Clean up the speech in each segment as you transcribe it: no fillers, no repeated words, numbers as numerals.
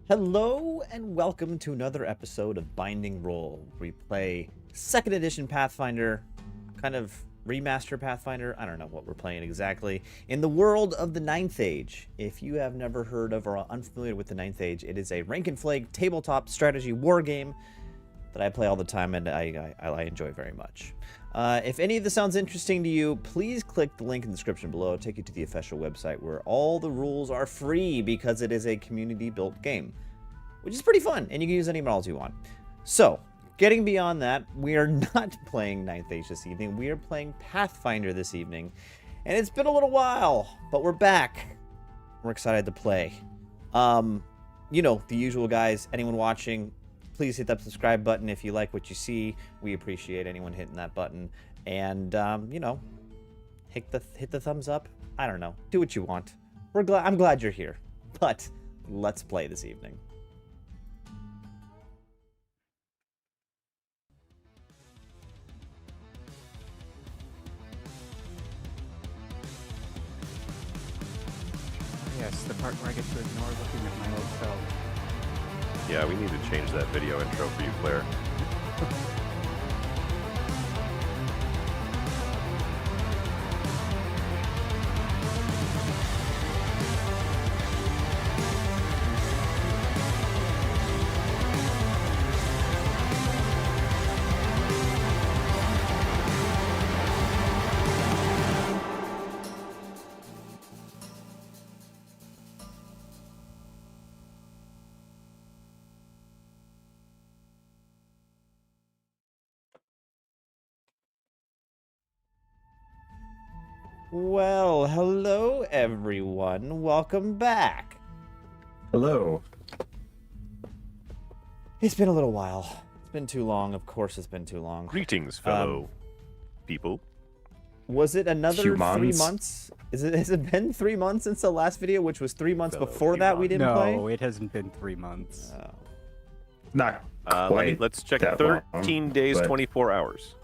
Hello and welcome to another episode of Binding Roll. We play 2nd edition Pathfinder, kind of remaster Pathfinder. I don't know what we're playing exactly. In the world of the 9th Age. If you have never heard of or are unfamiliar with the 9th Age, it is a rank and flag tabletop strategy war game that I play all the time and I enjoy very much. If any of this sounds interesting to you, please click the link in the description below. It'll take you to the official website where all the rules are free because it is a community-built game, which is pretty fun, and you can use any models you want. So, getting beyond that, we are not playing 9th Age this evening. We are playing Pathfinder this evening, and it's been a little while, but we're back. We're excited to play. You know, the usual guys, anyone watching, please hit that subscribe button if you like what you see. We appreciate anyone hitting that button. And, you know, hit the thumbs up. I don't know. Do what you want. I'm glad you're here. But let's play this evening. Yes, the part where I get to ignore looking at my old self. Yeah, we need to change that video intro for you, Claire. Well, hello everyone. Welcome back. Hello. It's been a little while. It's been too long. Of course it's been too long. Greetings, fellow people. Was it another Humans. 3 months? Has it been 3 months since the last video, which was 3 months Fellow before that we didn't play? No, it hasn't been 3 months. Oh. Not quite. Let's check. that 13 long, days, but- 24 hours.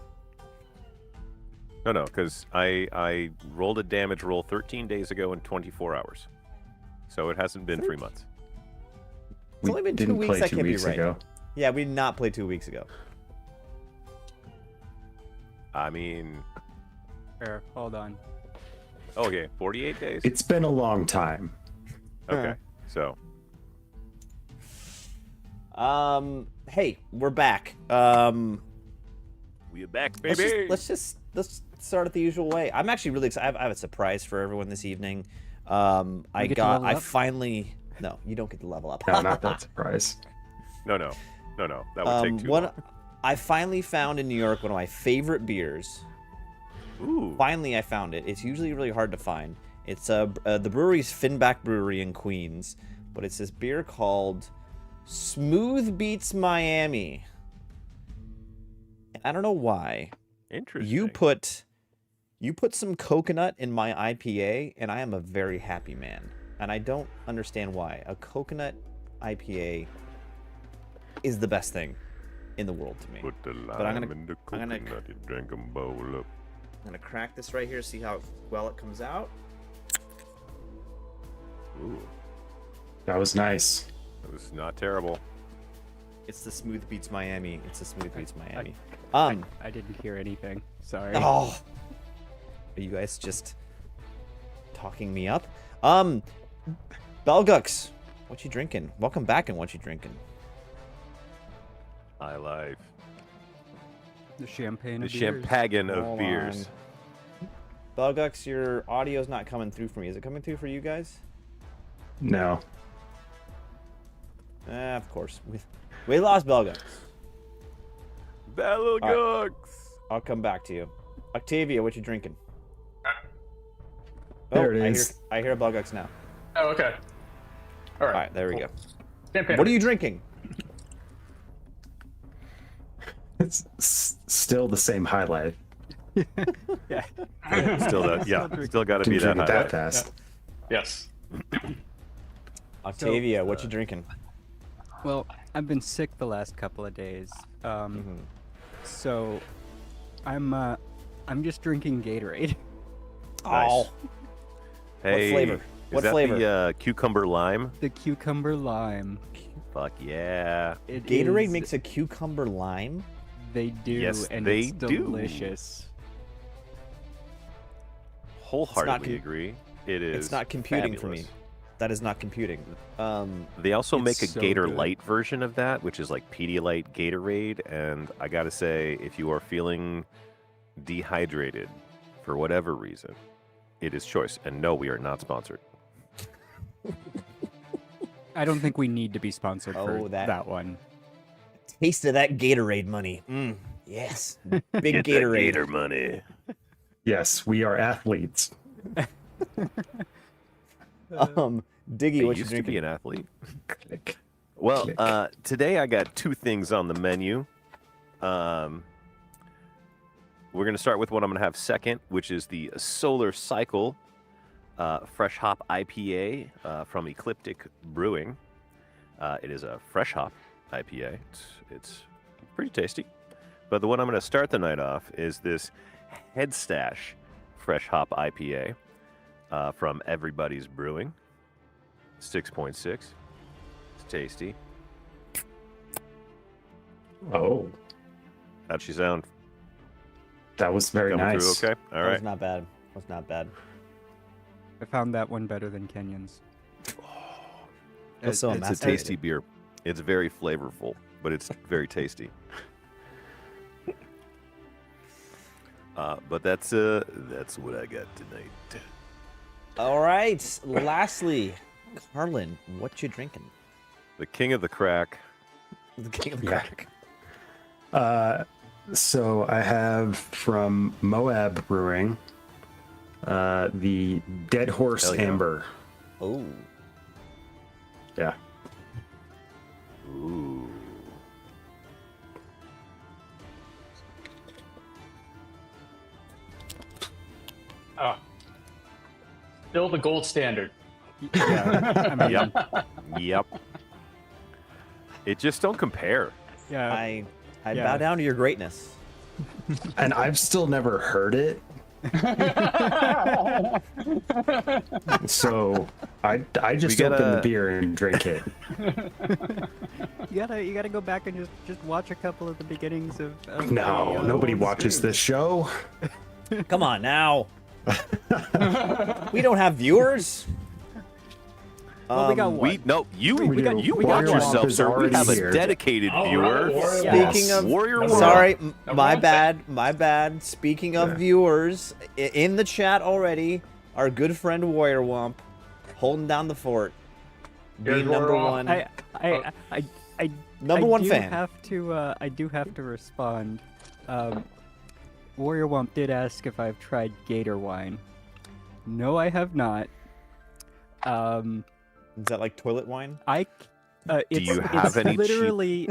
No, because I rolled a damage roll 13 days ago in 24 hours. So it hasn't been 3 months. It's only been 2 didn't weeks. play That 2 can't be weeks right. ago. Yeah, we did not play 2 weeks ago. I mean, Here, hold on. okay, 48 days? It's been a long time. Okay, so. Hey, we're back. We're back, Let's baby! let's start it the usual way. I'm actually really excited. I have a surprise for everyone this evening. I finally. No, you don't get to level up. No, not that surprise. No, that would take too long. I finally found in New York one of my favorite beers. Ooh, Finally, I found it. It's usually really hard to find. It's the brewery's Finback Brewery in Queens, but it's this beer called Smooth Beats Miami. And I don't know why. interesting. You put some coconut in my IPA, and I am a very happy man. And I don't understand why. A coconut IPA is the best thing in the world to me. Put the lime But I'm gonna- in the I'm gonna- coconut, you drink 'em bowl up. I'm gonna crack this right here, see how well it comes out. Ooh, That was nice. that was not terrible. It's the Smooth Beats Miami. It's the Smooth Beats Miami. I didn't hear anything. Sorry. Oh, are you guys just talking me up? Belgux, what you drinking? Welcome back, and what you drinking? High life. The champagne The of beers. champagne of Hold beers. on. Belgux, your audio's not coming through for me. Is it coming through for you guys? No. Of course. We lost Belgux. Belgux! I'll come back to you. Octavia, what you drinking? There it is. I hear Belgux now. Oh, okay. All right. All right, there we go. Champagne. What are you drinking? It's still the same highlight. Yeah. Still that, yeah, still got to be Didn't that drink it high. that fast. Yes. Octavia, what you drinking? Well, I've been sick the last couple of days. So I'm just drinking Gatorade. Oh, Hey, flavor? Is What that flavor? the cucumber lime? The cucumber lime. Fuck yeah. It Gatorade is- makes a cucumber lime. They do, Yes, and they it's do. delicious. Wholeheartedly agree. It is. It's not computing for me. fabulous. That is not computing. They also It's make a so Gator good. Light version of that, which is like Pedialyte Gatorade. And I gotta say, if you are feeling dehydrated for whatever reason, it is choice. And no, we are not sponsored. I don't think we need to be sponsored Oh, for that- that one. Taste of that Gatorade money. Yes. Big Get that Gatorade. Gator money. Yes, we are athletes. Diggy, I what you used to be drinking? an athlete. Click. Well, Click. today I got two things on the menu. We're going to start with what I'm going to have second, which is the Solar Cycle Fresh Hop IPA from Ecliptic Brewing. It is a fresh hop IPA. It's pretty tasty. But the one I'm going to start the night off is this Head Stash Fresh Hop IPA from Everybody's Brewing. 6.6. It's tasty. Oh, How'd she sound? that was very Coming nice. through okay? All That right. was not bad. Was not bad. I found that one better than Kenyon's. Also a It's a master- tasty beer. It's very flavorful, but it's very tasty. But that's what I got tonight. All right. Lastly, Carlin, what you drinking? The king of the crack. The king of the Yeah. crack. So I have from Moab Brewing the Dead Horse Hell yeah. Amber. Oh. Yeah. Ooh. Still the gold standard. Yeah, I mean, Yep. Yep. It just don't compare. yeah. I Yeah. bow down to your greatness. And I've still never heard it. So I just We open the gotta- beer and drink it. You gotta go back and just watch a couple of the beginnings of No, the, nobody old watches streams. this show. Come on now. We don't have viewers. Well, we got one. We no, you We got- you we got watch one. yourself, Is sir. We already have a here. dedicated Oh, viewer. right. Warrior Speaking Womp. of, Warrior Number Womp. sorry, Number my one. bad, my bad. Speaking of Yeah. viewers, in the chat already, our good friend Warrior Womp, holding down the fort, Here's being number Warrior Womp. one. I Number I one do fan. I do have to respond. Warrior Womp did ask if I've tried Gator wine. No, I have not. Is that like toilet wine? It's, you have it's any cheap- literally,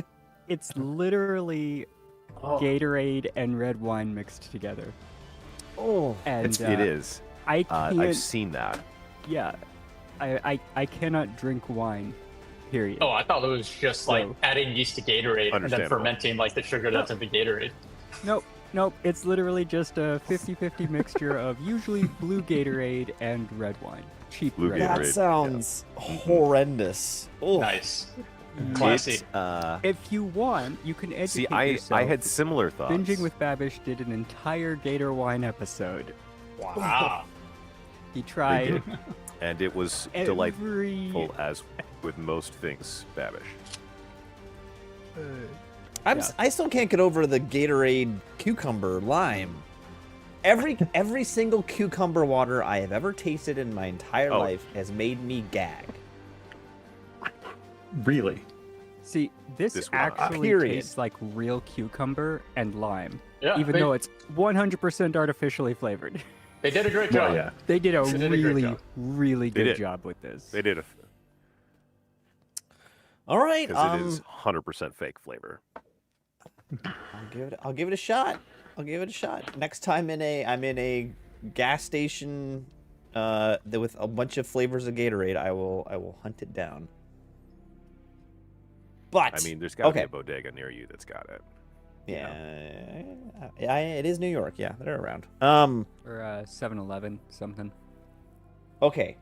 it's literally Oh. Gatorade and red wine mixed together. Oh, And It is. I can't. I've seen that. Yeah, I cannot drink wine. Period. Oh, I thought it was just like So- adding yeast to Gatorade and then Understandable. fermenting like the sugar that's in the Gatorade. Nope. It's literally just a 50-50 mixture of usually blue Gatorade and red wine. Cheap Blue red that wine. Gatorade, sounds horrendous. Oh, Nice. Classy. It's, If you want, you can educate see, I yourself. had similar thoughts. Binging with Babish did an entire Gator wine episode. Wow. He They tried did. And it was delightful, every. as with most things, Babish. Yeah. I still can't get over the Gatorade cucumber lime. Every single cucumber water I have ever tasted in my entire Oh. life has made me gag. Really? See, this This one, actually period. tastes like real cucumber and lime, Yeah, even though it's 100% artificially flavored. they did a great job. Well, yeah. They did a They did a great really, job. really They good did. job with this. They did All right, because it is 100% fake flavor. I'll give it a shot. I'll give it a shot. Next time I'm in a gas station with a bunch of flavors of Gatorade, I will hunt it down. But I mean, there's got to okay. be a bodega near you that's got it. Yeah, it is New York. Yeah, they're around. Or 7-Eleven, something. Okay.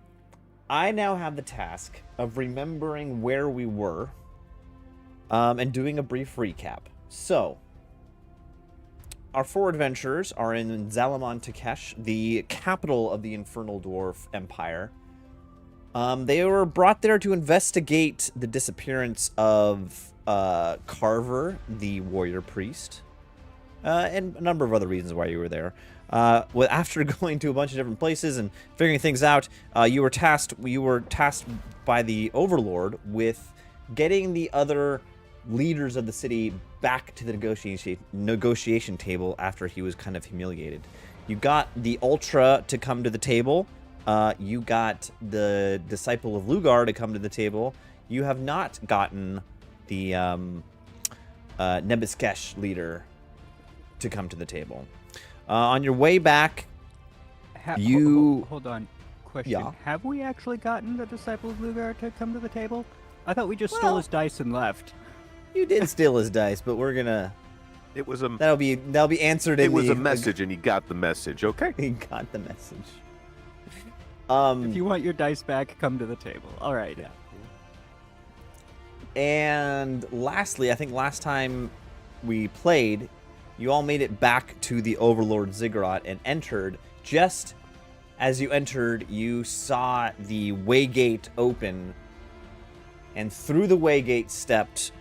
I now have the task of remembering where we were and doing a brief recap. So, our four adventurers are in Zalamon Takesh, the capital of the Infernal Dwarf Empire. They were brought there to investigate the disappearance of Carver, the warrior priest, and a number of other reasons why you were there. After going to a bunch of different places and figuring things out, you were tasked by the Overlord with getting the other leaders of the city back to the negotiation table after he was kind of humiliated. You got the Ultra to come to the table. You got the Disciple of Lugar to come to the table. You have not gotten the Nebiskesh leader to come to the table. On your way back, Hold on. Question. Yeah. Have we actually gotten the Disciple of Lugar to come to the table? I thought we just stole his dice and left. You did steal his dice, but we're gonna. It was a. That'll be answered in It was the. a message, and he got the message. Okay. He got the message. If you want your dice back, come to the table. All right. Yeah. And lastly, I think last time we played, you all made it back to the Overlord Ziggurat and entered. Just as you entered, you saw the waygate open, and through the waygate stepped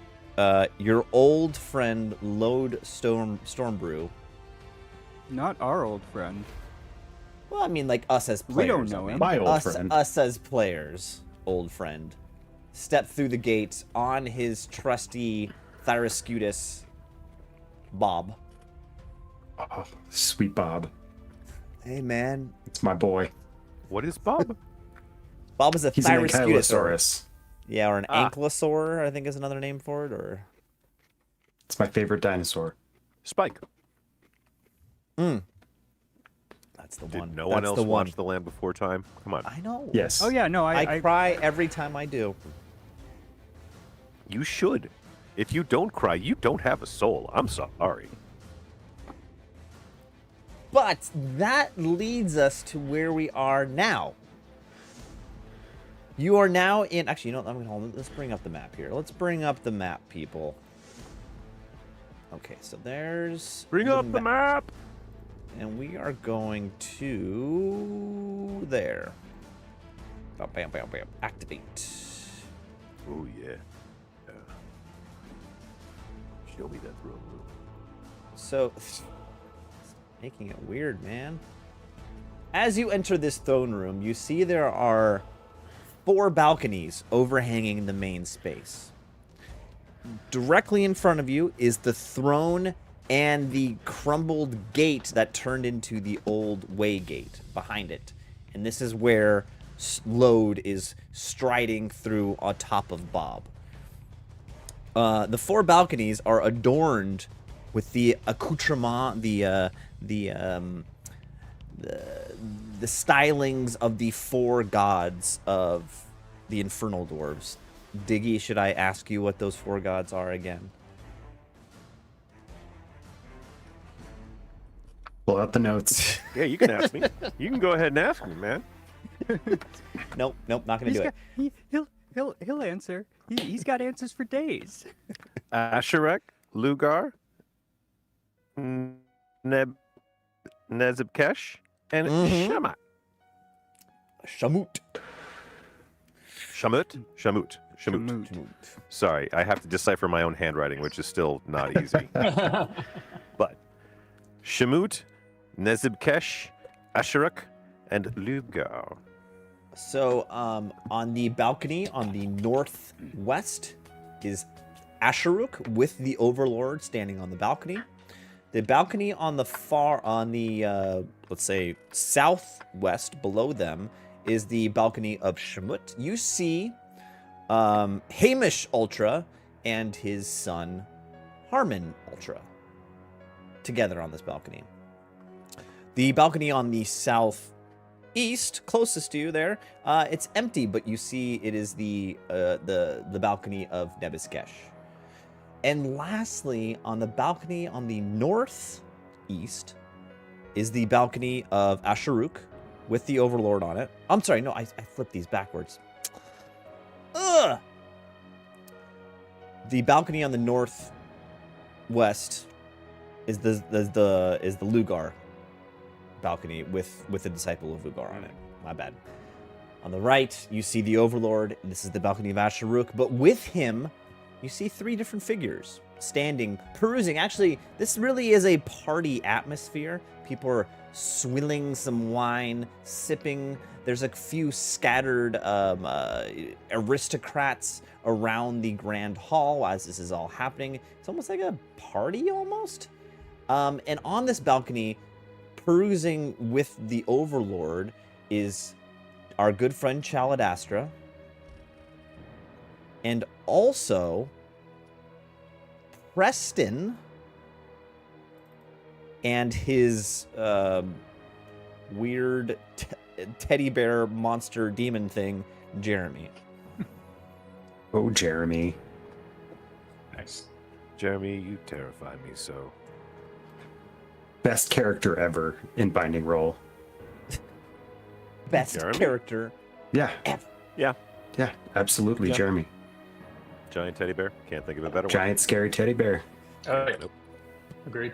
your old friend Lode Stormbrew. Not our old friend. Well, I mean, like us as players. We don't know him. My old friend. Us as players, old friend, stepped through the gate on his trusty Thyroscutus Bob. Oh, sweet Bob. Hey, man. It's my boy. What is Bob? Bob is a He's an Thyroscutus. ankylosaurus. Yeah, or an ankylosaur, I think is another name for it, or... It's my favorite dinosaur. Spike. That's the Did one. no one That's else the one. watch The Land Before Time? Come on. I know. Yes. Oh yeah, no, I cry every time I do. You should. If you don't cry, you don't have a soul. I'm sorry. But that leads us to where we are now. You are now in... Actually, you know what? I'm going to hold it. Let's bring up the map here. Let's bring up the map, people. Okay, so there's... Bring up the map. And we are going to... There. Bam, bam, bam, bam. Activate. Oh, yeah. Show me that throne room. So... Making it weird, man. As you enter this throne room, you see there are 4 balconies overhanging the main space. Directly in front of you is the throne and the crumbled gate that turned into the old way gate behind it. And this is where Lode is striding through on top of Bob. The 4 balconies are adorned with the accoutrement, the stylings of the 4 gods of the Infernal Dwarves. Diggy, should I ask you what those 4 gods are again? Pull out the notes. Yeah, you can ask me. You can go ahead and ask me, man. Nope, not gonna do it. He'll answer. He's got answers for days. Asherek, Lugar, Nezibkesh, and Shamat. Shamut. Shamut. Sorry, I have to decipher my own handwriting, which is still not easy. But Shamut, Nezibkesh, Asherek, and Lugar. So, on the balcony on the northwest is Asheruk with the Overlord standing on the balcony. The balcony on the let's say southwest below them is the balcony of Shamut. You see Hamish Ultra and his son Harmon Ultra together on this balcony. The balcony on the southeast, closest to you there, it's empty, but you see it is the balcony of Nebiskesh. And lastly, on the balcony on the northeast is the balcony of Asheruk with the Overlord on it. I'm sorry, no, I flipped these backwards. Ugh! The balcony on the northwest is the Lugar balcony with the disciple of Lugar on it. My bad. On the right, you see the Overlord, and this is the balcony of Asharuk, but with him, you see 3 different figures standing, perusing. Actually, this really is a party atmosphere. People are swilling some wine, sipping. There's a few scattered aristocrats around the grand hall as this is all happening. It's almost like a party, almost. And on this balcony, perusing with the Overlord, is our good friend Chaladastra, and also Preston and his weird teddy bear monster demon thing, Jeremy. Oh, Jeremy. Nice. Jeremy, you terrify me so. Best character ever in Binding Roll. Best Jeremy? character Yeah. ever. Yeah. Yeah, absolutely, Yeah. Jeremy. Giant teddy bear. Can't think of a better one. Giant scary teddy bear. All right. Nope. Agreed.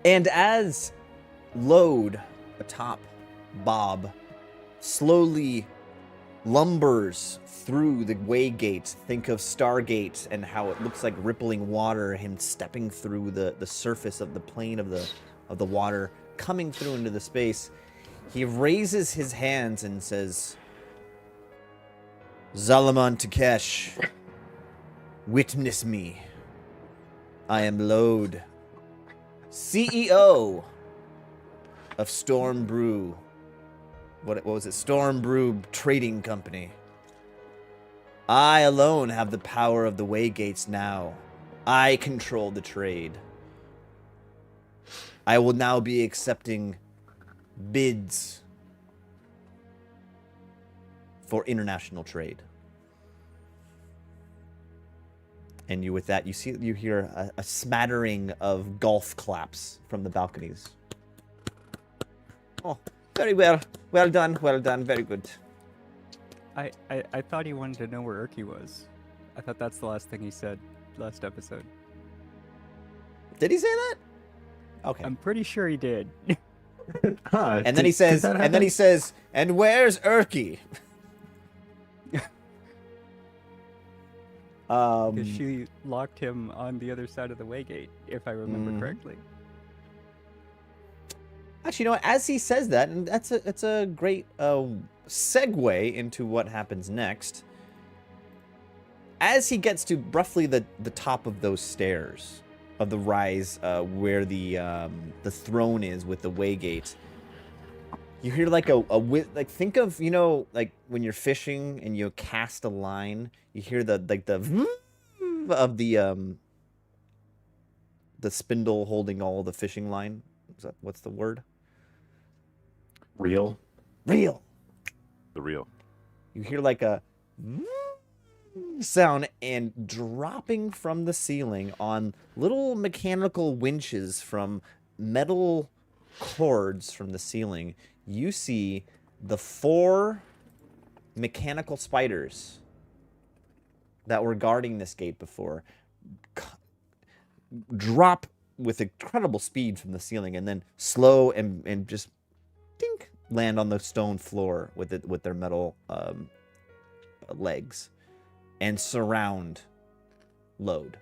And as Load atop Bob slowly lumbers through the waygate, think of Stargate and how it looks like rippling water, him stepping through the surface of the plane of the water, coming through into the space, he raises his hands and says, Zalaman Takesh, witness me. I am Load, CEO of Storm Brew. What was it? Storm Brew Trading Company. I alone have the power of the Waygates now. I control the trade. I will now be accepting bids for international trade. And with that, you hear a smattering of golf claps from the balconies. Oh, very well. Well done, very good. I thought he wanted to know where Urki was. I thought that's the last thing he said last episode. Did he say that? Okay. I'm pretty sure he did. Huh, And then he says, and where's Urki? Because she locked him on the other side of the waygate, if I remember correctly. Actually, you know what? As he says that, and that's a great segue into what happens next. As he gets to roughly the top of those stairs of the rise, where the throne is with the waygate, you hear like like think of, you know, like when you're fishing and you cast a line, you hear the of the spindle holding all the fishing line. What's the word? Real. Reel. The real. You hear like a sound, and dropping from the ceiling on little mechanical winches from metal cords from the ceiling, you see the 4 mechanical spiders that were guarding this gate before drop with incredible speed from the ceiling, and then slow and just dink, land on the stone floor with their metal legs, and surround Load.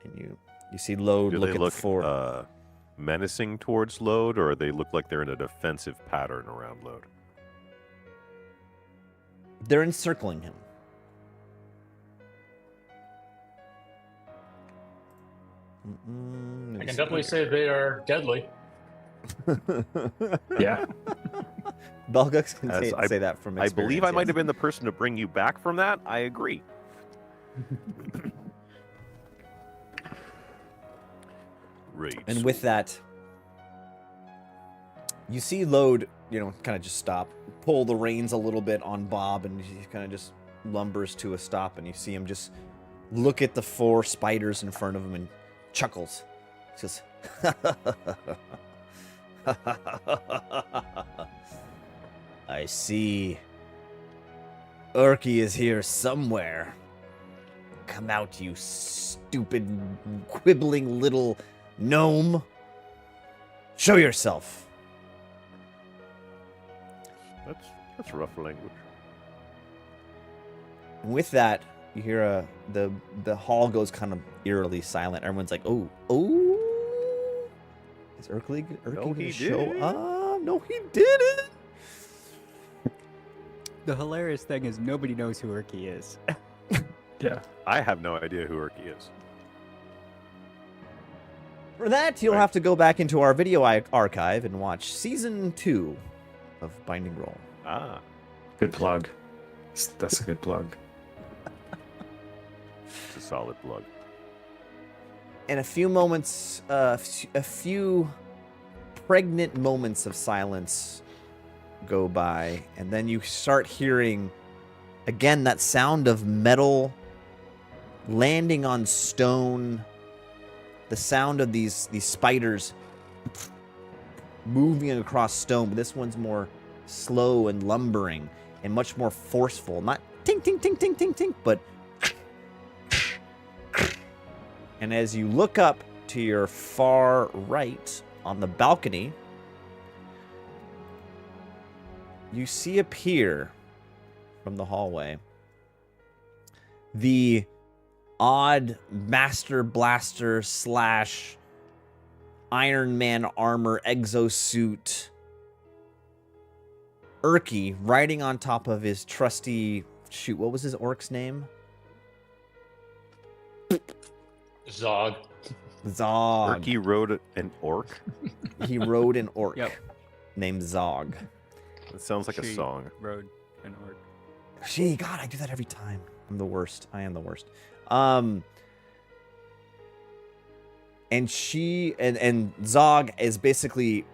And you see Load Do look they at look the 4. menacing towards Load, or they look like they're in a defensive pattern around Load? They're encircling him. I can definitely say they are deadly. Yeah. Belgux can As say that from I experience. believe I might yes. have been the person to bring you back from that. I agree. Rage. And with that, you see Load, you know, kind of just stop, pull the reins a little bit on Bob, and he kind of just lumbers to a stop, and you see him just look at the 4 spiders in front of him and chuckles. He says, I see. Urki is here somewhere. Come out, you stupid, quibbling little gnome. Show yourself. That's rough language. And with that, you hear the hall goes kind of eerily silent. Everyone's like, oh. Is Urki gonna show up? No, he didn't. The hilarious thing is nobody knows who Urki is. Yeah. I have no idea who Urki is. For that, you'll have to go back into our video archive and watch Season 2 of Binding Roll. Ah. Good plug. That's a good plug. It's a solid plug. In a few moments, a few pregnant moments of silence go by, and then you start hearing, again, that sound of metal landing on stone, the sound of these spiders moving across stone, but this one's more slow and lumbering and much more forceful. Not tink, tink, tink, tink, tink, tink, but... And as you look up to your far right on the balcony, you see appear from the hallway the odd Master Blaster / Iron Man armor exosuit Urki riding on top of his trusty... Shoot, what was his orc's name? Zog. Zog. Urki rode an orc? He rode an orc Yep. named Zog. That sounds like a She song. Rode an orc. God, I do that every time. I'm the worst. I am the worst. And she and Zog is basically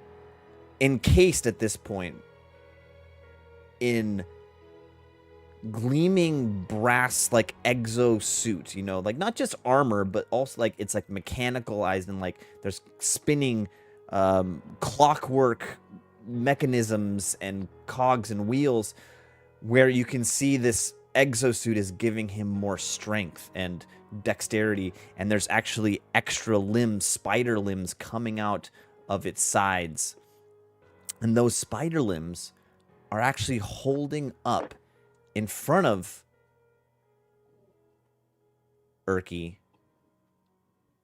encased at this point in gleaming brass like exosuit, you know, like not just armor, but also like it's like mechanicalized and like there's spinning clockwork mechanisms and cogs and wheels where you can see this exosuit is giving him more strength and dexterity, and there's actually extra limbs, spider limbs coming out of its sides, and those spider limbs are actually holding up in front of Urki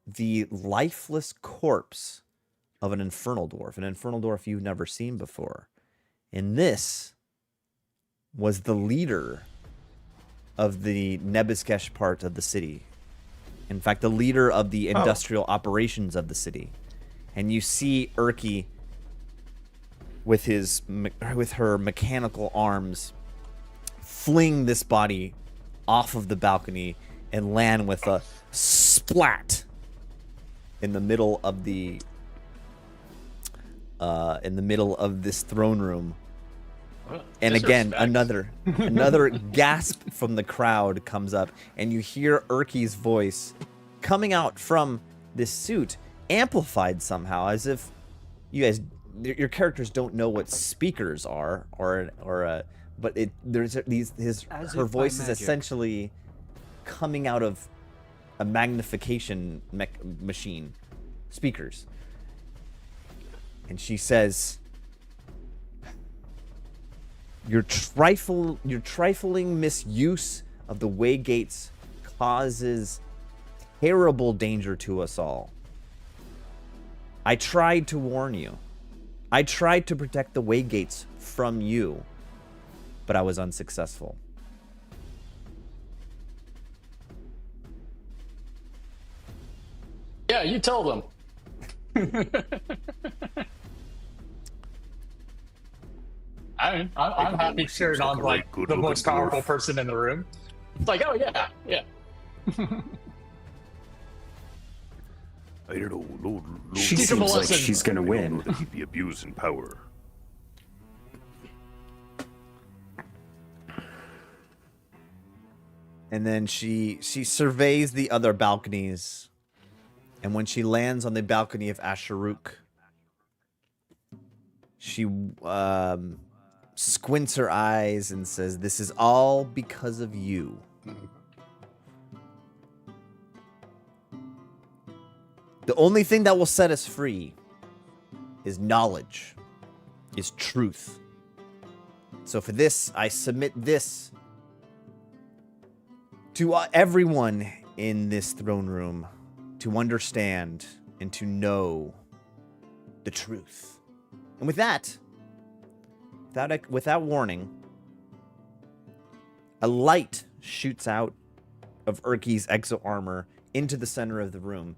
the lifeless corpse of an infernal dwarf you've never seen before. And this was the leader of the Nebuzkesh part of the city. In fact, the leader of the industrial operations of the city. And you see Urki with her mechanical arms fling this body off of the balcony and land with a splat in the middle of this throne room. And again, another gasp from the crowd comes up, and you hear Urki's voice coming out from this suit, amplified somehow, as if your characters don't know what speakers are, but her voice is essentially coming out of a magnification machine, speakers, and she says, Your trifling misuse of the Waygates causes terrible danger to us all. I tried to warn you. I tried to protect the Waygates from you, but I was unsuccessful. Yeah, you tell them. I'm happy cheering on like the most powerful person in the room. It's like, oh yeah. I don't know. Lord, She Teach him a seems like lesson. she's gonna win. that he'd be abusing power. And then she surveys the other balconies. And when she lands on the balcony of Asharuk, she squints her eyes and says, "This is all because of you." The only thing that will set us free is knowledge, is truth. So for this, I submit this to everyone in this throne room to understand and to know the truth. And with that, without warning, a light shoots out of Urki's exo armor into the center of the room,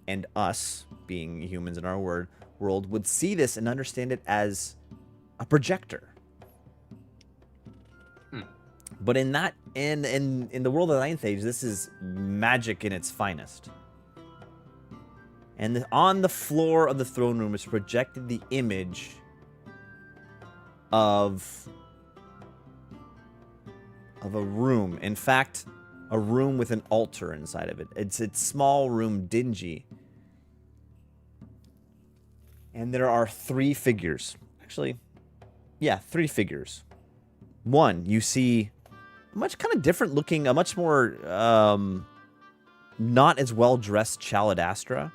and us, being humans in our world, would see this and understand it as a projector. But in the world of the Ninth Age, this is magic in its finest. And on the floor of the throne room is projected the image of a room. In fact, a room with an altar inside of it. It's a small room, dingy. And there are 3 figures. Actually, yeah, 3 figures. One, you see much kind of different looking, a much more not as well dressed Chaladastra.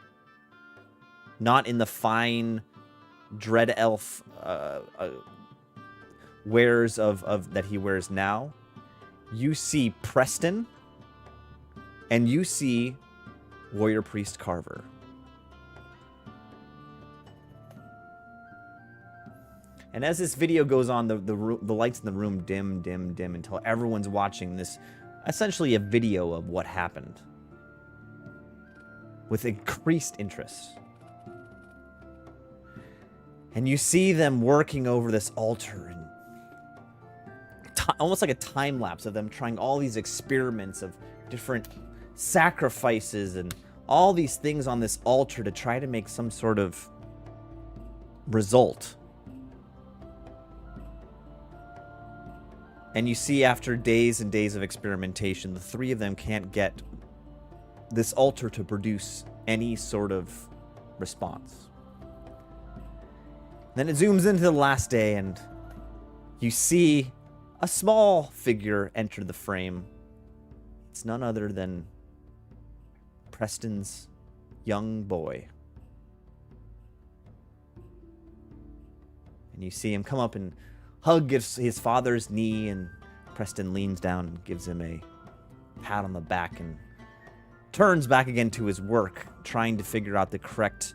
Not in the fine dread elf wares of that he wears now. You see Preston, and you see Warrior Priest Carver. And as this video goes on, the lights in the room dim until everyone's watching this, essentially a video of what happened, with increased interest. And you see them working over this altar, and almost like a time lapse of them trying all these experiments of different sacrifices and all these things on this altar to try to make some sort of result. And you see, after days and days of experimentation, the 3 of them can't get this altar to produce any sort of response. Then it zooms into the last day, and you see a small figure enter the frame. It's none other than Preston's young boy. And you see him come up and hug his father's knee, and Preston leans down and gives him a pat on the back and turns back again to his work, trying to figure out the correct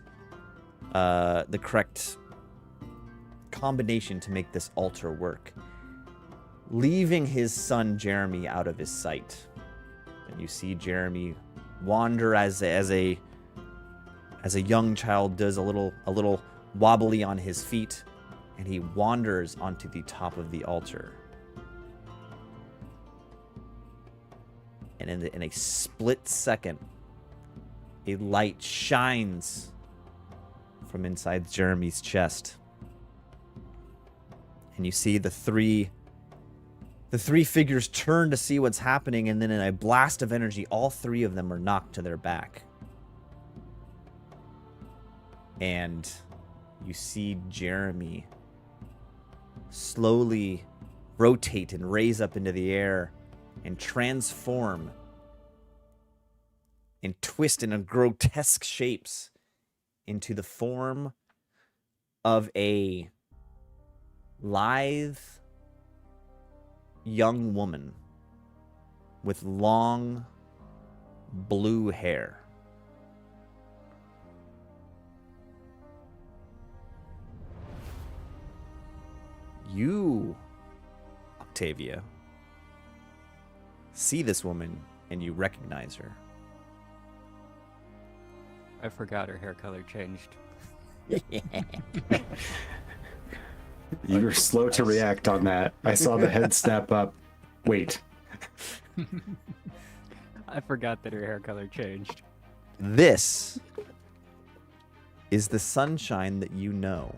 combination to make this altar work, leaving his son Jeremy out of his sight. And you see Jeremy wander as a young child does, a little wobbly on his feet, and he wanders onto the top of the altar. And in a split second, a light shines from inside Jeremy's chest. And you see the three figures turn to see what's happening, and then in a blast of energy, all 3 of them are knocked to their back. And you see Jeremy slowly rotate and raise up into the air and transform and twist in grotesque shapes into the form of a lithe young woman with long blue hair. You, Octavia, see this woman and you recognize her. I forgot her hair color changed. You were slow to react on that. I saw the head snap up. Wait. I forgot that her hair color changed. This is the sunshine that you know.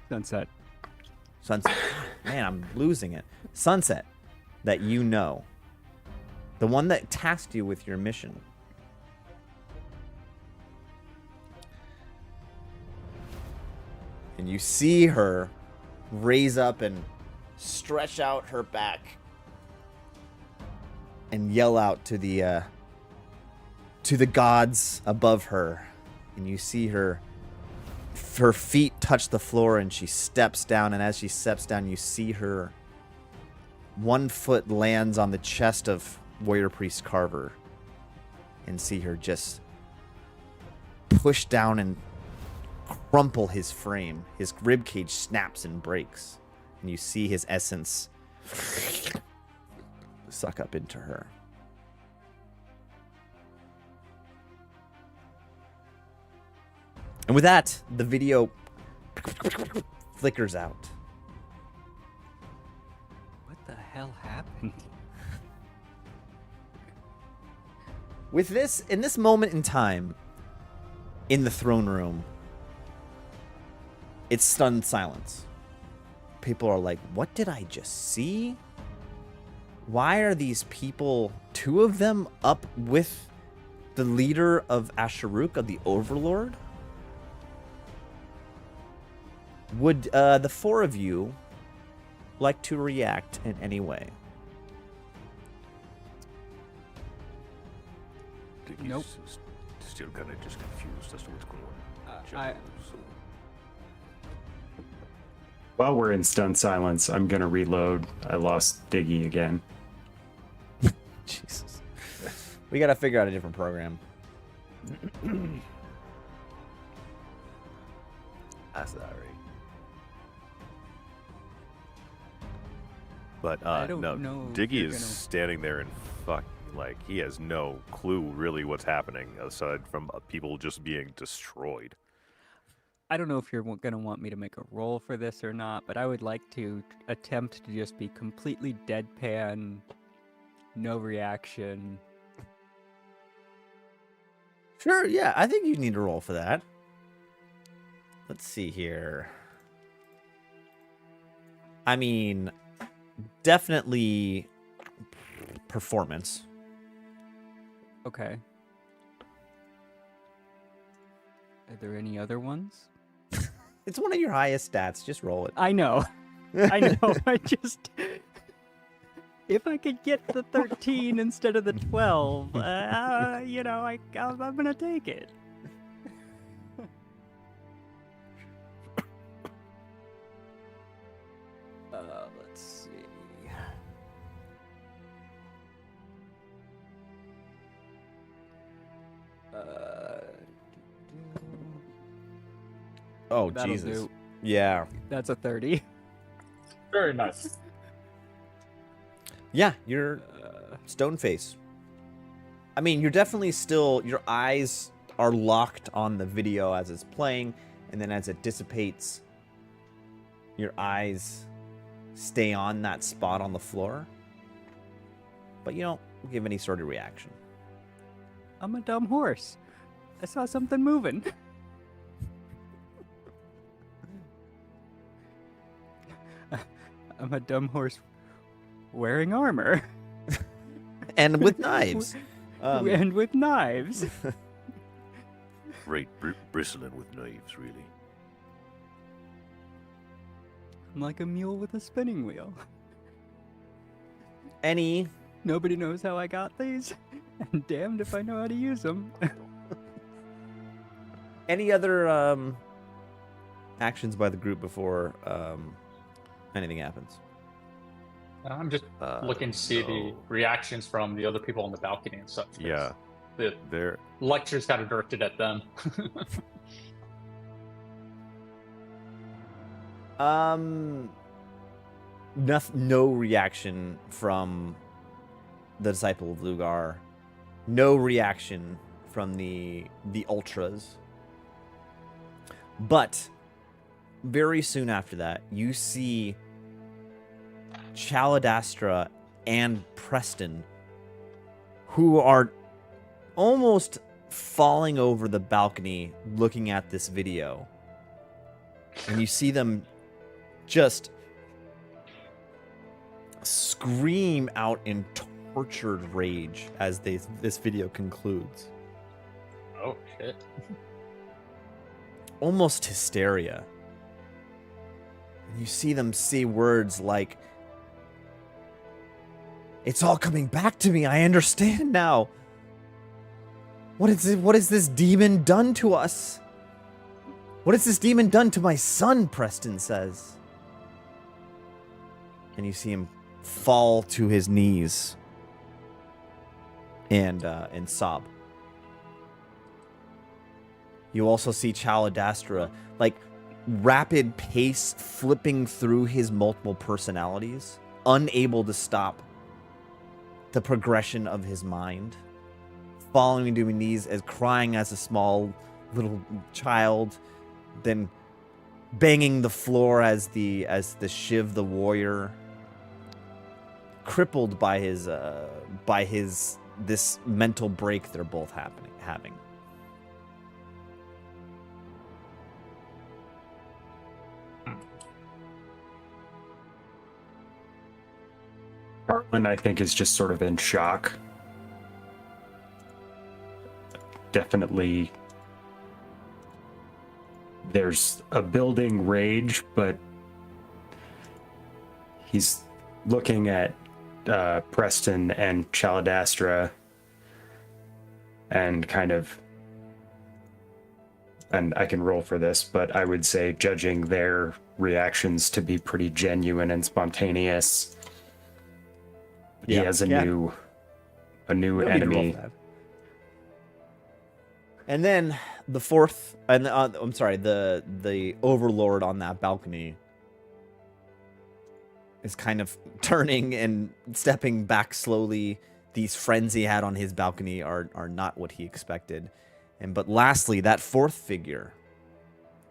Sunset. Sunset. Man, I'm losing it. Sunset that you know. The one that tasked you with your mission. And you see her raise up and stretch out her back and yell out to the gods above her. And you see her feet touch the floor and she steps down. And as she steps down, you see her 1 foot lands on the chest of Warrior Priest Carver. And see her just push down and crumple his frame. His ribcage snaps and breaks. And you see his essence suck up into her. And with that, the video flickers out. What the hell happened? With this, in this moment in time, in the throne room, it's stunned silence. People are like, what did I just see? Why are these people, 2 of them, up with the leader of Asharuk, of the Overlord? Would the 4 of you like to react in any way? Nope. Still kind of just confused as to what's going on. While we're in stunned silence, I'm gonna reload. I lost Diggy again. Jesus. We gotta figure out a different program. I'm sorry. But I don't no, know if Diggy you're is gonna- standing there and like he has no clue really what's happening aside from people just being destroyed. I don't know if you're going to want me to make a roll for this or not, but I would like to attempt to just be completely deadpan, no reaction. Sure, yeah, I think you need to roll for that. Let's see here. I mean, definitely performance. Okay. Are there any other ones? It's one of your highest stats. Just roll it. I know. I know. I just... If I could get the 13 instead of the 12, you know, I'm going to take it. Let's see. Oh, That'll Jesus. do. Yeah. That's a 30. Very nice. Yeah, you're stone face. I mean, you're definitely still, your eyes are locked on the video as it's playing, and then as it dissipates, your eyes stay on that spot on the floor. But you don't give any sort of reaction. I'm a dumb horse. I saw something moving. I'm a dumb horse wearing armor. And with knives. And with knives. Right, bristling with knives, really. I'm like a mule with a spinning wheel. Any Nobody knows how I got these, and damned if I know how to use them. Any other actions by the group before anything happens? I'm just looking to see the reactions from the other people on the balcony and such. 'cause Yeah, The they're lecture's kind of directed at them. No reaction from the Disciple of Lugar. No reaction from the ultras. But very soon after that, you see Chaladastra and Preston, who are almost falling over the balcony looking at this video. And you see them just scream out in tortured rage as this video concludes. Oh, shit. Almost hysteria. And you see them say words like, It's all coming back to me. I understand now. What has this demon done to us? What has this demon done to my son? Preston says. And you see him fall to his knees and sob. You also see Chaladastra, like, rapid pace flipping through his multiple personalities, unable to stop the progression of his mind, falling to his knees as crying as a small little child, then banging the floor as the Shiv the warrior, crippled by this mental break they're both having. Harlan, I think, is just sort of in shock. Definitely, there's a building rage, but he's looking at Preston and Chaladastra and kind of, and I can roll for this, but I would say, judging their reactions to be pretty genuine and spontaneous, he has a new enemy. And then the fourth, and I'm sorry, the overlord on that balcony is kind of turning and stepping back slowly. These friends he had on his balcony are not what he expected. But lastly, that fourth figure,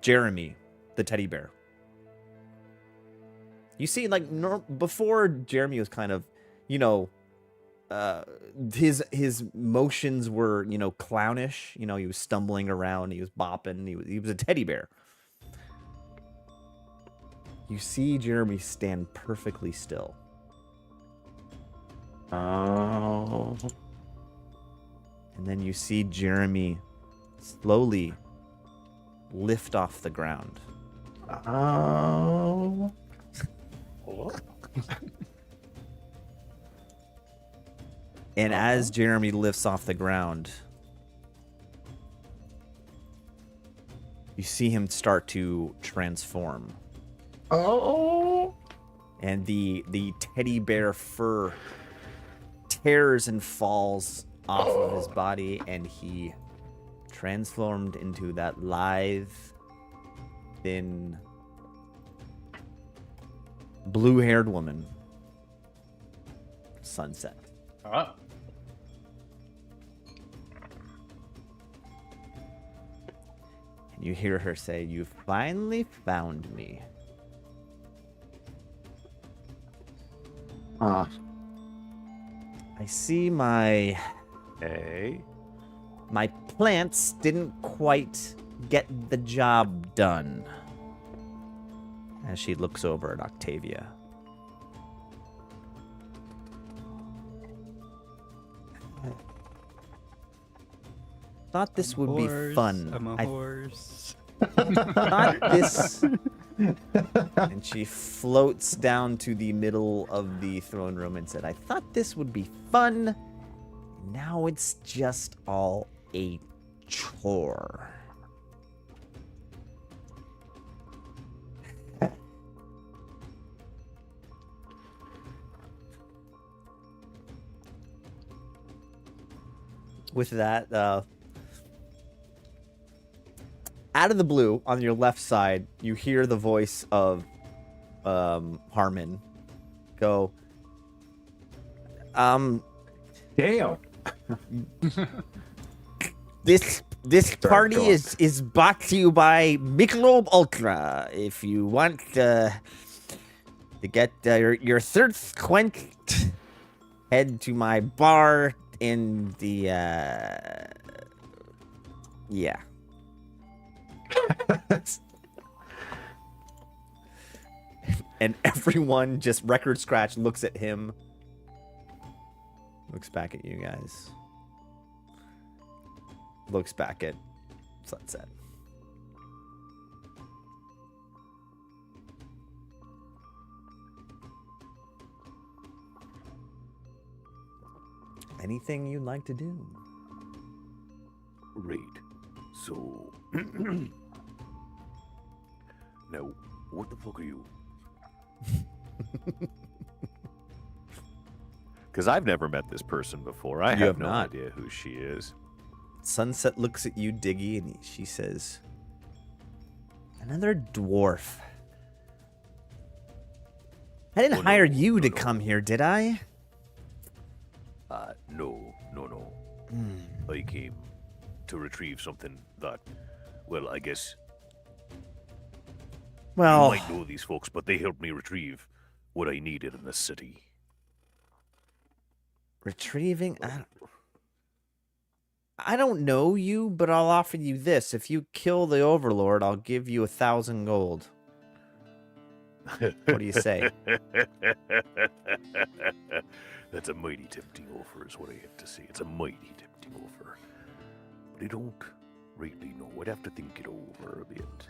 Jeremy, the teddy bear. You see, like, before, Jeremy was kind of, his motions were, clownish. He was stumbling around, he was bopping, he was a teddy bear. You see Jeremy stand perfectly still. Oh. And then you see Jeremy slowly lift off the ground. Oh. And as Jeremy lifts off the ground, you see him start to transform. Oh. And the teddy bear fur tears and falls off of his body, and he transformed into that lithe, thin, blue-haired woman, Sunset. Oh. And you hear her say, "You finally found me." I see my plants didn't quite get the job done. As she looks over at Octavia. Thought this would be fun. I'm a horse. Thought this. And she floats down to the middle of the throne room and said, "I thought this would be fun. Now it's just all a chore." With that, out of the blue, on your left side, you hear the voice of Harmon go, Damn. This party go on. is brought to you by Michelob Ultra. If you want to get your thirst quenched, head to my bar in the yeah. And everyone, just record scratch, looks at him, looks back at you guys, looks back at Sunset. Anything you'd like to do? Right. So, now, what the fuck are you? Because I've never met this person before. I have no idea who she is. Sunset looks at you, Diggy, and she says, "Another dwarf. I didn't hire you to come here, did I?" No. I came to retrieve something that, well, I guess you might know these folks, but they helped me retrieve what I needed in the city. Retrieving? I don't know you, but I'll offer you this. If you kill the Overlord, I'll give you 1,000 gold. What do you say? That's a mighty tempting offer, is what I have to say. It's a mighty tempting offer. But I don't really know. I'd have to think it over a bit.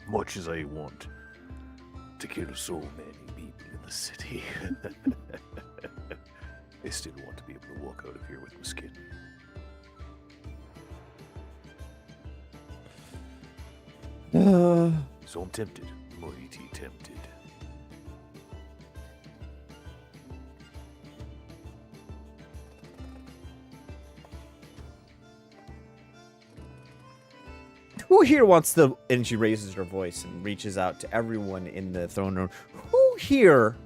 Much as I want to kill so many people in the city, I still want to be able to walk out of here with my skin. So I'm tempted. Mighty tempted. Who here wants to... And she raises her voice and reaches out to everyone in the throne room. Who here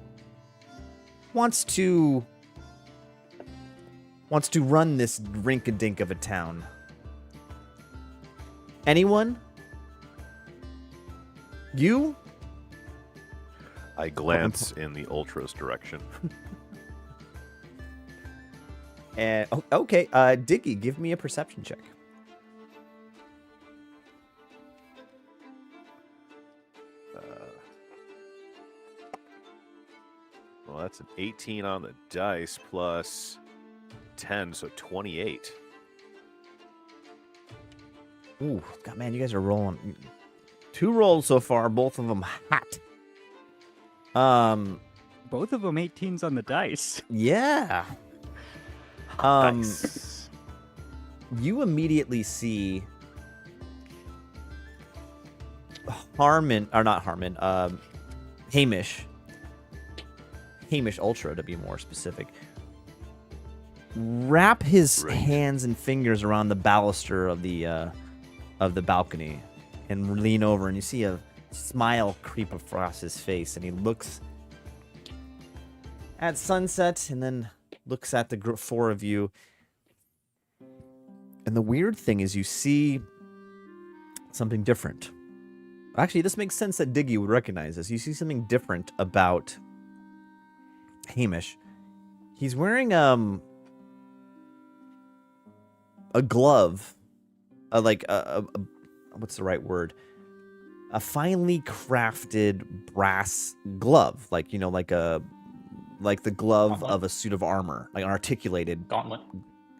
wants to run this rink-a-dink of a town? Anyone? You? I glance in the Ultra's direction. And okay, Diggy, give me a perception check. Well, that's an 18 on the dice plus 10, so 28. Ooh, God, man, you guys are rolling. 2 rolls so far, both of them hot. Both of them 18s on the dice. Yeah. Nice. You immediately see Hamish Ultra, to be more specific, wrap his hands and fingers around the baluster of the balcony and lean over, and you see a smile creep across his face, and he looks at Sunset and then looks at the 4 of you. And the weird thing is you see something different. Actually, this makes sense that Diggy would recognize this. You see something different about Hamish. He's wearing a glove, what's the right word? A finely crafted brass glove, like the glove of a suit of armor, like an articulated Gauntlet.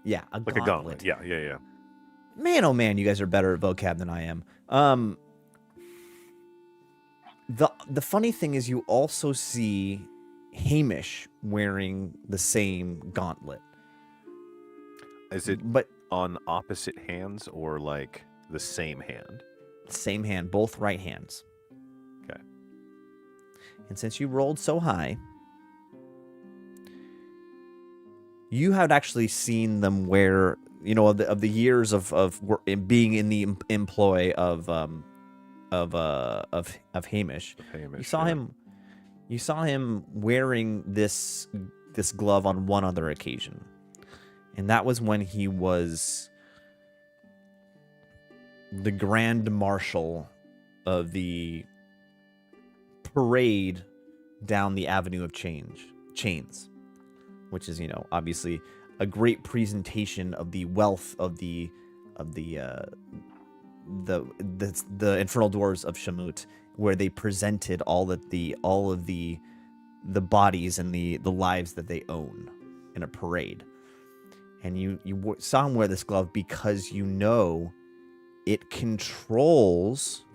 Yeah, A gauntlet. Yeah. Man, oh man, you guys are better at vocab than I am. The funny thing is you also see Hamish wearing the same gauntlet. Is it on opposite hands or like the same hand? Same hand, both right hands. Okay. And since you rolled so high, you had actually seen them wear, of the years of being in the employ of Hamish. You saw him wearing this glove on one other occasion, and that was when he was the Grand Marshal of the parade down the Avenue of Chains, which is, obviously a great presentation of the wealth of the Infernal Dwarves of Shamut, where they presented all of the bodies and the lives that they own in a parade. And you saw him wear this glove because it controls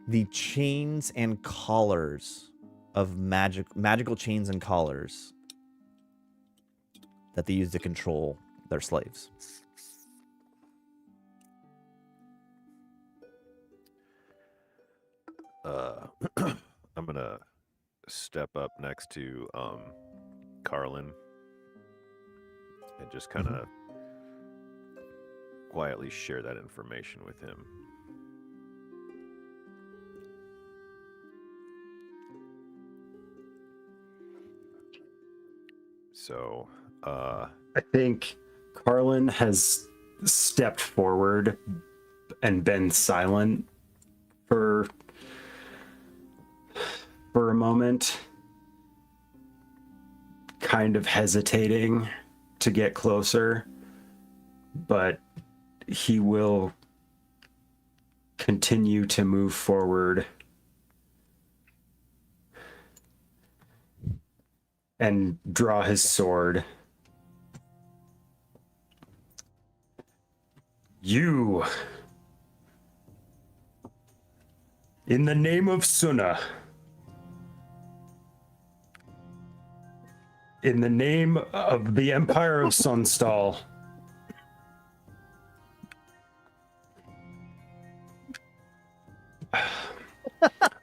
the chains and collars of magical chains and collars that they use to control their slaves. I'm gonna step up next to Carlin and just kind of quietly share that information with him. So, I think Carlin has stepped forward and been silent for a moment, kind of hesitating to get closer, but he will continue to move forward and draw his sword. You, in the name of Sunna, in the name of the Empire of Sunstal,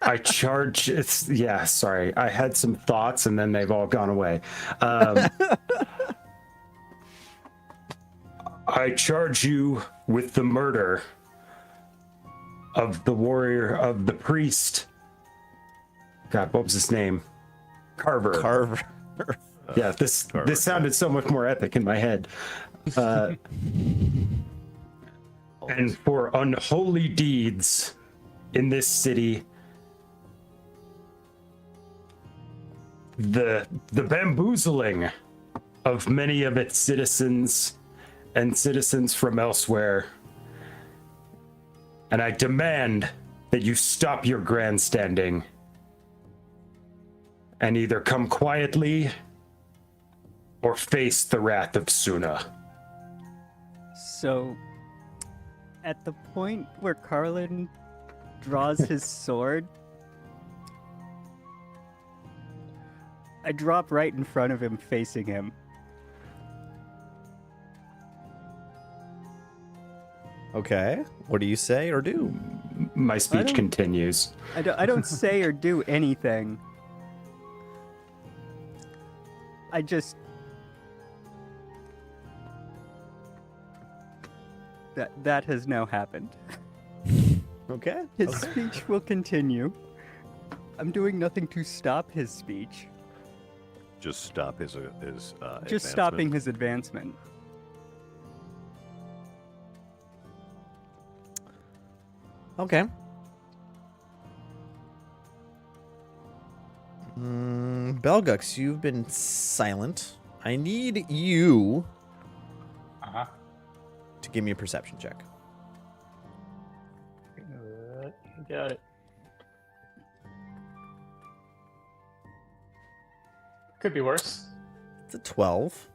I charge. Sorry. I had some thoughts and then they've all gone away. I charge you with the murder of the warrior, of the priest. God, what was his name? Carver. Yeah, this sounded so much more epic in my head. And for unholy deeds in this city, the bamboozling of many of its citizens and citizens from elsewhere. And I demand that you stop your grandstanding and either come quietly or face the wrath of Sunna. So, at the point where Carlin draws his sword, I drop right in front of him, facing him. Okay. What do you say or do? My speech continues. I don't say or do anything. I just... That has now happened. Okay. His speech will continue. I'm doing nothing to stop his speech. just stop his Just stopping his advancement. Okay. Belgux, you've been silent. I need you to give me a perception check. Got it. Could be worse. It's a 12.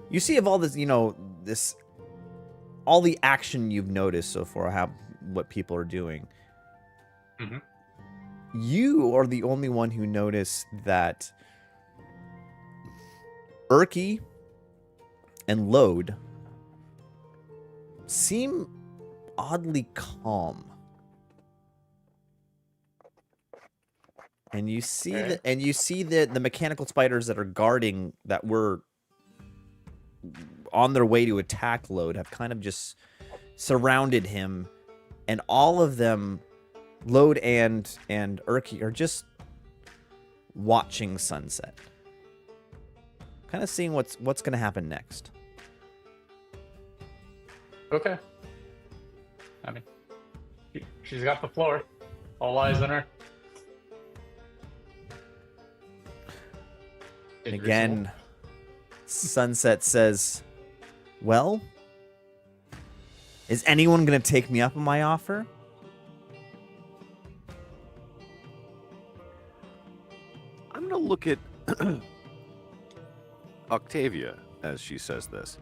You see of all this, all the action you've noticed so far, what people are doing. Mm-hmm. You are the only one who noticed that Urki and Lode seem oddly calm. And you see the mechanical spiders that are guarding, that were on their way to attack Lode, have kind of just surrounded him, and all of them, Lode and Urki, are just watching sunset, kind of seeing what's going to happen next. Okay. I mean, she's got the floor. All eyes on her. And again, Sunset says, well, is anyone going to take me up on my offer? I'm going to look at Octavia as she says this.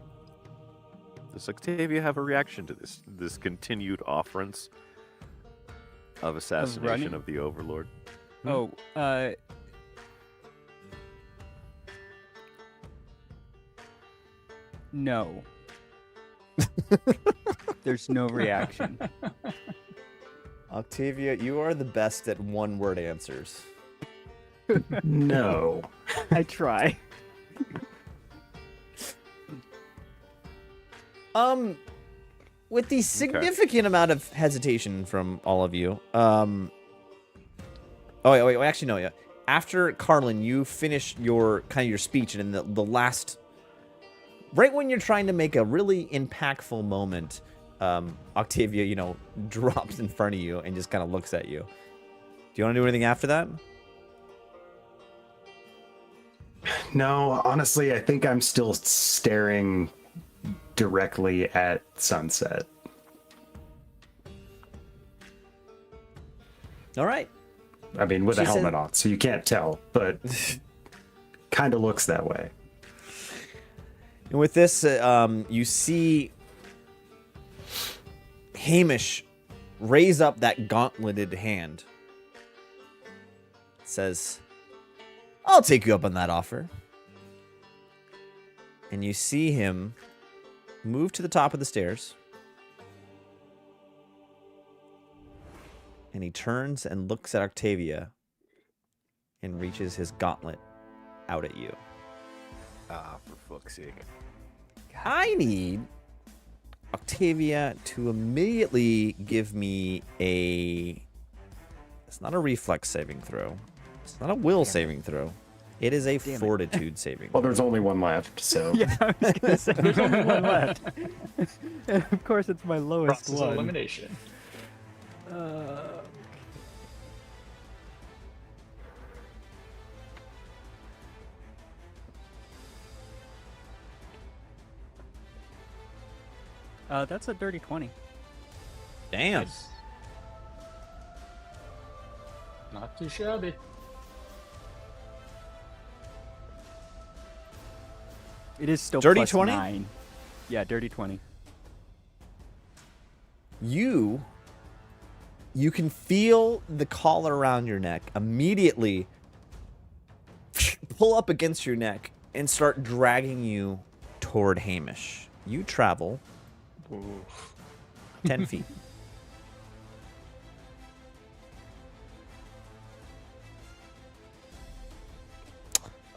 Does Octavia have a reaction to this continued offerance of assassination of the Overlord? Oh, no. There's no reaction. Octavia, you are the best at one-word answers. No. I try. With the significant amount of hesitation from all of you, wait, actually, no, yeah. After Carlin, you finish your speech, and in the last, right when you're trying to make a really impactful moment, Octavia, drops in front of you and just kind of looks at you. Do you want to do anything after that? No, honestly, I think I'm still staring directly at sunset. All right. I mean, with She a helmet said- on, so you can't tell, but kind of looks that way. And with this, you see Hamish raise up that gauntleted hand. It says, "I'll take you up on that offer." And you see him move to the top of the stairs. And he turns and looks at Octavia and reaches his gauntlet out at you. Ah, for fuck's sake. I need Octavia to immediately give me a... It's not a reflex saving throw. It's not a will saving throw. It is a fortitude saving Well, throw. there's only one left, so Yeah, I was gonna say there's only one left. Of course, it's my lowest Process of one. elimination. That's a dirty 20. Damn. Nice. Not too shabby. It is still Dirty plus 20? 9. Yeah, dirty 20. You can feel the collar around your neck immediately pull up against your neck and start dragging you toward Hamish. You travel 10 feet.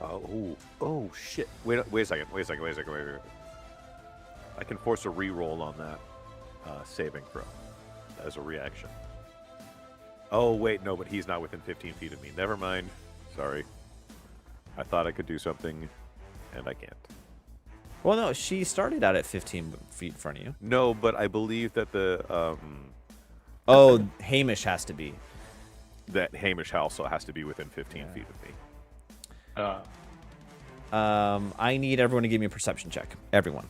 Oh, shit. Wait a second. I can force a reroll on that saving throw as a reaction. Oh, wait, no, but he's not within 15 feet of me. Never mind. Sorry. I thought I could do something, and I can't. Well, no, she started out at 15 feet in front of you. No, but I believe that Oh, Hamish has to be. that Hamish also has to be within 15 feet of me. I need everyone to give me a perception check. Everyone.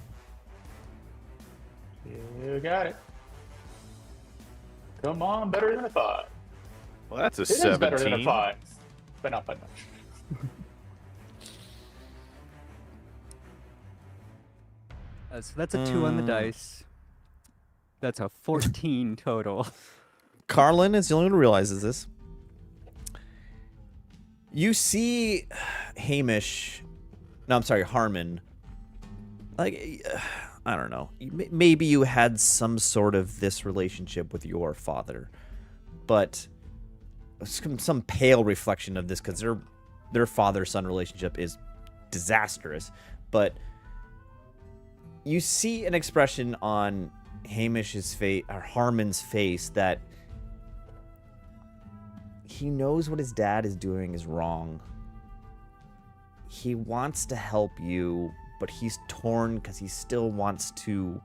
You got it. Come on, better than I thought. Well, that's a It is 17. better than a 5, but not by much. So that's a 2 on the dice. That's a 14 total. Carlin is the only one who realizes this. You see Hamish... No, I'm sorry, Harmon. Like, I don't know. Maybe you had some sort of this relationship with your father. But some pale reflection of this, because their father-son relationship is disastrous. But you see an expression on Hamish's face, or Harmon's face, that he knows what his dad is doing is wrong. He wants to help you, but he's torn because he still wants to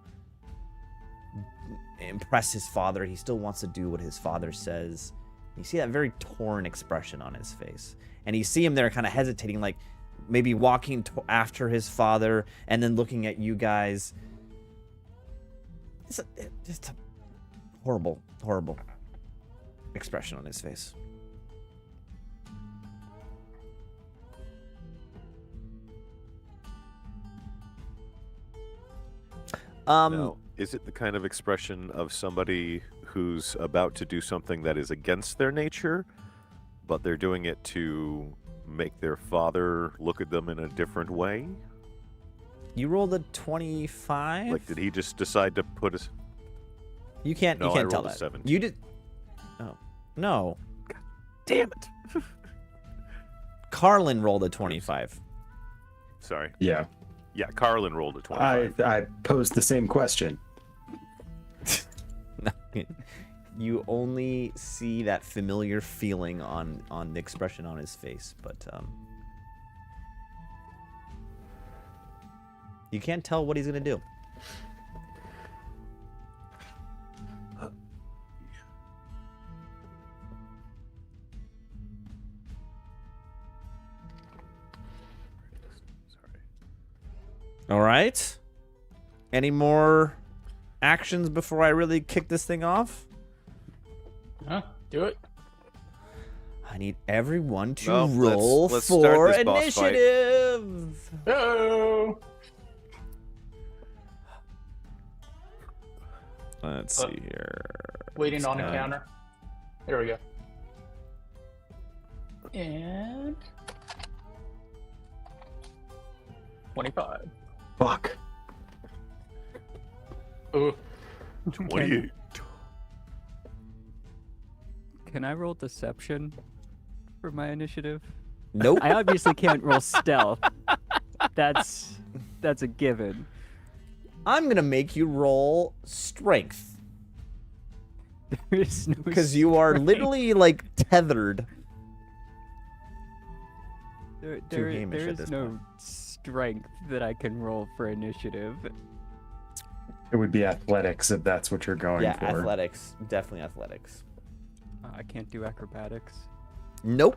impress his father. He still wants to do what his father says. You see that very torn expression on his face. And you see him there kind of hesitating, like maybe walking after his father and then looking at you guys. It's just a horrible, horrible expression on his face. Now, is it the kind of expression of somebody who's about to do something that is against their nature, but they're doing it to make their father look at them in a different way. You rolled a 25. Like, did he just decide to put us? You can't. No, you I can't tell rolled a that. 17. You did. Oh no. Damn it! Carlin rolled a 25. Sorry. Yeah. Yeah, Carlin rolled a 25. I posed the same question. You only see that familiar feeling on the expression on his face, but you can't tell what he's gonna do. All right. Any more actions before I really kick this thing off? Huh? Do it. I need everyone to Well, roll let's start for this boss fight. initiative. Oh. Let's see here. Waiting on This a guy. counter. There we go. And 25. Fuck. Ooh. 28. Can I roll deception for my initiative? Nope. I obviously can't roll stealth. That's a given. I'm gonna make you roll strength There is no because you are strength. literally like tethered. There, too there, Hamish there at is this no point. strength that I can roll for initiative. It would be athletics if that's what you're going Yeah, for. athletics. Definitely athletics. I can't do acrobatics. Nope.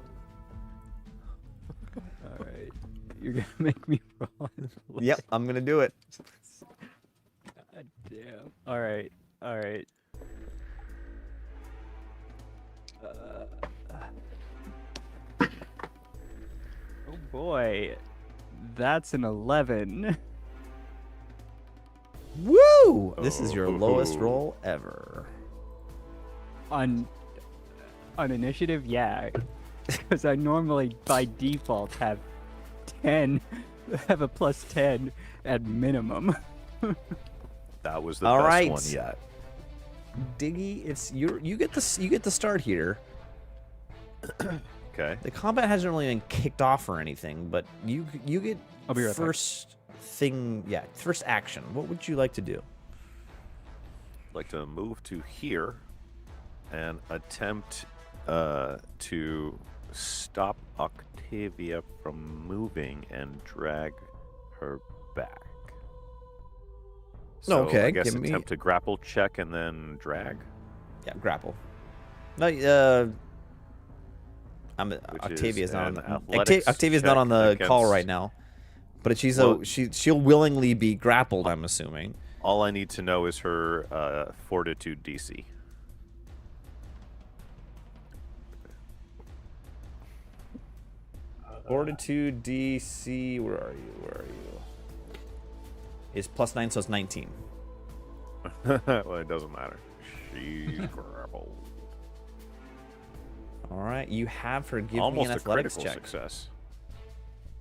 All right, you're gonna make me roll. Yep, I'm gonna do it. God damn. All right. All right. Oh boy, that's an 11. Woo! This is your lowest roll ever. On initiative, yeah, because I normally by default have 10, have a plus 10 at minimum. That was the All best right. one yet. Diggy, it's you get the start here. Okay. The combat hasn't really been kicked off or anything, but you get I'll be right back. first thing, yeah, first action. What would you like to do? I'd like to move to here and attempt to stop Octavia from moving and drag her back. So Okay, I guess give me- attempt to grapple check and then drag. Yeah, grapple. No, Octavia's is not on an the athletics Octavia's not check on the call against- right now, but Well- she'll willingly be grappled. I'm assuming. All I need to know is her fortitude DC. Fortitude DC. Where are you? Where are you? Is +9, so it's 19. Well, it doesn't matter. She's grappled. All right, you have her give Almost me an a athletics critical check. success.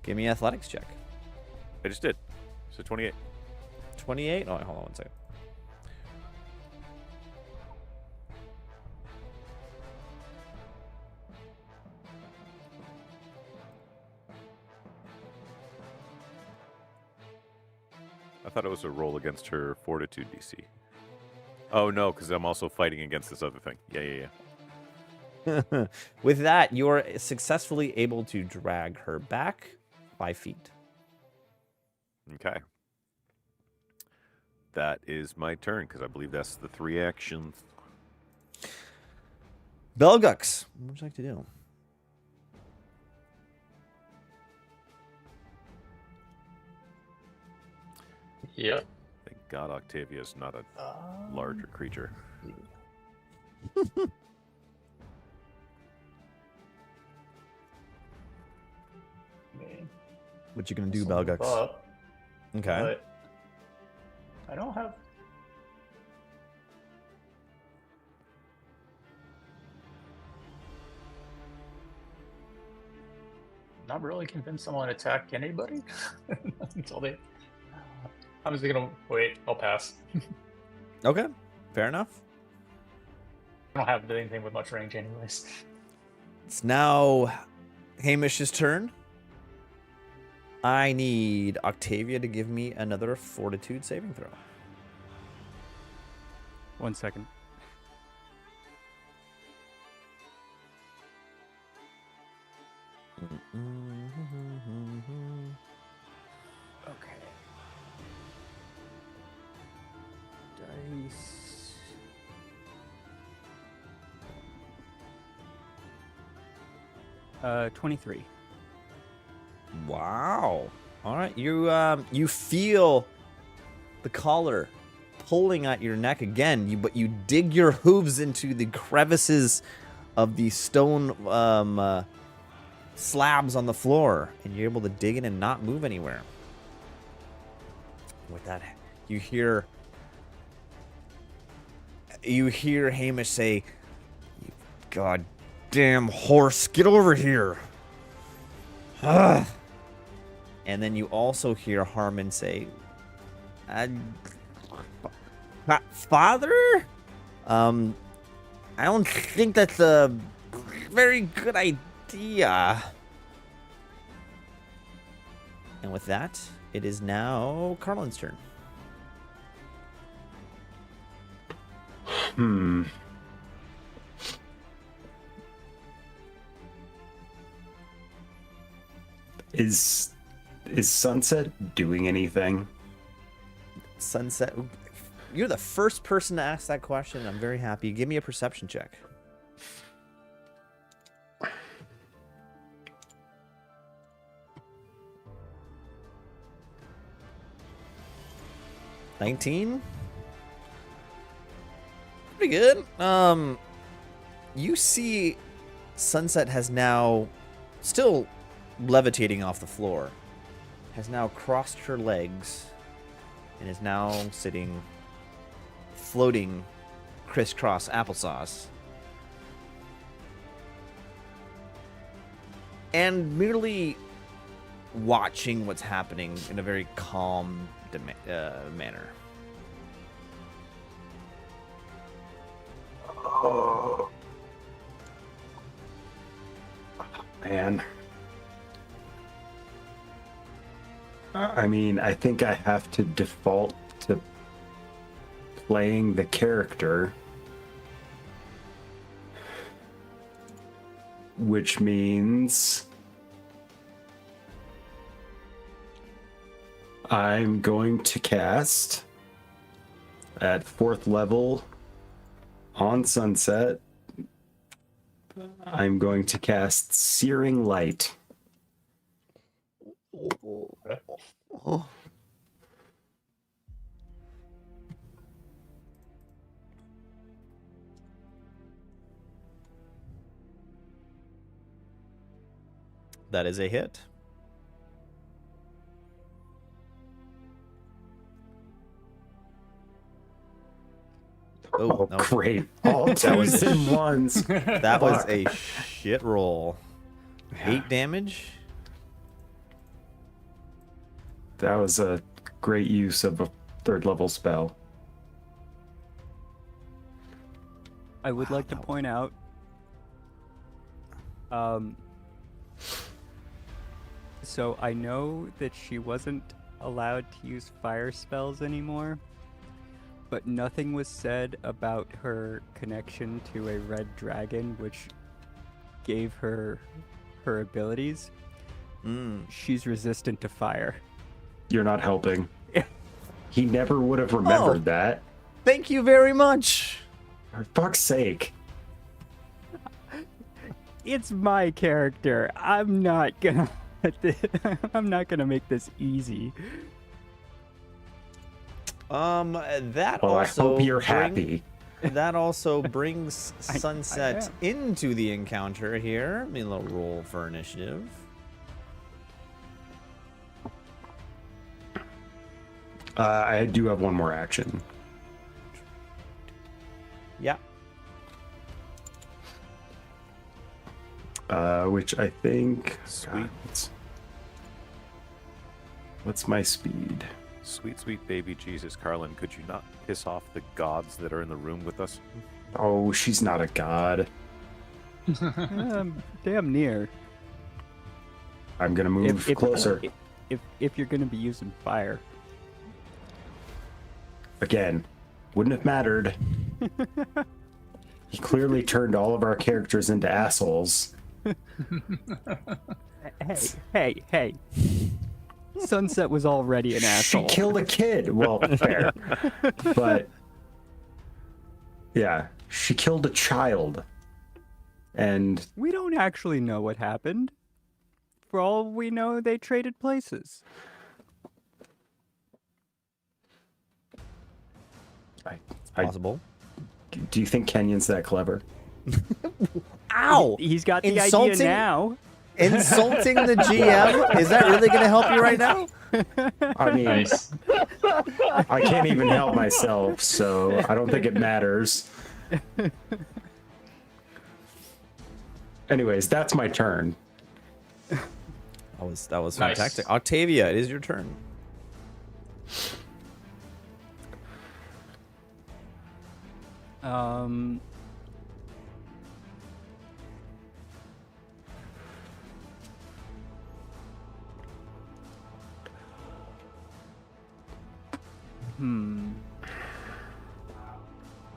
Give me an athletics check. I just did. So 28. 28. Oh, hold on one second. I thought it was a roll against her fortitude DC. Oh no, because I'm also fighting against this other thing. Yeah. With that, you are successfully able to drag her back 5 feet. Okay. That is my turn because I believe that's the 3 actions. Belgux, what would you like to do? Yep. Thank God Octavia's not a larger creature. What you gonna do, Belgux? Okay. But I don't have. not really convinced I want to attack anybody until they. I'm just gonna wait. I'll pass. Okay, fair enough. I don't have anything with much range, anyways. It's now Hamish's turn. I need Octavia to give me another Fortitude saving throw. 1 second. Okay. Dice. Uh, 23. Wow. All right, you feel the collar pulling at your neck again, but you dig your hooves into the crevices of the stone slabs on the floor, and you're able to dig in and not move anywhere. With that, you hear Hamish say, "You goddamn horse, get over here." Ugh. And then you also hear Harmon say, "Father? I don't think that's a very good idea." And with that, it is now Carlin's turn. Is Sunset doing anything? Sunset, you're the first person to ask that question. I'm very happy. Give me a perception check. $19? Pretty good. You see Sunset has now, still levitating off the floor, has now crossed her legs and is now sitting, floating crisscross applesauce, and merely watching what's happening in a very calm manner. Oh, man. I mean, I think I have to default to playing the character, which means I'm going to cast at 4th level on Sunset. I'm going to cast Searing Light. Oh. That is a hit. Oh, no. Great. All twos and ones. That was a shit roll. 8 damage. That was a great use of a 3rd level spell. I would like to point out, so I know that she wasn't allowed to use fire spells anymore, but nothing was said about her connection to a red dragon, which gave her her abilities. She's resistant to fire. You're not helping. He never would have remembered that. Thank you very much. For fuck's sake. It's my character. I'm not gonna make this easy. That Well, I also hope you're happy. That also brings I Sunset am. into the encounter here. Let me a little roll for initiative. I do have one more action. Yeah. Which I think. Sweet. What's my speed? Sweet, sweet baby Jesus, Carlin, could you not piss off the gods that are in the room with us? Oh, she's not a god. Damn near. I'm gonna move closer. If you're gonna be using fire. Again, wouldn't have mattered. He clearly turned all of our characters into assholes. Hey. Sunset was already an asshole. She killed a kid. Well, fair. But, yeah, she killed a child. And We don't actually know what happened. For all we know, they traded places. Possible. Do you think Kenyon's that clever? Ow! He's got the Insulting? idea now. Insulting the GM? Is that really going to help you right now? I mean, Nice. I can't even help myself, so I don't think it matters. Anyways, that's my turn. That was Nice. fantastic. Octavia, it is your turn.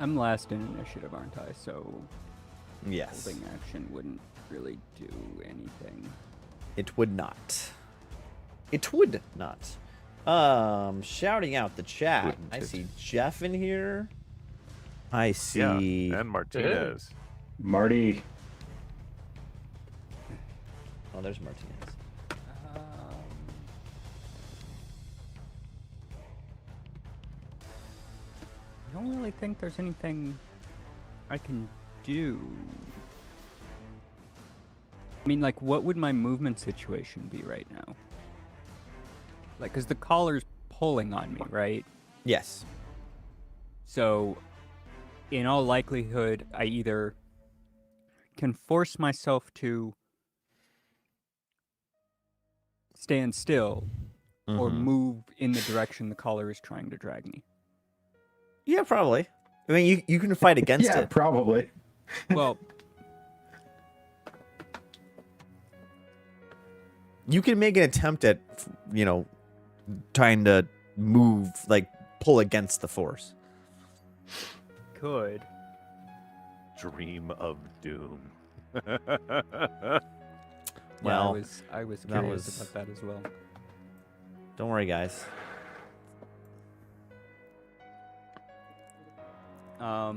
I'm last in initiative, aren't I? So Yes. holding action wouldn't really do anything. It would not. It would not. Shouting out the chat. Wouldn't I it? see Jeff in here. I see. Yeah, and Martinez. Marty, Oh, there's Martinez. I don't really think there's anything I can do. I mean, like, what would my movement situation be right now? Like, because the collar's pulling on me, right? Yes. So, in all likelihood, I either can force myself to stand still or Mhm. move in the direction the collar is trying to drag me. Yeah, probably. I mean, you can fight against yeah, it. probably. Well, You can make an attempt at, trying to move, like, pull against the force. could. Dream of doom. Well, I was that curious was- about that as well. Don't worry, guys. I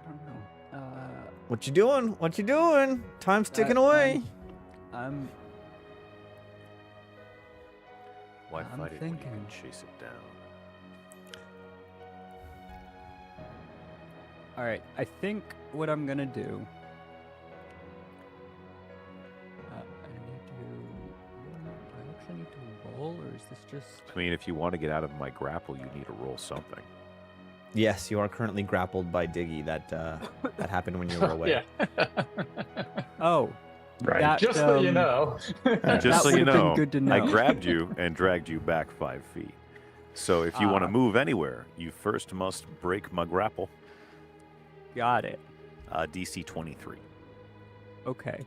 don't know. What you doing? What you doing? Time's ticking away. I'm Why I'm fight it when you thinking. can chase it down? all right. I think what I'm gonna do. Do I actually need to roll, or is this just? I mean, if you want to get out of my grapple, you need to roll something. Yes, you are currently grappled by Diggy. That happened when you were away. Yeah. Oh, Right. that, Just so you know. Just That so you would've been know, good to I know. grabbed you and dragged you back 5 feet. So if you want to move anywhere, you first must break my grapple. got it. DC 23. Okay.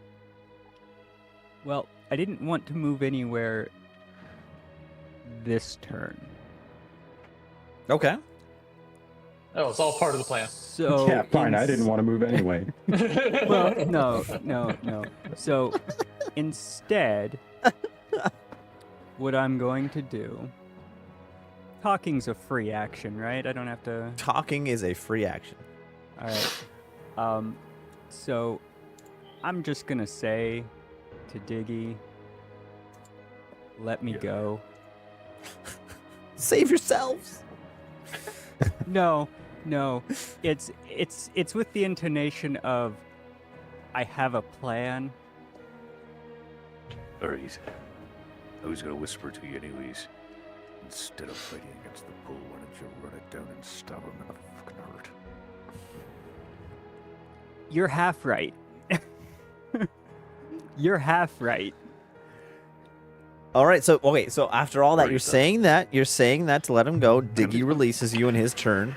Well, I didn't want to move anywhere this turn. Okay. Oh, it's all part of the plan. So yeah, fine. I didn't want to move anyway. Well, no. So instead, what I'm going to do. Talking's a free action, right? I don't have to. Talking is a free action. All right. So I'm just gonna say to Diggy, "Let me go." Save yourselves. No. It's with the intonation of, I have a plan. Alright. I was gonna whisper to you anyways. Instead of fighting against the bull, why don't you run it down and stab him in the fucking heart? You're half right. You're half right. All right, so so after all that, Already you're saying that to let him go. Diggy releases you in his turn.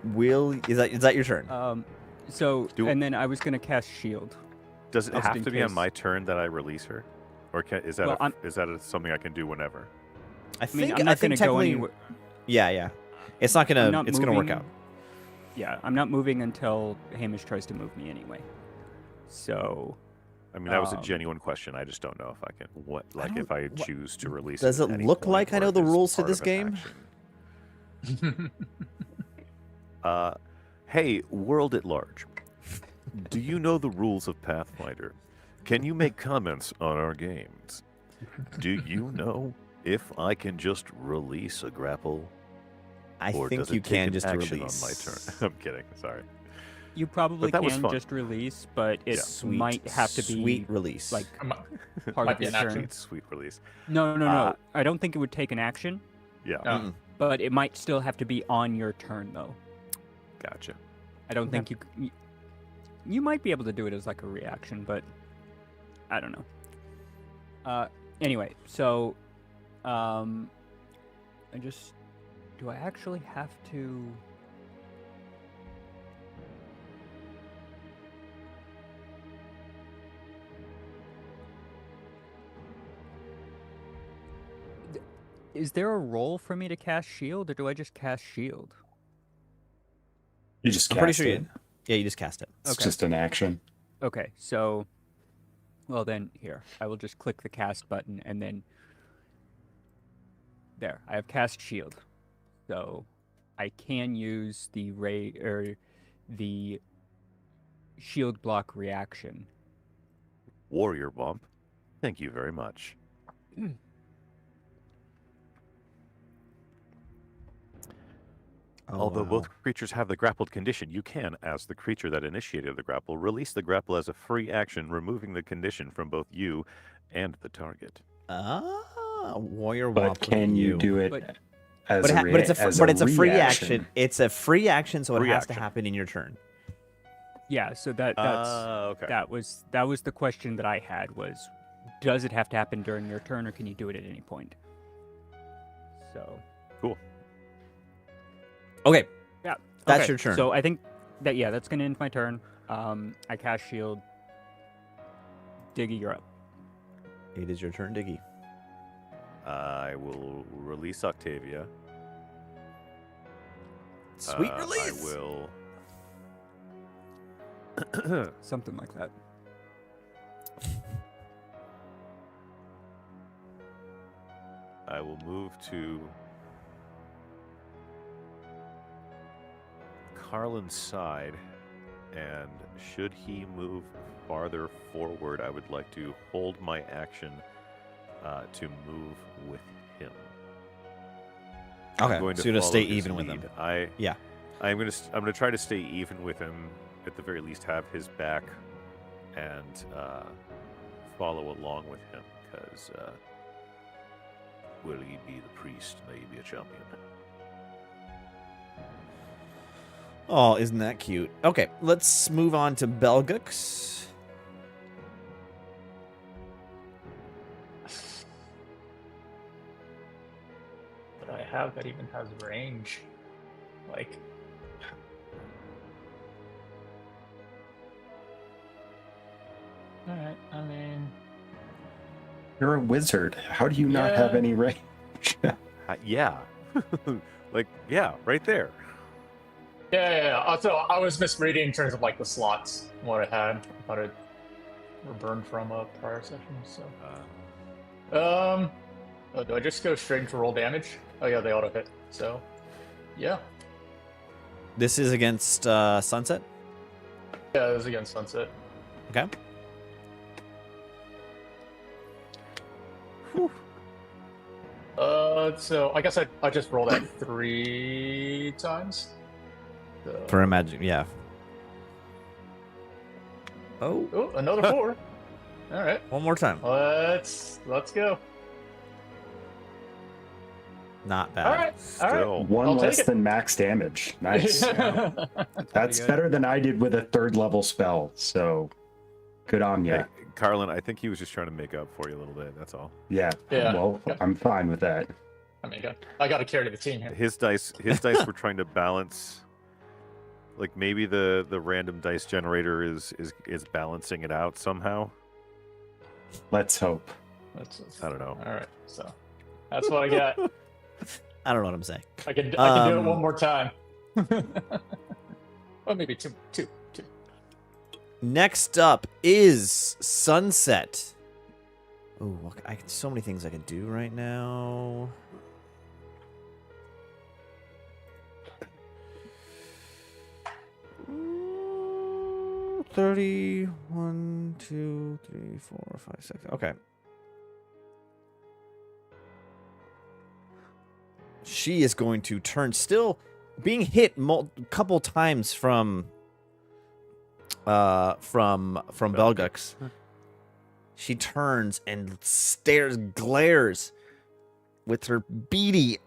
Is that your turn? And then I was gonna cast shield. Does it Just have in to be on case. my turn that I release her, or is that Well, something I can do whenever? I I mean, think I'm not think gonna go technically, anywhere. yeah. It's not gonna. I'm not It's gonna work moving- out. Yeah, I'm not moving until Hamish tries to move me anyway. So, I mean, that was a Um, genuine question. I just don't know if I can. If I choose to release. Does it at it any look point, like I or know if the it's rules to part this of an game? action. Hey, world at large. Do you know the rules of Pathfinder? Can you make comments on our games? Do you know if I can just release a grapple? I Or think does it you take can an just action release. on my turn? I'm kidding. Sorry. you probably But that was can fun. just release, but it Sweet, might have to be sweet release. like Might part of be your an action. turn. Sweet release. No. I don't think it would take an action, Yeah, No. Mm-mm. but it might still have to be on your turn though. gotcha. I don't think you might be able to do it as like a reaction, but I don't know. Anyway, so do I actually have to? Is there a role for me to cast shield, or do I just cast shield? You just I'm cast pretty sure it. you just cast it. It's Okay. just an action. Okay, so, well then, here, I will just click the cast button, and then, there, I have cast shield. So, I can use the the shield block reaction. Warrior bump. Thank you very much. Oh, Although wow. both creatures have the grappled condition, you can, as the creature that initiated the grapple, release the grapple as a free action, removing the condition from both you and the target. Warrior But Womp can you do it But- as But, a, it's a free reaction? action. It's a free action, so it Free has to action. happen in your turn. Yeah, so that's Okay. that was the question that I had was, does it have to happen during your turn, or can you do it at any point? So Cool. Okay, yeah, That's okay, your turn. So I think that's gonna end my turn. I cast shield. Diggy, you're up. it is your turn, Diggy. I will release Octavia. Sweet release. I will. Something like that. I will move to Carlin's side, and should he move farther forward, I would like to hold my action to move with him. I'm Okay, going so you're gonna follow stay his even with him. lead. Yeah. I'm gonna try to stay even with him. At the very least, have his back and follow along with him, because will he be the priest? May he be a champion. Oh, isn't that cute? Okay, let's move on to Belgux. That I have that even has range. Like, alright, I mean, You're a wizard. How do you not have Yeah. any range? Yeah, yeah, right there. yeah. So I was misreading in terms of like the slots, what I had. I thought it were burned from a prior session, so. Oh, do I just go straight into roll damage? Oh yeah, they auto hit. So, yeah. This is against Sunset. Yeah, this is against Sunset. Okay. So I guess I just rolled that 3 times. So... For imagine, yeah. Oh, Oh, another 4. All right. one more time. Let's go. Not bad. All right. All right. Still. One I'll take less it. than max damage. Nice. That's good. better than I did with a 3rd level spell. So, good on ya. Hey, Carlin, I think he was just trying to make up for you a little bit. That's all. Yeah. Yeah. Well, I'm fine with that. I mean, I got to carry the team here. His dice were trying to balance. Like maybe the random dice generator is balancing it out somehow. Let's hope. I don't know. All right. So that's what I got. I don't know what I'm saying. I can do it one more time. Well, maybe two. Next up is Sunset. Oh, so many things I can do right now. Ooh, 30, 1, 2, 3, 4, 5, 6. Okay. She is going to turn, still being hit a couple times from Belgux. She turns and glares with her beady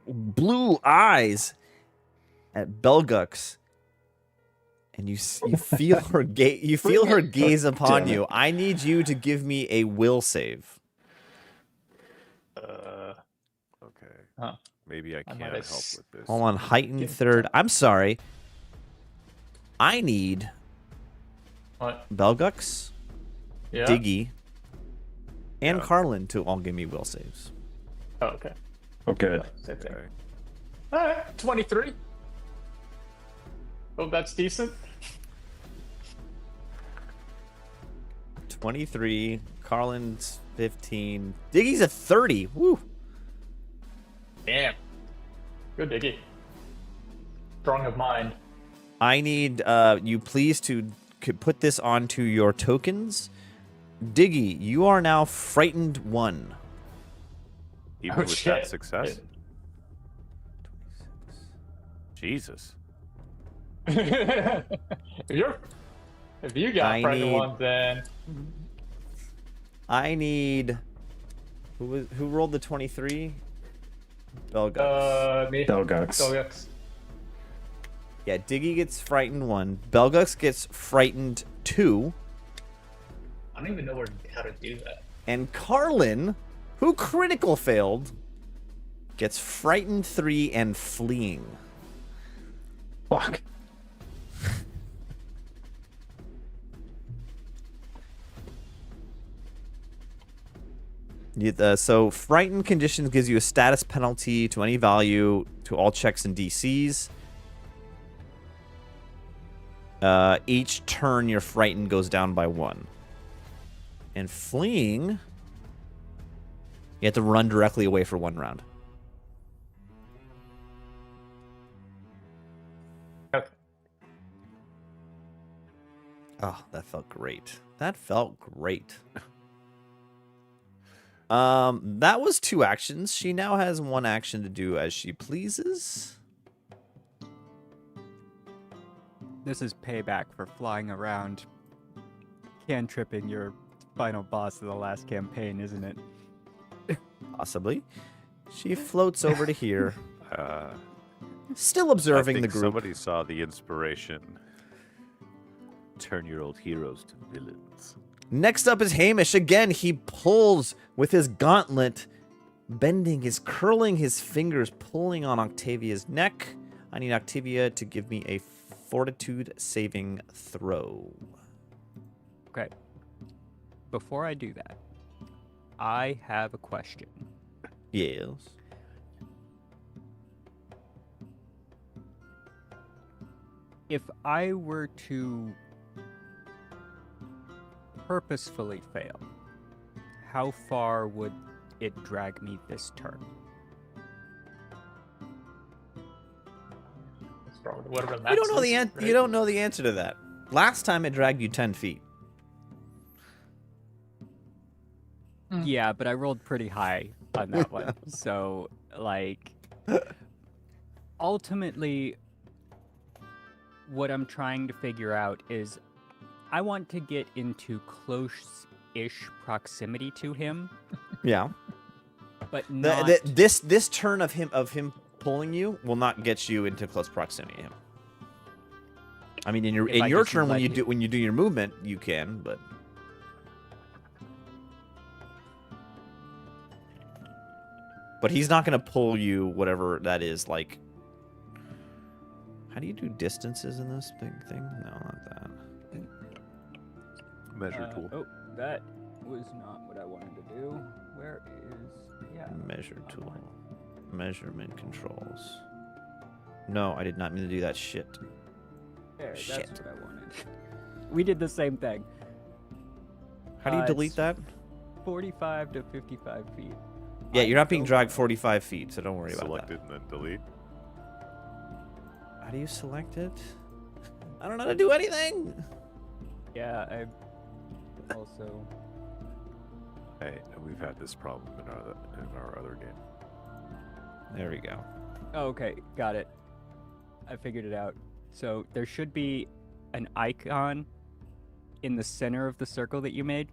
blue eyes at Belgux, and you feel her gaze upon you. I need you to give me a will save. Okay. Huh. Maybe I can't might help have with this. Hold on, heightened third. I'm sorry. I need What? Belgux, Yeah. Diggy, and Yeah. Carlin to all give me will saves. Oh, okay. Oh, good. Same thing. Okay. All right. 23. Oh, that's decent. 23, Carlin's 15, Diggy's a 30. Woo! Damn. Good Diggy. Strong of mind. I need you please to put this onto your tokens. Diggy, you are now frightened 1. Even Oh, with shit. that success. Jesus. if you got I pregnant need- one, then I need who rolled the 23? Belgux. me. Belgux. Belgux. Yeah, Diggy gets frightened 1. Belgux gets frightened 2. I don't even know how to do that. And Carlin, who critical failed, gets frightened 3 and fleeing. Fuck. So frightened conditions gives you a status penalty to any value to all checks and DCs. Each turn your frightened goes down by 1. And fleeing, you have to run directly away for 1 round. Okay. Oh, that felt great. That felt great. That was 2 actions. She now has 1 action to do as she pleases. This is payback for flying around, cantripping your final boss of the last campaign, isn't it? Possibly. She floats over to here, Uh, still I observing think the group. somebody saw the inspiration. Turn your old heroes to villains. Next up is Hamish. Again, he pulls with his gauntlet, curling his fingers, pulling on Octavia's neck. I need Octavia to give me a fortitude saving throw. Okay. Before I do that, I have a question. Yes. If I were to purposefully fail, how far would it drag me this turn? That's probably whatever the You don't know the max is, You don't know the answer to that. Last time it dragged you 10 feet. Yeah, but I rolled pretty high on that one. So, like, ultimately, what I'm trying to figure out is I want to get into close-ish proximity to him, Yeah. but not... This turn of him pulling you will not get you into close proximity to him. I mean, in your turn when you do your movement, you can, but he's not going to pull you, whatever that is. Like, how do you do distances in this thing? No, not that. Measure tool. Oh, that was not what I wanted to do. Where is... Yeah. Measure tool. Measurement controls. No, I did not mean to do that shit. There, Shit. that's what I wanted. We did the same thing. How do you delete it's that? 45 to 55 feet. Yeah, you're not being So- dragged 45 feet, so don't worry about Select that. it and then delete. How do you select it? I don't know how to do anything. Yeah, I also... Hey, we've had this problem in our other game. There we go. Oh, okay, got it. I figured it out. So there should be an icon in the center of the circle that you made.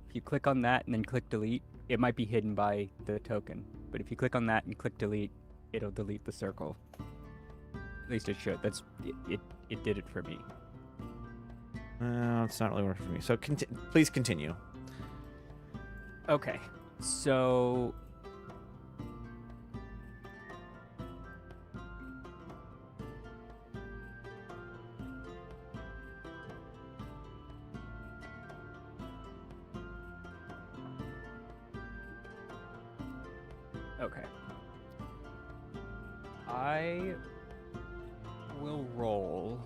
If you click on that and then click delete, it might be hidden by the token. But if you click on that and click delete, it'll delete the circle. At least it should. It did it for me. It's not really working for me. So please continue. Okay, so... Okay. I will roll,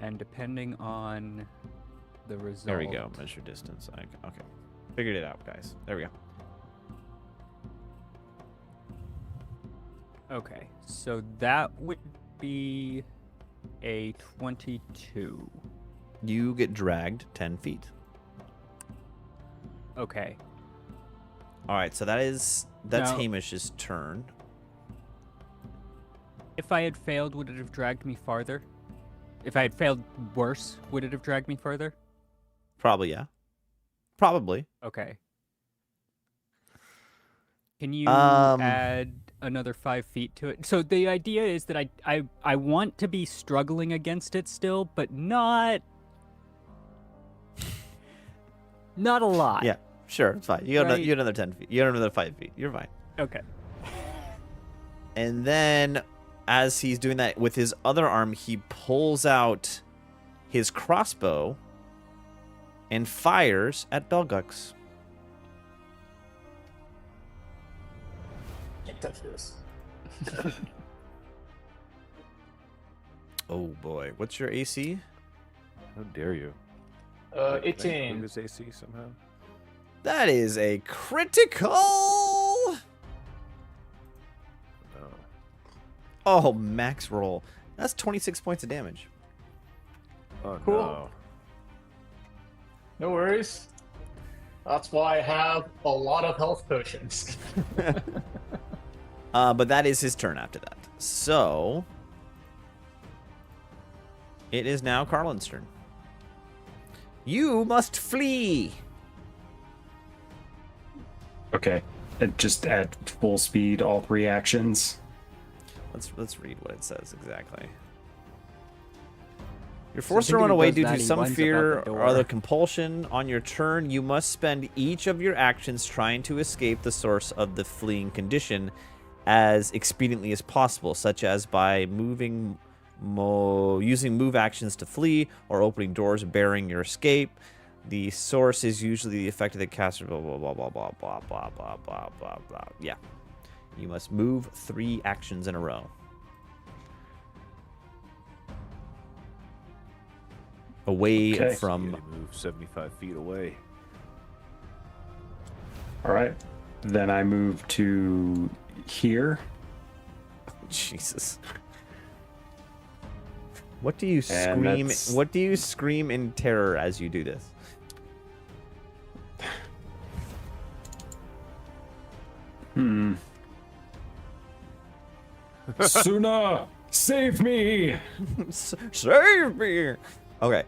and depending on the result... There we go. Measure distance. Okay. Figured it out, guys. There we go. Okay, so that would be a 22. You get dragged 10 feet. Okay. All right, so that's Now- Hamish's turn. If I had failed, would it have dragged me farther? If I had failed worse, would it have dragged me further? Probably, yeah. Probably. Okay. Can you Um, add another 5 feet to it? So the idea is that I want to be struggling against it still, but not a lot. Yeah, sure, it's fine. You got Right. another 10 feet. You got another 5 feet. You're fine. Okay. And then, as he's doing that with his other arm, he pulls out his crossbow and fires at Belgux. Can't touch this. Oh boy, what's your AC? How dare you? Can I 18. improve his AC somehow? That is a critical. No. Oh, max roll. That's 26 points of damage. Oh Cool. no. No worries. That's why I have a lot of health potions. But that is his turn after that. So it is now Carlin's turn. You must flee. Okay. Just at full speed, all 3 actions. Let's read what it says exactly. You're forced to thinking run he away does due that, to he some runs fear about the or other door. compulsion. On your turn, you must spend each of your actions trying to escape the source of the fleeing condition as expediently as possible, such as by using move actions to flee or opening doors bearing your escape. The source is usually the effect of the caster. Blah blah blah blah blah blah blah blah blah blah blah. Yeah, you must move 3 actions in a row. Away Okay. from. You move 75 feet away. All right. Then I move to here. Jesus. What do you And scream? that's- What do you scream in terror as you do this? Suna, save me! Save me! Okay.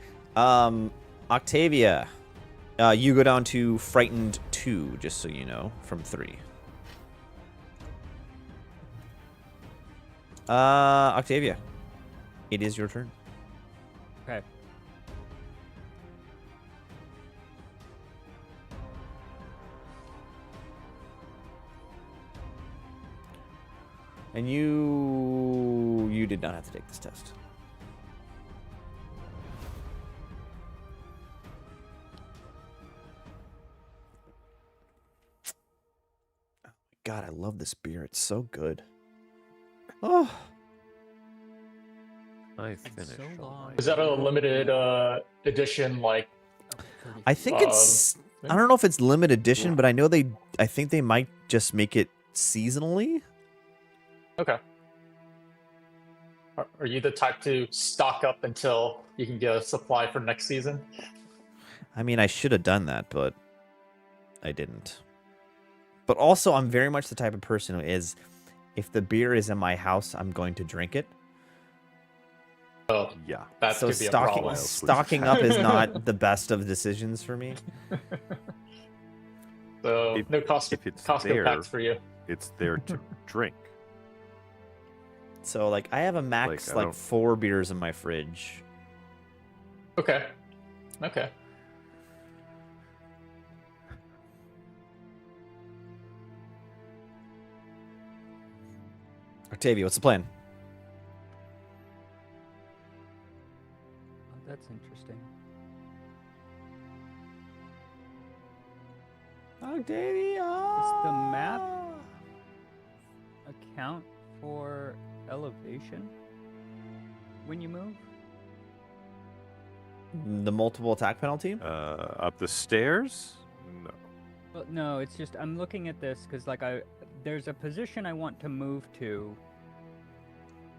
Octavia, you go down to frightened 2, just so you know, from 3. Octavia, it is your turn. Okay. And you did not have to take this test. Oh my god, I love this beer. It's so good. Oh, I It's finished. so all long. my- Is that a limited edition? Like, I think it's. I don't know if it's limited edition, but I know they. I think they might just make it seasonally. okay. Are you the type to stock up until you can get a supply for next season? I mean, I should have done that, but I didn't. But also, I'm very much the type of person who is, if the beer is in my house, I'm going to drink it. Oh, Yeah. that So could be a problem. stocking up is not the best of decisions for me. So If- no Costco, if it's Costco there- packs for you. It's there to drink. So like, I have a max Like, I like don't- 4 beers in my fridge. Okay. Okay. Octavia, what's the plan? Oh, that's interesting. Octavia. Is the map account for elevation when you move? The multiple attack penalty? Up the stairs? No. Well, no, it's just I'm looking at this because there's a position I want to move to,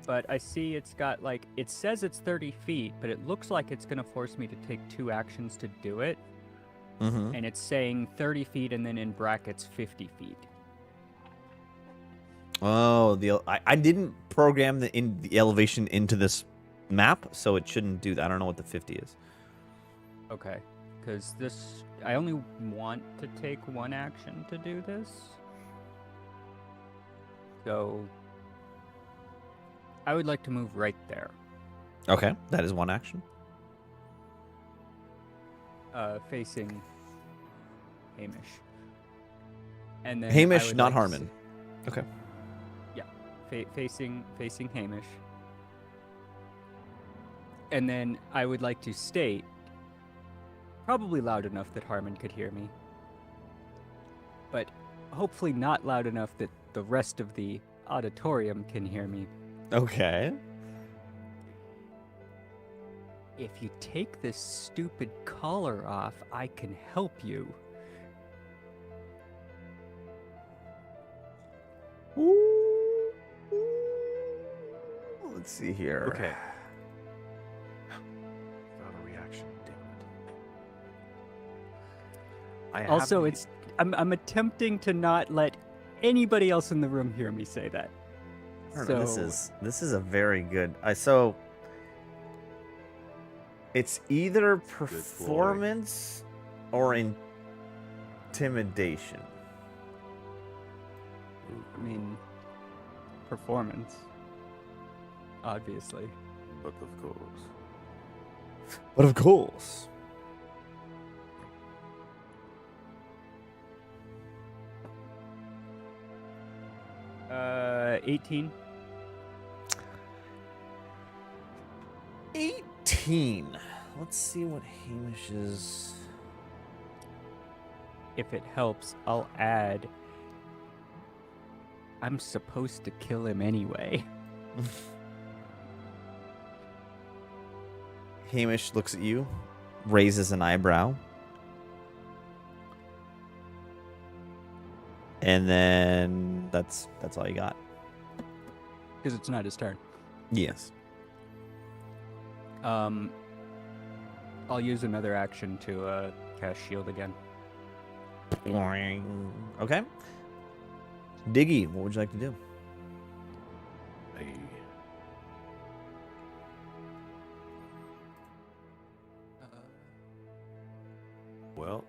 but I see it's got like it says it's 30 feet, but it looks like it's gonna force me to take 2 actions to do it, Mm-hmm. and it's saying 30 feet and then in brackets 50 feet. Oh, I didn't program the elevation into this map, so it shouldn't do that. I don't know what the 50 is. Okay, because this I only want to take 1 action to do this, so I would like to move right there. Okay, that is 1 action. Facing Hamish. And then I Hamish, would not like to Harmon. Okay. Yeah, facing Hamish. And then I would like to state, probably loud enough that Harmon could hear me, but hopefully not loud enough that the rest of the auditorium can hear me. Okay. If you take this stupid collar off, I can help you. Let's see here. Okay. Not a reaction. Damn it. I have Also, the- I'm attempting to not let anybody else in the room hear me say that. I don't know, this is a very good. So it's either performance or intimidation. I mean, performance, obviously. But of course. But of course. 18. 18. Let's see what Hamish's. If it helps, I'll add. I'm supposed to kill him anyway. Hamish looks at you, raises an eyebrow, and then that's all you got. Because it's not his turn. Yes. I'll use another action to cast shield again. Okay. Diggy, what would you like to do? Hey. Well,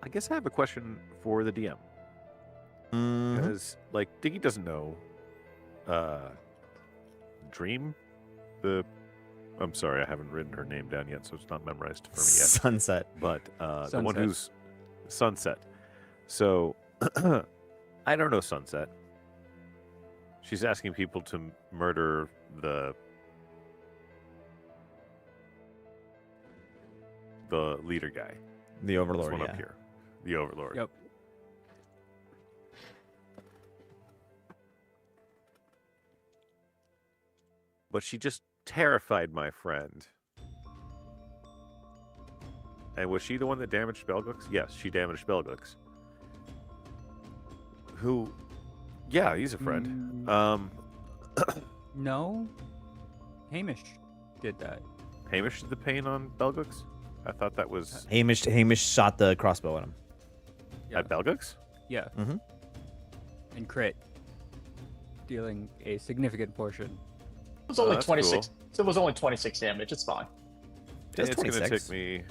I guess I have a question for the DM. Because, like, Diggy doesn't know Dream, I'm sorry, I haven't written her name down yet, so it's not memorized for me yet. Sunset. But the one Sunset. who's Sunset. So, I don't know Sunset. She's asking people to murder the leader guy. The This Overlord, one yeah. up here. The Overlord. Yep. But she just terrified my friend. And was she the one that damaged Belgux? Yes, she damaged Belgux. Who? Yeah, he's a friend. No. Hamish did that. Hamish did the pain on Belgux? I thought that was Hamish shot the crossbow at him. Yeah. at Belgux? Yeah. Mm-hmm. And crit, dealing a significant portion. It was only that's 26. cool. So it was only 26 damage. It's fine. Just It's going to 26. take me,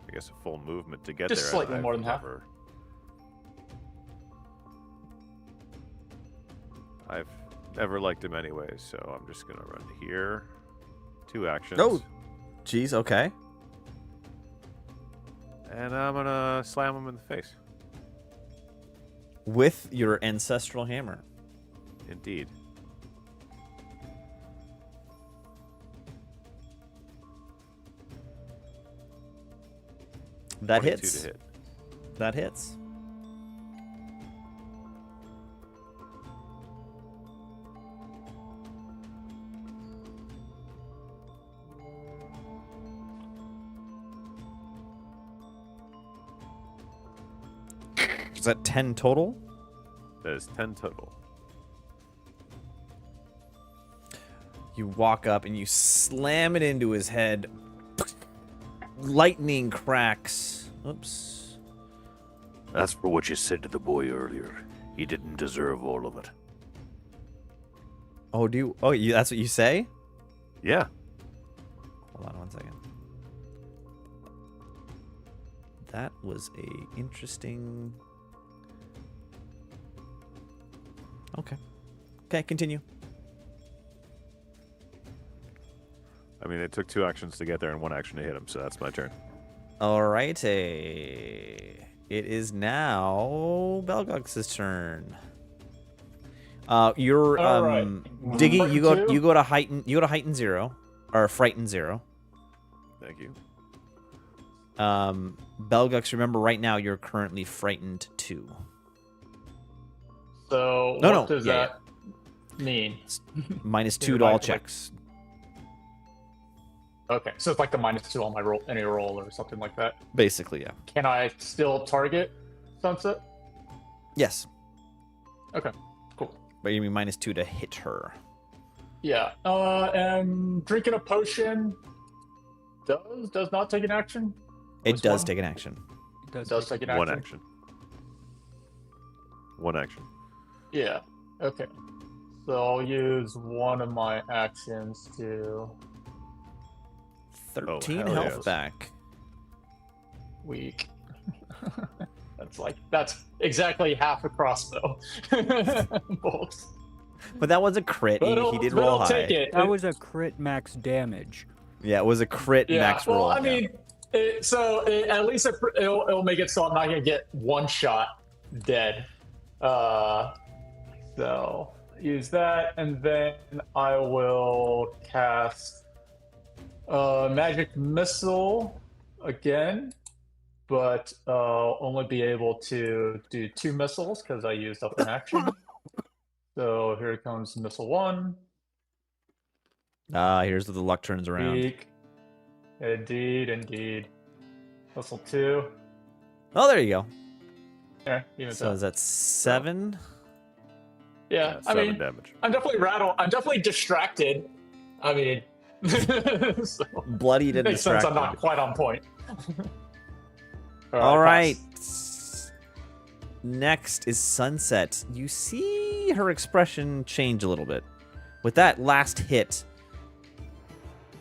I guess, a full movement to get Just there. slightly and more I've than half. I've never liked him anyway, so I'm just going to run here. 2 actions. Oh. Jeez, okay. And I'm going to slam him in the face. With your ancestral hammer. Indeed. That 22 hits. to hit. That hits. Is that 10 total? That is 10 total. You walk up and you slam it into his head. Lightning cracks. Oops. That's for what you said to the boy earlier. He didn't deserve all of it. Oh, do you? Oh, that's what you say? Yeah. Hold on 1 second. That was a interesting. Okay. Okay, continue. I mean, it took 2 actions to get there and 1 action to hit him, so that's my turn. All righty. It is now Belgux's turn. You're All right. Diggy. Frightened You two? go to heighten 0 or frighten 0. Thank you. Belgux, remember right now you're currently frightened 2. So No, what does yeah, that mean? Minus Yeah, 2 to all like- checks. Okay, so it's like the -2 on my roll, any roll or something like that. Basically, yeah. Can I still target Sunset? Yes, Okay, cool. but you mean minus 2 to hit her. Yeah. And drinking a potion does not take an action. It Which does one? take an action. It Does take an action. 1 action. 1 action. Yeah. Okay. So I'll use one of my actions to 13 hell health yes. back. weak. That's exactly half a crossbow. Bolts. But that was a crit. He did roll I'll high. take it. That was a crit max damage. Yeah, it was a crit Yeah. max well, roll. I yeah. mean, at least it'll make it so I'm not gonna get one shot dead. So use that, and then I will cast magic missile again, but only be able to do 2 missiles because I used up an action. So here comes missile 1. Here's where the luck turns around. Weak. Indeed. Missile 2. Oh, there you go. Yeah, even So so. is that 7? Yeah, I 7 mean, damage. I'm definitely rattled. I'm definitely distracted. I mean, So, Bloodied and makes sense. distracted. I'm not quite on point. All right. pass. Next is Sunset. You see her expression change a little bit. With that last hit,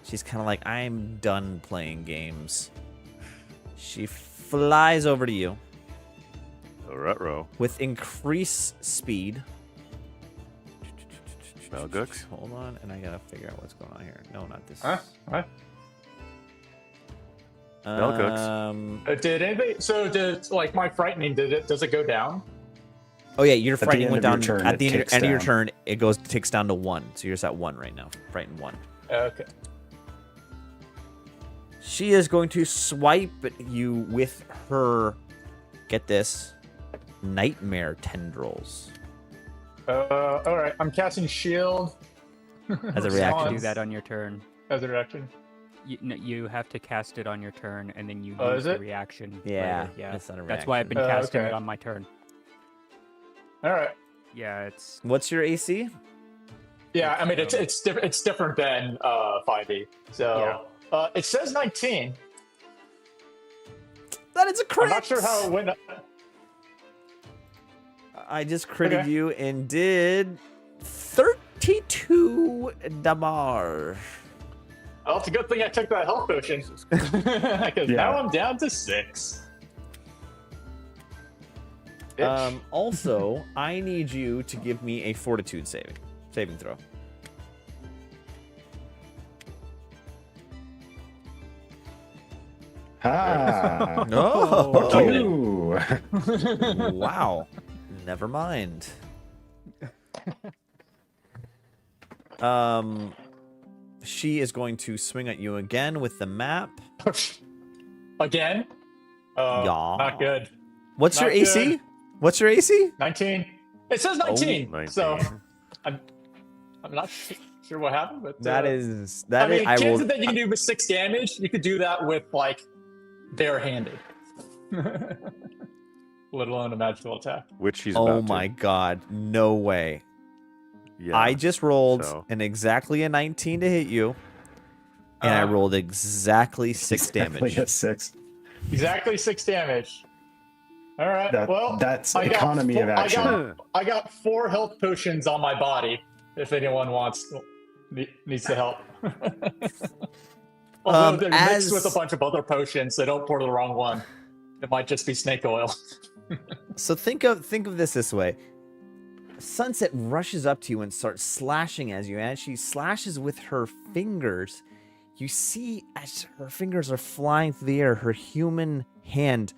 she's kind of like, I'm done playing games. She flies over to you Ruh-roh. with increased speed. Malgux. Hold on, and I gotta figure out what's going on here. No, not this. Huh? What? Malgux. Did anybody? So did like my frightening? Does it go down? Oh yeah, your the frightening end went of down your turn, at it the ticks end of your down. turn. It ticks down to 1. So you're just at 1 right now. Frightened 1. Okay. She is going to swipe at you with her. Get this, nightmare tendrils All right. I'm casting shield. as a You have reaction. to do that on your turn. As a reaction. You have to cast it on your turn, and then you Oh, use is the it? reaction. Yeah, later. Yeah. that's not a That's why I've been reaction. casting Okay. it on my turn. All right. Yeah, it's What's your AC? Yeah. I mean, it's different. It's different than 5e. So it says 19. That is a crit. I'm not sure how it went. I just critted Okay. you and did 32 damage. Well, it's a good thing I took that health potion. Because now I'm down to 6. Also, I need you to give me a fortitude saving throw. Ah. No. Ooh. Wow. Never mind. She is going to swing at you again with the map. Again? Yeah. Not good. What's your Not AC? good. What's your AC? 19. It says 19. 19. So I'm not sure what happened, but That I is mean, I chances will. that you can do with 6 damage, you could do that with like barehanded. Let alone a magical attack. Which she's Oh about my to. god, no way. Yeah. I just rolled so- exactly a 19 to hit you, and I rolled exactly 6 damage. Exactly a 6. Exactly 6 damage. All right. well, That's I got economy of action. I got 4 health potions on my body. If anyone needs to help. Although they're mixed with a bunch of other potions, so don't pour the wrong one. It might just be snake oil. So think of this way. Sunset rushes up to you and starts slashing as you. As she slashes with her fingers, you see as her fingers are flying through the air, her human hand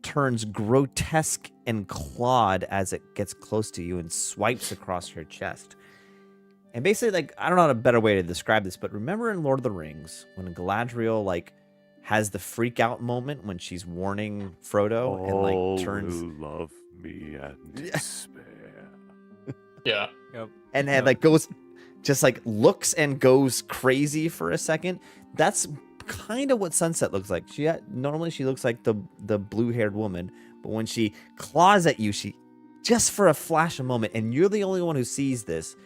turns grotesque and clawed as it gets close to you and swipes across her chest. And basically, like, I don't know a better way to describe this, but remember in Lord of the Rings when Galadriel has the freak out moment when she's warning Frodo and turns who love me and despair. Yeah. Yep. and goes just looks and goes crazy for a second. That's kind of what Sunset looks like. Normally she looks like the blue-haired woman, but when she claws at you, she just for a flash of moment, and you're the only one who sees this,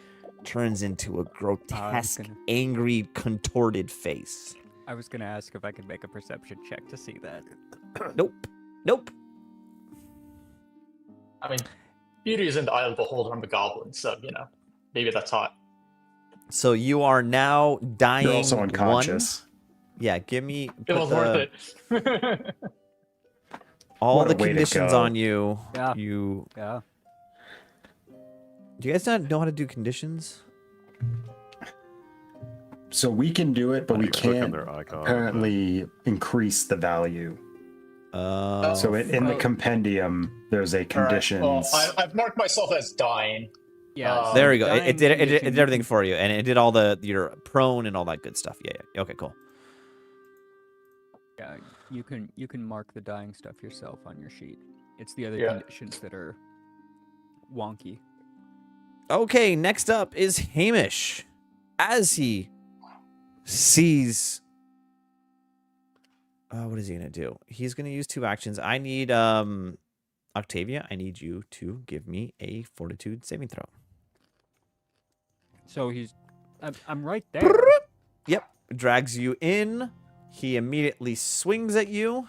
turns into a grotesque, angry, contorted face. I was gonna ask if I could make a perception check to see that. Nope. I mean, beauty is in the eye of the beholder. I'm a goblin, so maybe that's hot. So you are now dying. You're also unconscious. Yeah, give me. It was worth it. All What the a way to conditions go. on you. Yeah. You. Yeah. Do you guys not know how to do conditions? So we can do it, but When we you click on can't their icon. apparently increase the value. So in the compendium, there's a conditions. All right. Well, I've marked myself as dying. Yeah. There we go. dying It did condition, everything for you, and it did all your prone and all that good stuff. Yeah. Okay, cool. Yeah, you can mark the dying stuff yourself on your sheet. It's the other Yeah. conditions that are wonky. Okay, next up is Hamish. As he sees... what is he going to do? He's going to use 2 actions. I need... Octavia, I need you to give me a fortitude saving throw. So I'm right there. Yep. Drags you in. He immediately swings at you.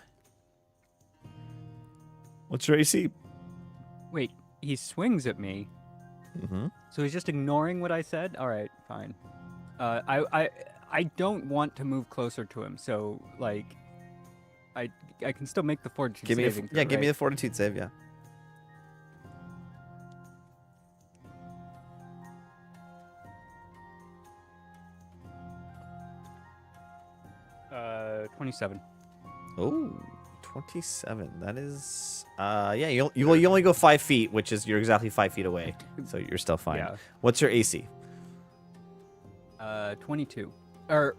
What's your AC? Wait, he swings at me. Mm-hmm. So he's just ignoring what I said? All right, fine. I don't want to move closer to him, so like I can still make the fortitude Give me a, saving yeah, throw, give me right? the fortitude save, yeah. 27. Oh, 27. That is, yeah, you only go 5 feet, which is, you're exactly 5 feet away. So you're still fine. Yeah. What's your AC? 22. Or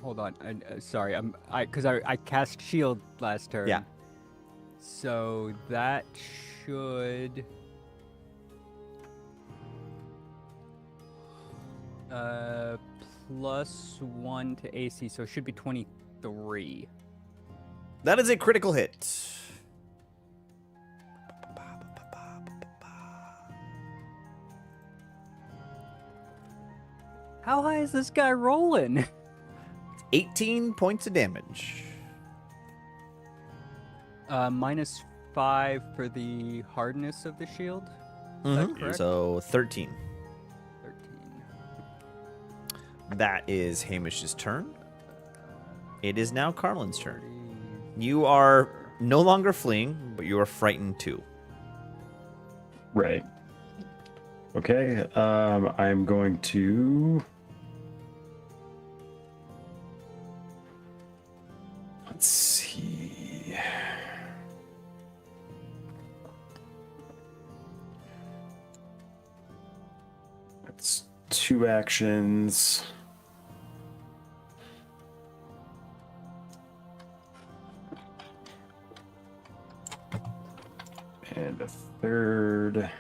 hold on. Sorry, because I cast shield last turn. Yeah. So that should +1 to AC, so it should be 23. That is a critical hit. How high is this guy rolling? 18 points of damage. -5 for the hardness of the shield. Is that correct? So 13. 13. That is Hamish's turn. It is now Carlin's turn. You are no longer fleeing, but you are frightened too. Right. Okay. I'm going to. Let's see. That's 2 actions. And a third.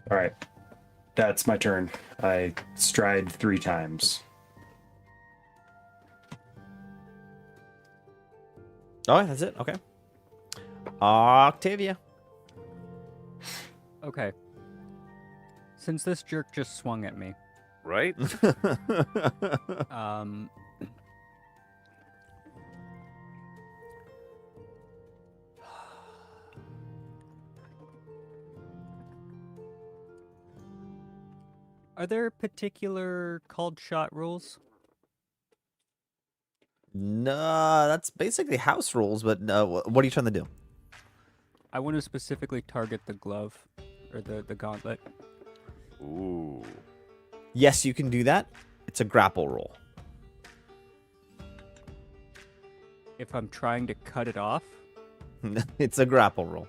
All right. That's my turn. I stride 3 times. Oh, that's it? Okay. Octavia. Okay. Since this jerk just swung at me, Right? um, are there particular called shot rules? No, that's basically house rules, but what are you trying to do? I want to specifically target the glove or the gauntlet. Ooh. Yes, you can do that. It's a grapple roll. If I'm trying to cut it off, It's a grapple roll.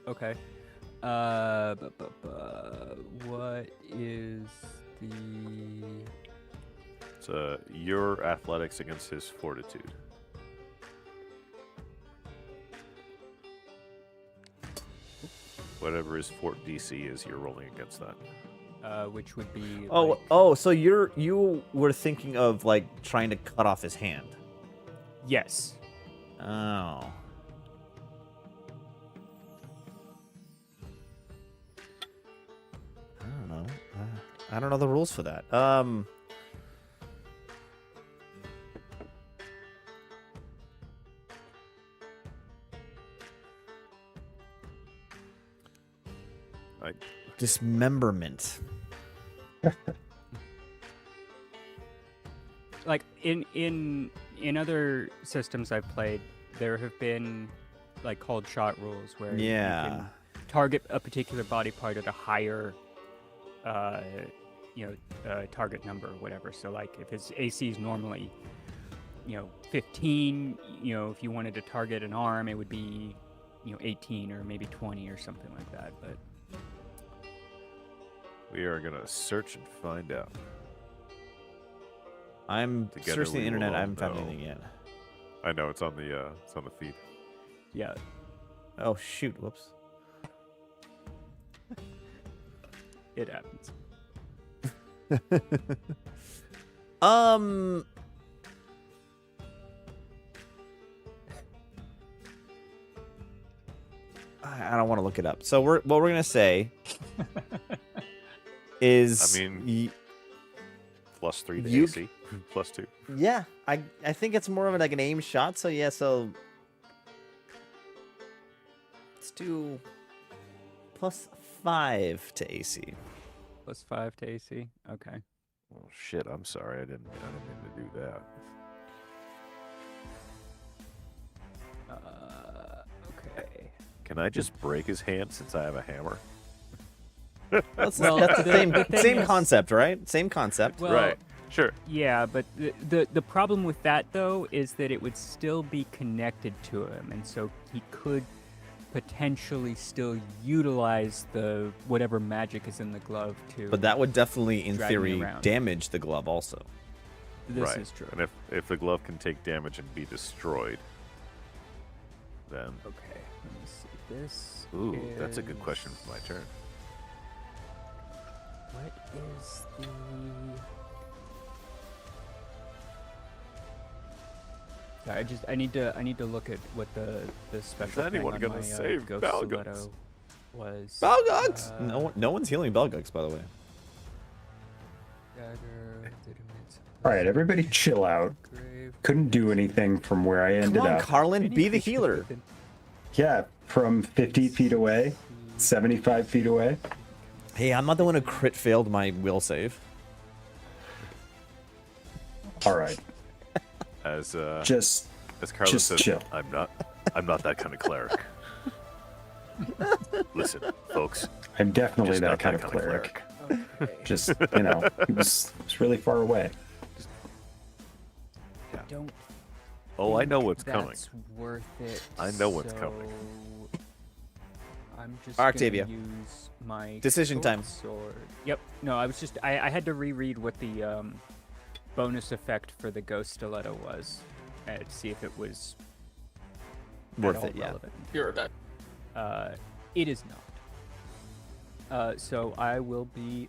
okay. What is the? It's your athletics against his fortitude. Whatever his fort DC is, you're rolling against that. Which would be. Oh, like- so you were thinking of like trying to cut off his hand. Yes. Oh. I don't know. I don't know the rules for that. Dismemberment. Like in other systems I've played, there have been like called shot rules where you Yeah. can target a particular body part at a higher target number or whatever. So like if his AC is normally 15, if you wanted to target an arm, it would be 18 or maybe 20 or something like that. But We are gonna search and find out. I'm Together searching the we internet. will I haven't found know. anything yet. I know it's on the feed. yeah, Oh shoot! Whoops. it happens. I don't want to look it up. So what we're gonna say is, I mean, +3 to you- AC, +2. yeah, I think it's more of like an aim shot. So yeah, so let's do +5 to AC. +5 to AC. Okay. Oh shit! I'm sorry. I didn't mean to do that. Okay. Can I just break his hand since I have a hammer? That's, Well, that's the the thing same is- concept, right? Same concept. Well, Right. Sure. Yeah, but the problem with that though is that it would still be connected to him, and so he could potentially still utilize the whatever magic is in the glove to. But that would definitely, in Drag me theory, around. damage the glove also. This right. is true. And if the glove can take damage and be destroyed, then Okay, let me see. This. ooh, that's a good question is- for my turn. What is the? Sorry, I need to look at what the special thing anyone on gonna my save Ghost Balgugs? Stiletto was. Balgugs! No one's healing Balgugs, by the way. Dagger, All right, everybody chill out. grave. Couldn't do anything from where I ended Come on, up. Carlin, be the healer. Yeah, from 50 feet away, 75 feet away. Hey, I'm not the one who crit failed my will save. All right, As just Carlos just says, chill. I'm not that kind of cleric. Listen, folks. I'm definitely Just that not kind that of kind of cleric. Just, you know, he was really far away. Don't. Oh, I think know what's coming. That's worth it. I know what's coming. so I'm just Octavia. gonna use my Decision short time. Sword. Yep. No, I was just I had to reread what the bonus effect for the Ghost Stiletto was, to see if it was at Worth all it, yeah. relevant. You're dead. It is not. So I will be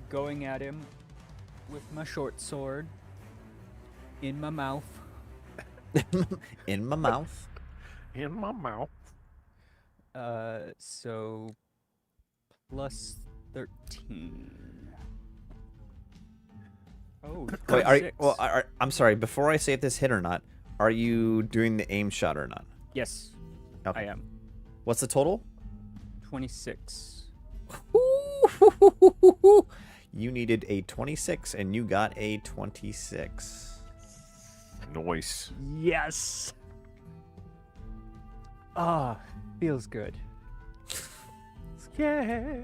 going at him with my short sword in my mouth. In my mouth. In my mouth. So plus 13. Oh, Wait, are you, 26. well, I'm sorry. Before I say if this hit or not, are you doing the aim shot or not? Yes, Okay. I am. What's the total? 26. You needed a 26 and you got a 26. Noise. Yes. Ah, feels good. Yeah.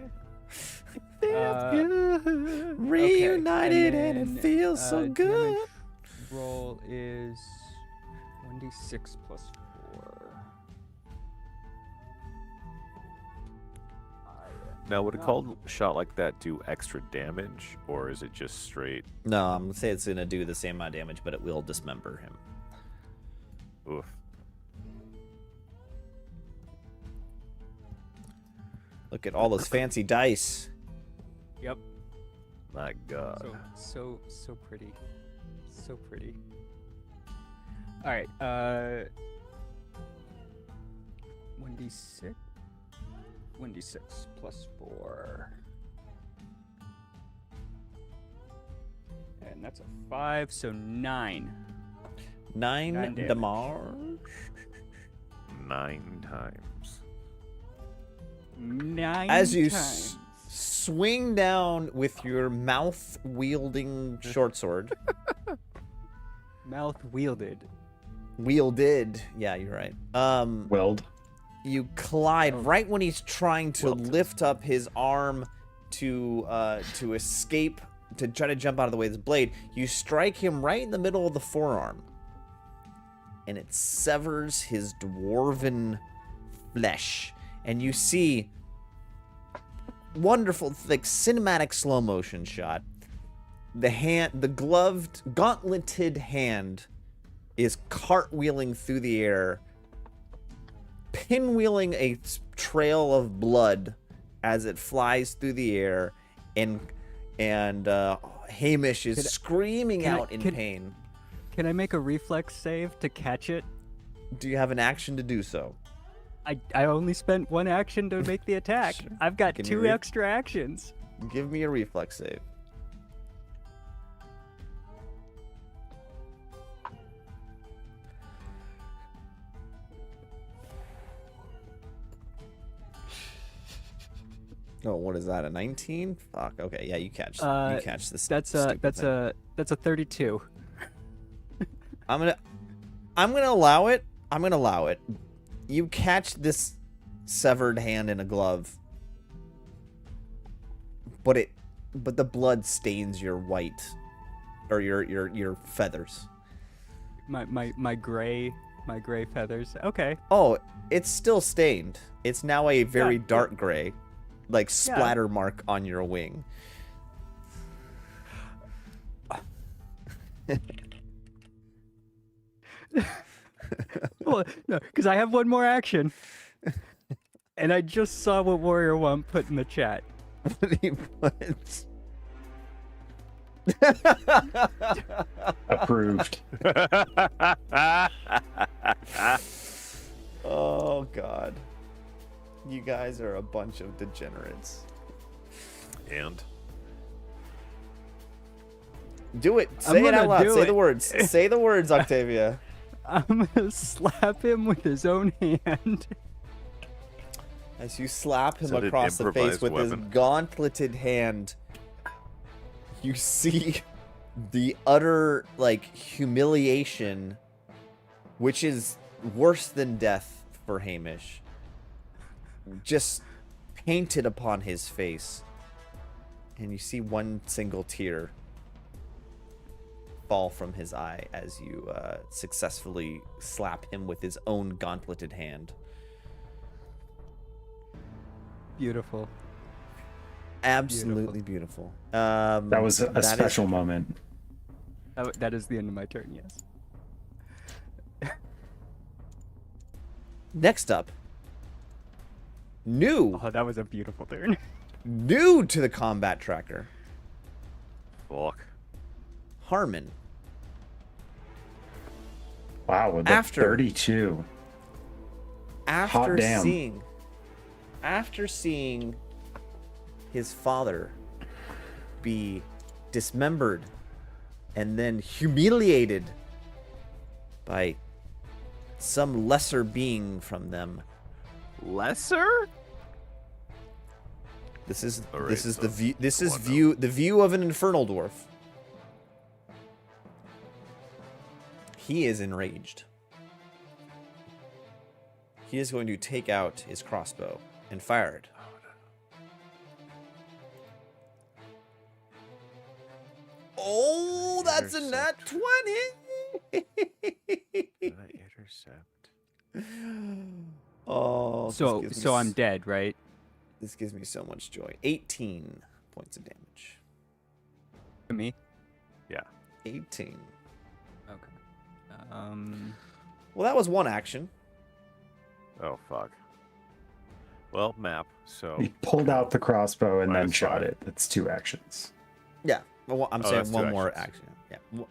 Uh, Reunited okay, and then, it feels so good. damage roll is 1d6 plus 4. Now, would a cold shot like that do extra damage, or is it just straight? No, I'm gonna say it's gonna do the same amount of damage, but it will dismember him. Oof. Look at all those fancy dice. Yep. My God. So pretty. So pretty. All right. 1d6. 1d6 plus 4. And that's a 5, so 9. 9 9 damage. damage. 9 times. 9 As you times. swing down with your mouth wielding short sword. Mouth wielded. Wielded. Yeah, you're right. Weld. You collide right when he's trying to Well- lift up his arm to escape, to try to jump out of the way of his blade. You strike him right in the middle of the forearm, and it severs his dwarven flesh. And you see wonderful, like cinematic slow motion shot. The gloved, gauntleted hand is cartwheeling through the air, pinwheeling a trail of blood as it flies through the air, and Hamish is screaming can I- out in can- pain. Can I make a reflex save to catch it? Do you have an action to do so? I only spent 1 action to make the attack. Sure. I've got Give me 2 re- extra actions. Give me a reflex save. Oh, what is that? A 19? Fuck. Okay, yeah, you catch this. That's a 32. I'm gonna allow it. I'm gonna allow it. You catch this severed hand in a glove, but the blood stains your white, or your feathers. My gray feathers. Okay. Oh, it's still stained. It's now a very Yeah. dark gray, like splatter mark on your wing. Well, no, because I have 1 more action. And I just saw what Warrior 1 put in the chat. What do you put? Approved. Oh God, you guys are a bunch of degenerates. And Do it. Say it gonna out loud. do Say it. the words. Say the words, Octavia. I'm gonna slap him with his own hand. As you slap him Is that an across the face improvised with his weapon? gauntleted hand, you see the utter, like, humiliation, which is worse than death for Hamish, just painted upon his face. And you see one single tear fall from his eye as you successfully slap him with his own gauntleted hand. Beautiful. Absolutely beautiful. That was a that is- special moment. That is the end of my turn, yes. Next up, new Oh, that was a beautiful turn. to the combat tracker, fuck. Harmon. Wow, with the After- 32. After damn. seeing his father be dismembered and then humiliated by some lesser being from them. Lesser? This is All right, this is so the view. This go is on now. the view of an infernal dwarf. He is enraged. He is going to take out his crossbow and fire it. Oh, that's a nat 20. Did I intercept? Oh, So this gives so me I'm dead, right? This gives me so much joy. 18 points of damage. To me. Yeah. 18. Okay. Well, that was one action. Oh fuck. Well, map. So He pulled out the crossbow and then Minus shot 5. it. That's 2 actions. Yeah. Well, I'm Oh, saying that's one two more actions. action. Yeah.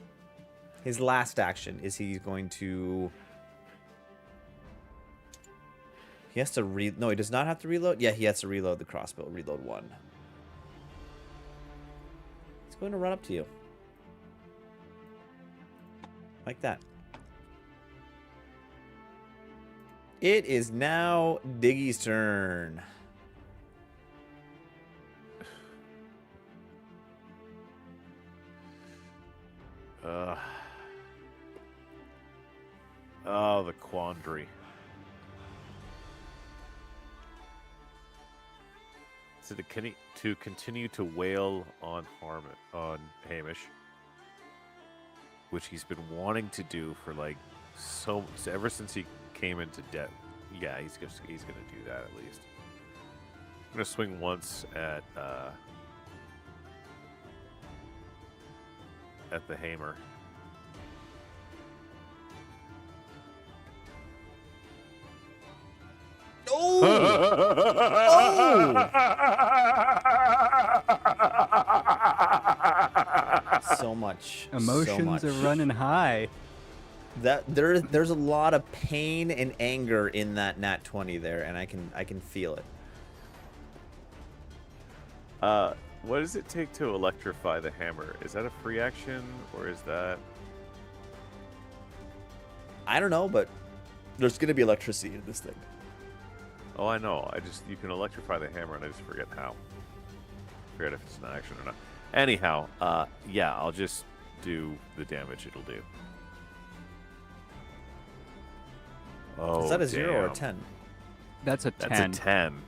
His last action is he's going to. He has to No, he does not have to reload. Yeah, he has to reload the crossbow. Reload 1. He's going to run up to you. Like that. It is now Diggy's turn. Oh, the quandary. So to continue to wail on Hamish, which he's been wanting to do for like so ever since he came into debt. Yeah, he's gonna do that at least. I'm gonna swing once at the hammer. So much. Emotions so much. are running high. There's a lot of pain and anger in that nat 20 there, and I can feel it. What does it take to electrify the hammer? Is that a free action, or is that... I don't know, but there's gonna be electricity in this thing. Oh, I know. You can electrify the hammer, and I just forget how. Forget if it's an action or not. Anyhow, yeah, I'll just do the damage it'll do. Oh, Is that a 0 or a damn. 10? That's a 10. That's a 10.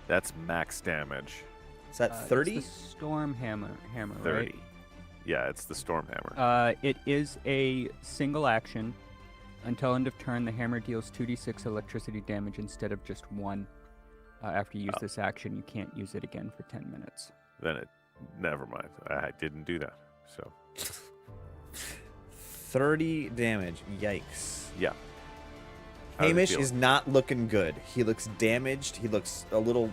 That's max damage. Is that It's 30? the storm hammer, 30. right? Yeah, it's the storm hammer. It is a single action. Until end of turn, the hammer deals 2d6 electricity damage instead of just 1. After you use this action, you can't use it again for 10 minutes. Never mind. I didn't do that. So 30 damage. Yikes. yeah. How does it Hamish feel? is not looking good. He looks damaged. He looks a little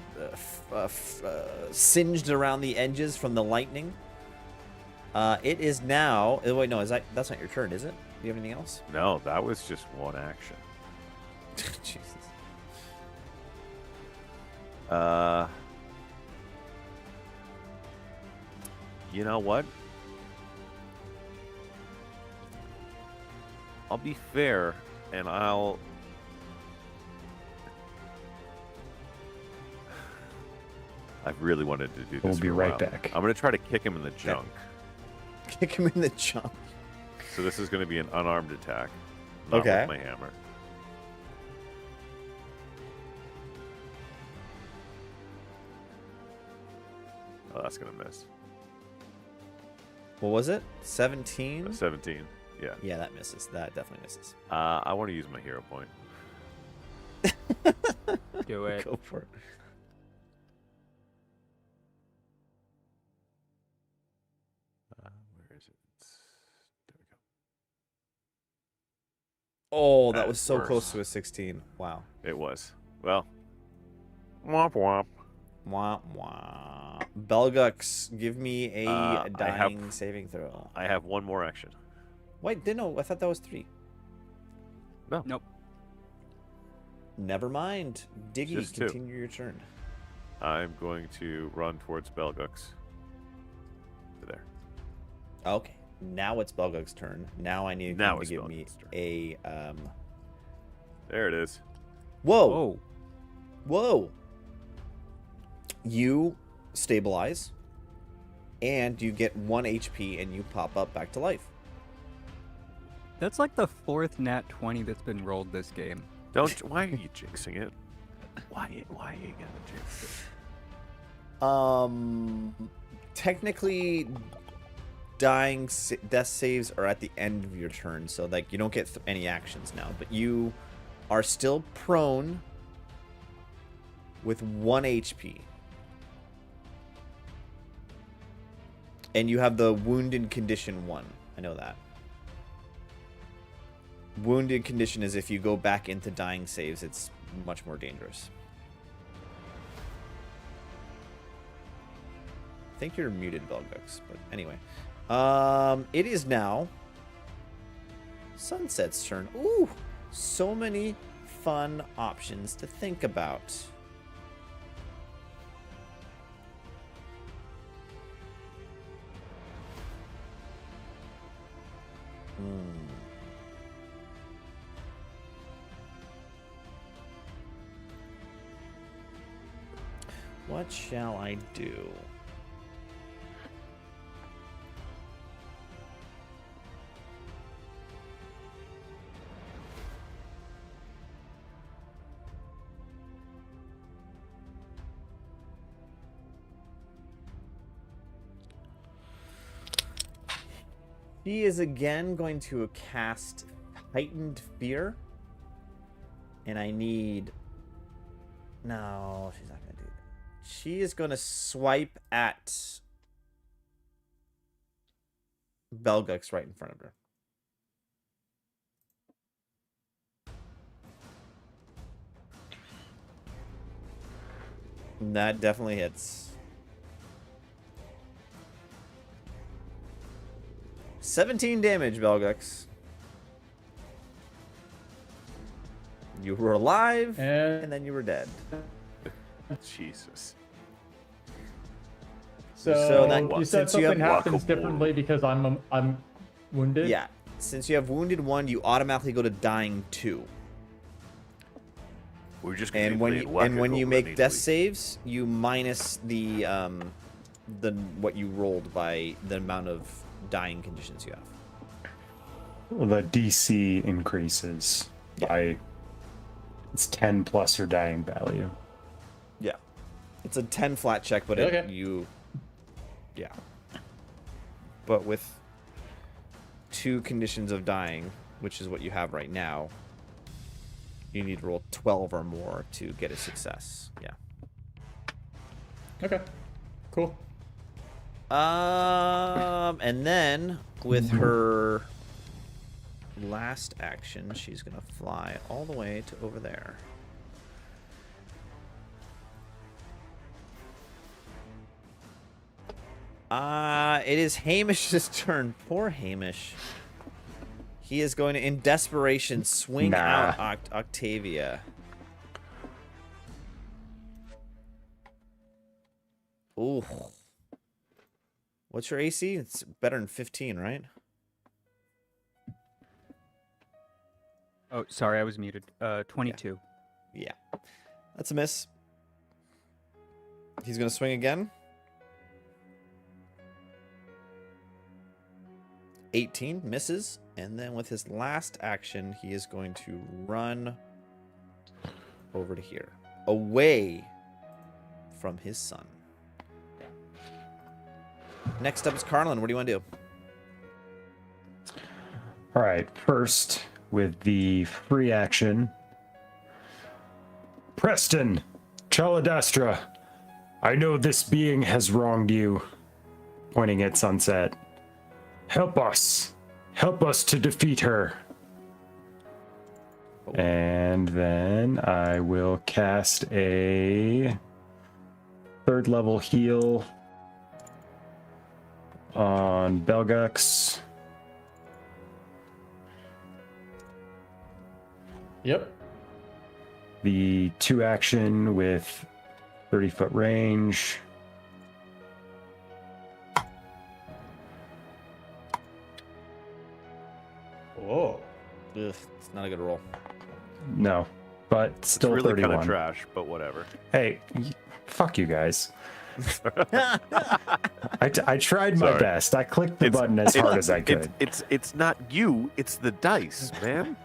singed around the edges from the lightning. It is now. Oh, wait, no, that's not your turn, is it? Do you have anything else? No, that was just one action. Jesus. You know what? I'll be fair, and I'll... I've really wanted to do this. We'll be for a right while. back. I'm going to try to kick him in the junk. Kick him in the junk. So this is going to be an unarmed attack. Not Okay. with my hammer. Oh, that's going to miss. What was it? 17? 17. Yeah. Yeah, that misses. That definitely misses. I want to use my hero point. Do it. Go for it. Where is it? There we go. Oh, that That was is so worse. close to a 16. Wow. It was. Well. Womp womp. Wah, wah. Belgux, give me a I dying saving throw. I have one more action. Wait, no, I thought that was 3. Nope. Never mind. Diggy, Just 2. continue your turn. I'm going to run towards Belgux. To there. Okay, now it's Belgug's turn. Now I need Now him to it's give me Belgug's turn. a There it is. Whoa! Whoa. Whoa! You stabilize, and you get 1 HP, and you pop up back to life. That's like the 4th nat 20 that's been rolled this game. Don't. Why are you jinxing it? Why are you gonna jinx it? Technically, death saves are at the end of your turn, so like you don't get any actions now, but you are still prone with 1 HP. And you have the wounded condition 1. I know that. Wounded condition is if you go back into dying saves, it's much more dangerous. I think you're muted, Belgux, but anyway. It is now Sunset's turn. Ooh, so many fun options to think about. What shall I do? She is again going to cast Heightened Fear. And I need... No, she's not going to do that. She is going to swipe at Belgux right in front of her. That definitely hits. 17 damage, Belgux. You were alive, And- and then you were dead. Jesus. So that- you said since you have something happens guacamole. differently because I'm wounded. Yeah. Since you have wounded 1, you automatically go to dying 2. We're just gonna And be when playing you and when you make death whack-a-mole saves, you minus the what you rolled by the amount of dying conditions you have. Well, the DC increases by it's 10 plus your dying value. Yeah. It's a 10 flat check, but Okay. yeah. But with 2 conditions of dying, which is what you have right now, you need to roll 12 or more to get a success. Yeah. Okay. Cool. And then with her last action, she's gonna fly all the way to over there. It is Hamish's turn. Poor Hamish. He is going to, in desperation, swing out Octavia. Ooh. What's your AC? It's better than 15, right? Oh, sorry, I was muted. 22. Yeah. That's a miss. He's going to swing again. 18 misses. And then with his last action, he is going to run over to here. Away from his son. Next up is Carlin. What do you want to do? All right, first with the free action. Preston, Chaladastra, I know this being has wronged you. Pointing at Sunset. Help us. Help us to defeat her. Oh. And then I will cast a 3rd level heal on Belgux. Yep. The 2 action with 30-foot range. Whoa. Ugh, it's not a good roll. No, but It's still really 31. kind of trash, but whatever. Hey, fuck you guys. I tried my Sorry. best. I clicked the button as hard as I could. It's not you. It's the dice, man.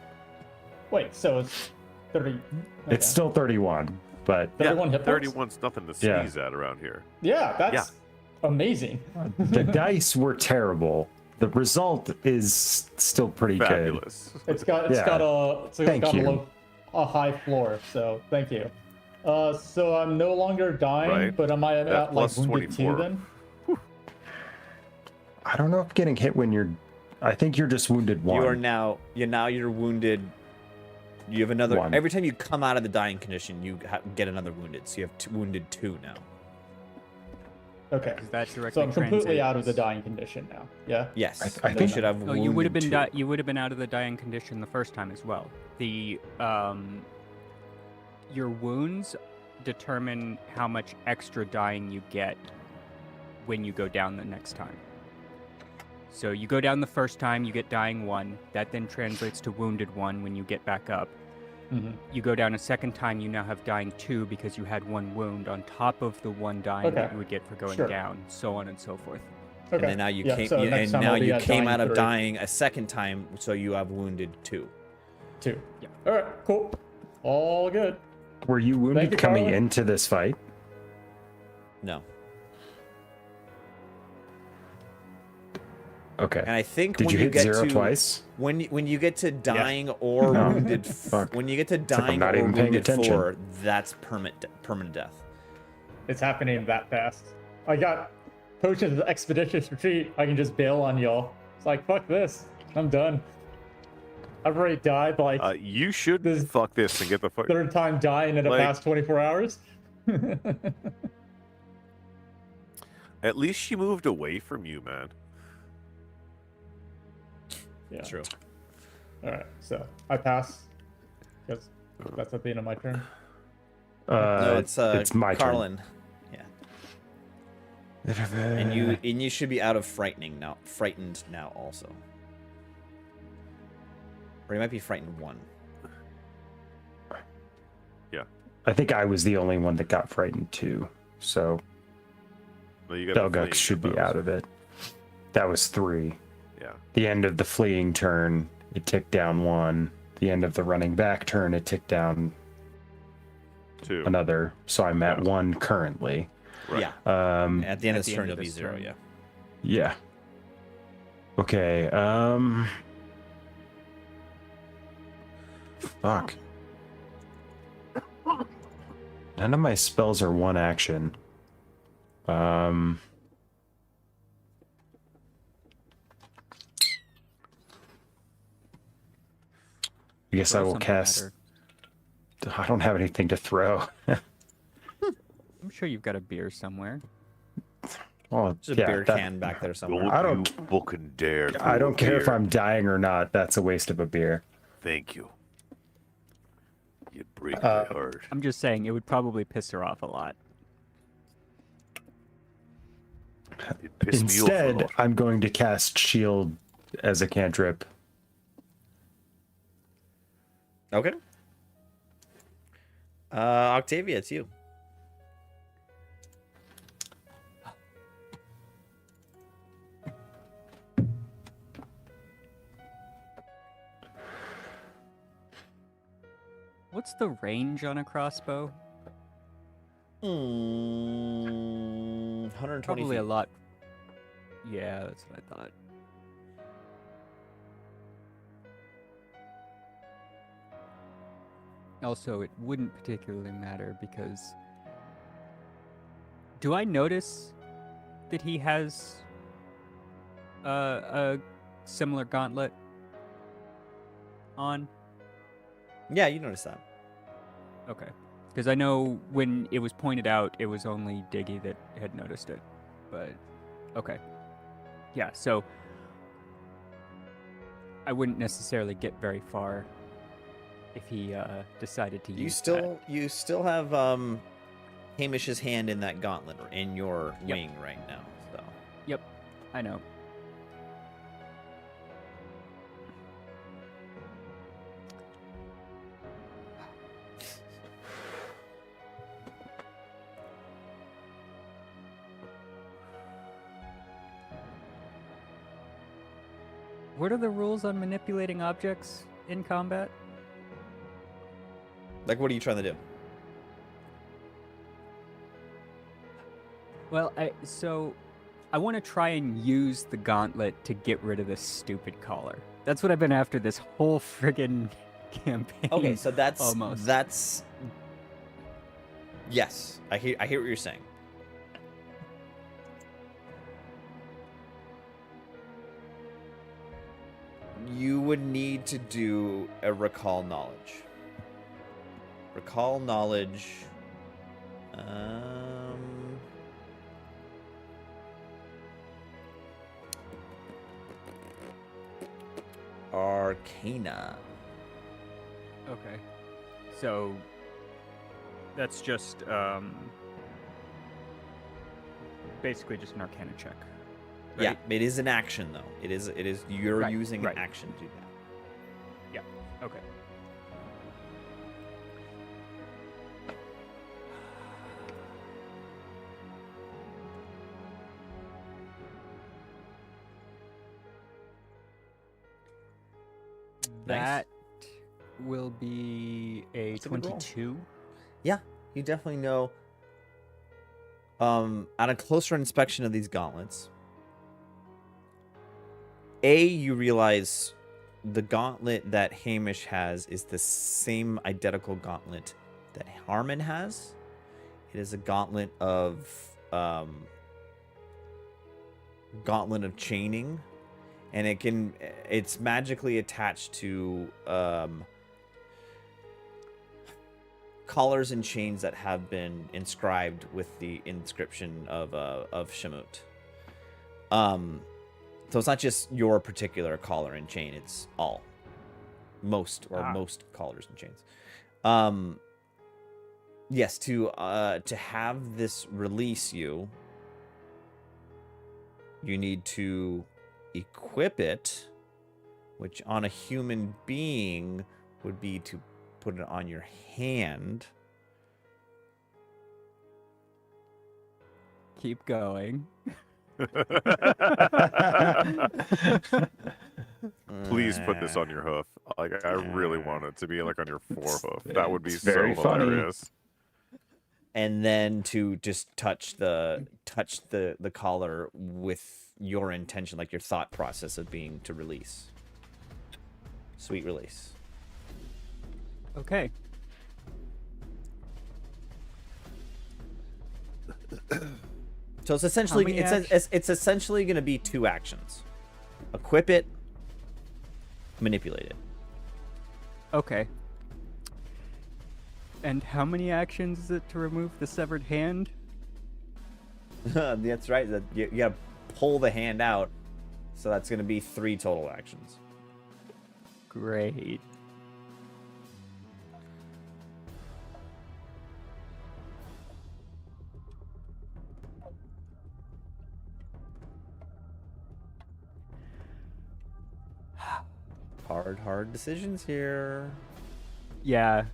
Wait, so it's 30. It's still 31, but 31 hit points? 31's nothing to Yeah. sneeze at around here. Yeah, that's amazing. the dice were terrible. The result is still pretty good. Fabulous. It's got Yeah. Thank got you. a high floor, so thank you. So I'm no longer dying, Right. but am I That at like plus wounded 24. 2 then? I don't know if getting hit when you're. I think you're just wounded 1. You are now. You're wounded. You have another. 1. Every time you come out of the dying condition, you get another wounded. So you have wounded 2 now. Okay. Is that directly So I'm completely out of the translates? dying condition now. Yeah. Yes. I you think- should have. Oh, you would have been wounded 2. you would have been out of the dying condition the first time as well. The your wounds determine how much extra dying you get when you go down the next time. So you go down the first time, you get dying 1. That then translates to wounded 1 when you get back up. Mm-hmm. You go down a second time, you now have dying 2 because you had 1 wound on top of the 1 dying that Okay. you would get for going Sure. down, so on and so forth. Okay. And then now you Yeah, came. so next and time now I'll be you at came dying out of 3. dying a second time, so you have wounded 2. 2. Yeah. All right. Cool. All good. Were you wounded you, coming Carlin. into this fight? No. Okay. And I think Did when you hit get 0 to twice? when you get to dying or No. wounded, Fuck. when you get to like I'm dying not or even paying wounded attention. 4, that's permanent death. It's happening that fast. I got potions of expeditious retreat. I can just bail on y'all. It's like fuck this. I'm done. I've already died like You should This- fuck this and get the fuck. 3rd time dying in the like- past 24 hours. At least she moved away from you, man. Yeah. True. All right. So I pass. 'Cause That's at the end of my turn. No, it's my Carlin. Yeah. turn. And you should be out of frightened now also. Or you might be frightened 1. I think I was the only one that got frightened too. So Well, you got the Belgux fleeing, should be that was- out of it. That was 3. Yeah. The end of the fleeing turn, it ticked down 1. The end of the running back turn, it ticked down 2. another. So I'm at 1 currently. Right. Yeah. Um, At the end At of the this end turn, of you'll be this 0, turn. yeah. yeah. Okay. Fuck. None of my spells are 1 action. I guess I Throw will something at cast. her. I don't have anything to throw. I'm sure you've got a beer somewhere. Well, There's a yeah, beer that- can back there somewhere. Don't I don't- you fucking dare. I throw don't a care if beer. I'm dying or not. That's a waste of a beer. Thank you. You break my heart. I'm just saying it would probably piss her off a lot. It pissed me off a Instead, lot. I'm going to cast Shield as a cantrip. Okay. Octavia, it's you. What's the range on a crossbow? 120 Probably feet. a lot. Yeah, that's what I thought. Also, it wouldn't particularly matter because... Do I notice that he has a similar gauntlet on? Yeah, you noticed that. Okay. Because I know when it was pointed out, it was only Diggy that had noticed it. But, okay. Yeah, so I wouldn't necessarily get very far if he decided to use that. You still have Hamish's hand in that gauntlet or in your wing right now. So Yep, I know. What are the rules on manipulating objects in combat? like, what are you trying to do? Well, I want to try and use the gauntlet to get rid of this stupid collar. That's what I've been after this whole friggin' campaign. Okay, so almost. that's yes. I hear what you're saying. You would need to do a recall knowledge. Recall knowledge. Arcana. Okay. So that's just basically just an Arcana check. Yeah, right? it is an action though. It is you're Right, using right. an action to do that. Okay. Nice. That will be a That's a good roll. 22. Yeah, you definitely know. On a closer inspection of these gauntlets, you realize the gauntlet that Hamish has is the same identical gauntlet that Harmon has. It is a gauntlet of chaining, and it's magically attached to collars and chains that have been inscribed with the inscription of Shamut. So it's not just your particular collar and chain; it's most collars and chains. Yes, to have this release you, you need to equip it, which on a human being would be to put it on your hand. Keep going. Please put this on your hoof. Like, I really want it to be like on your forehoof. That would be It's so very funny. hilarious. And then to just touch the collar with your intention, like your thought process of being to release. Sweet release. Okay. So it's essentially many it's essentially going to be 2 actions: equip it, manipulate it. Okay. And how many actions is it to remove the severed hand? That's right. You got to pull the hand out, so that's going to be 3 total actions. Great. Hard decisions here. Yeah.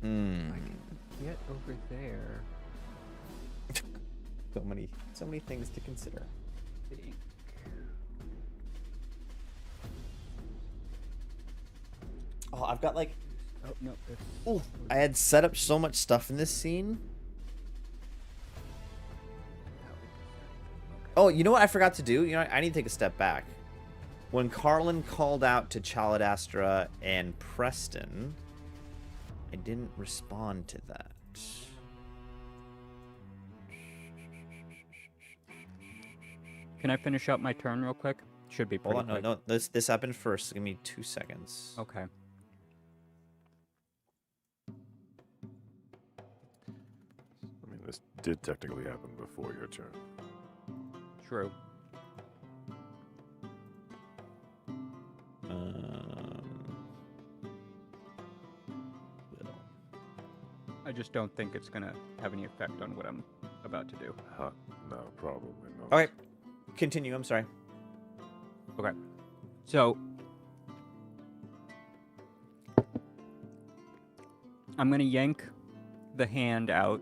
I can get over there. So many things to consider. Oh, I've got like, Oh no. That's... oh, I had set up so much stuff in this scene. Oh, you know what I forgot to do? You know, I need to take a step back. When Carlin called out to Chaladastra and Preston, I didn't respond to that. Can I finish up my turn real quick? Should be pretty Hold on, quick. no, this happened first. Give me 2 seconds. Okay. I mean, this did technically happen before your turn. True. I just don't think it's gonna have any effect on what I'm about to do. Huh? No, probably not. All right, continue. I'm sorry. Okay. So I'm gonna yank the hand out.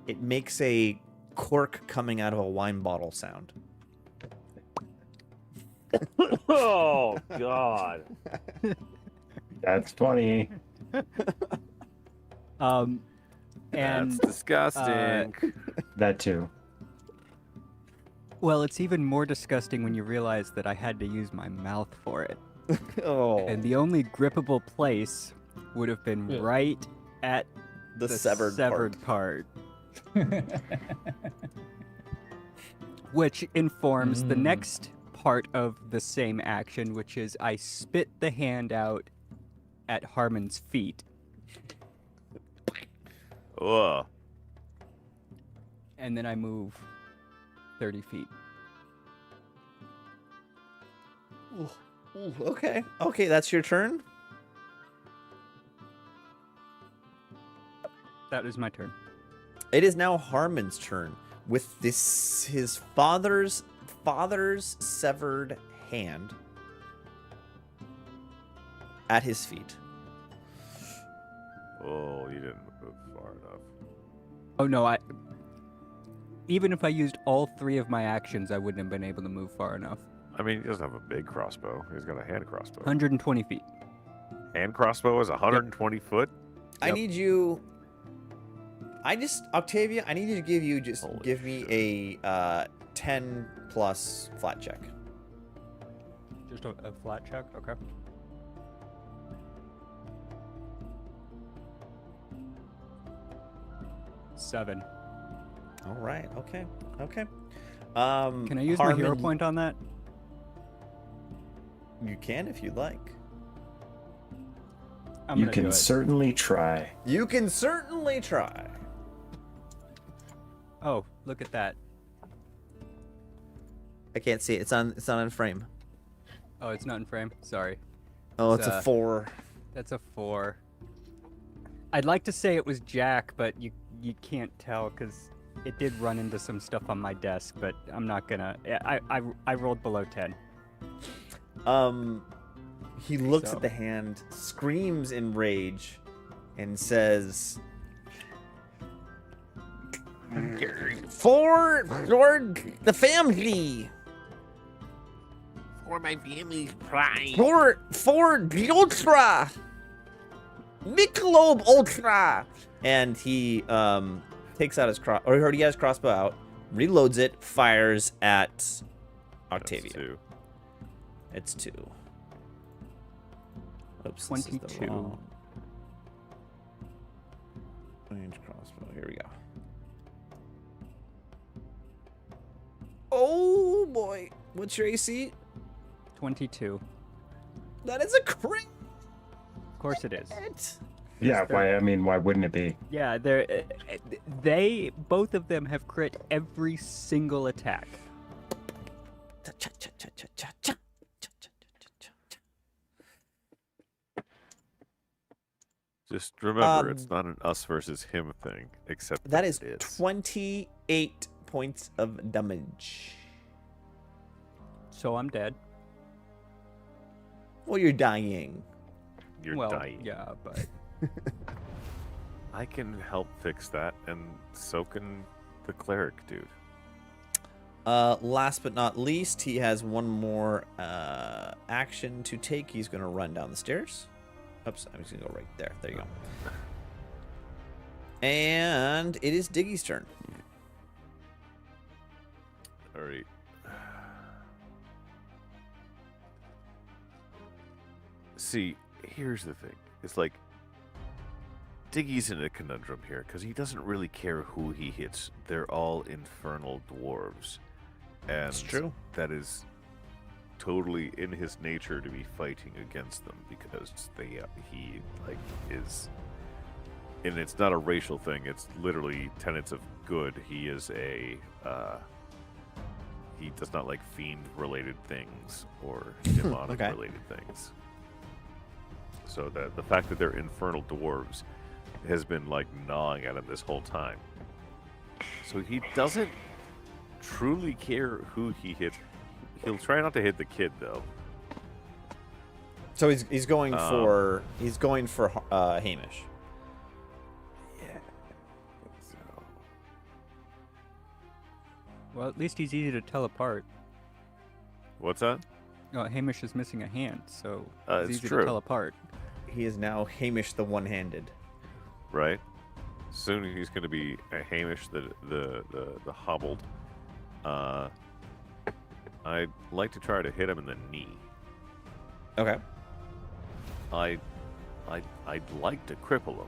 It makes a cork coming out of a wine bottle sound. Oh God! That's funny. And That's disgusting. That too. well, it's even more disgusting when you realize that I had to use my mouth for it. Oh, And the only grippable place would have been Yeah. right at the severed part. part. Which informs the next part of the same action, which is I spit the hand out at Harmon's feet. Ugh. And then I move 30 feet. Ooh, okay. Okay, that's your turn. That is my turn. It is now Harmon's turn with his father's severed hand at his feet. Oh, you didn't move far enough. Oh no, even if I used all 3 of my actions, I wouldn't have been able to move far enough. I mean, he doesn't have a big crossbow. He's got a hand crossbow. 120 feet. Hand crossbow is 120 foot. I Yep. need you. Octavia, I need you to Holy give me a 10 plus flat check. Just a flat check? Okay. Seven. All right. Okay. Okay. Can I use my hero point on that? You can if you'd like. I'm You gonna do can it. certainly try. You can certainly try. Oh, look at that. I can't see it. It's not on frame. Oh, it's not in frame. Sorry. Oh, It's, it's a 4. That's a 4. I'd like to say it was Jack, but you can't tell because it did run into some stuff on my desk. But I'm not gonna. I rolled below 10. He looks So- at the hand, screams in rage, and says, "For the family, For my family's pride. for the Ultra, Michelob Ultra," and he takes out his or he already has his crossbow out, reloads it, fires at Octavia. That's 2. It's 2. Oops, this is the 22. wrong range crossbow. Here we go. Oh boy, what's your AC? 22. That is a crit. Of course it is. Yeah, why wouldn't it be? Yeah, both of them have crit every single attack. Just remember, it's not an us versus him thing, except That is it is. 28 points of damage. So I'm dead. Well, you're dying. You're well, dying. yeah, but I can help fix that, and so can the cleric dude. Last but not least, he has one more action to take. He's going to run down the stairs. Oops, I'm just going to go right there. There you go. And it is Diggy's turn. All right. See, here's the thing. It's like Diggy's in a conundrum here because he doesn't really care who he hits. They're all infernal dwarves, and It's true. that is totally in his nature to be fighting against them because he like is. And it's not a racial thing. It's literally tenets of good. He is a. He does not like fiend-related things or demonic-related things. So the fact that they're infernal dwarves has been like gnawing at him this whole time. So he doesn't truly care who he hits. He'll try not to hit the kid though. So he's going for Hamish. Yeah. So, well, at least he's easy to tell apart. what's that? Oh, Hamish is missing a hand, so It's it's easy true. to tell apart. He is now Hamish the one-handed. Right. Soon he's going to be a Hamish the hobbled. I'd like to try to hit him in the knee. Okay. I'd like to cripple him.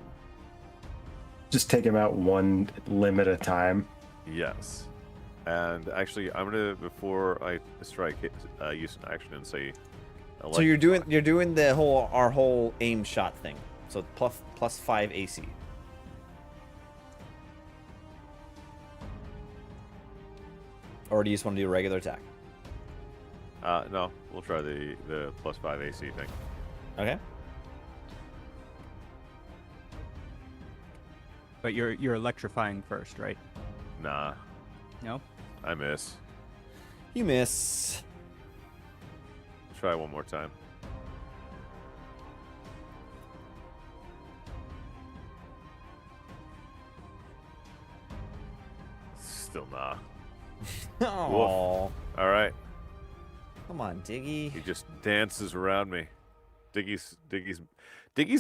Just take him out one limb at a time. Yes. And actually, I'm gonna before I strike, use an action and say. So you're doing the whole aim shot thing. So plus 5 AC. Or do you just want to do a regular attack? No, we'll try the plus 5 AC thing. Okay. But you're electrifying first, right? Nah, No? I miss. You miss. Try one more time. Still nah. Oh, All right. come on, Diggy. He just dances around me. Diggy's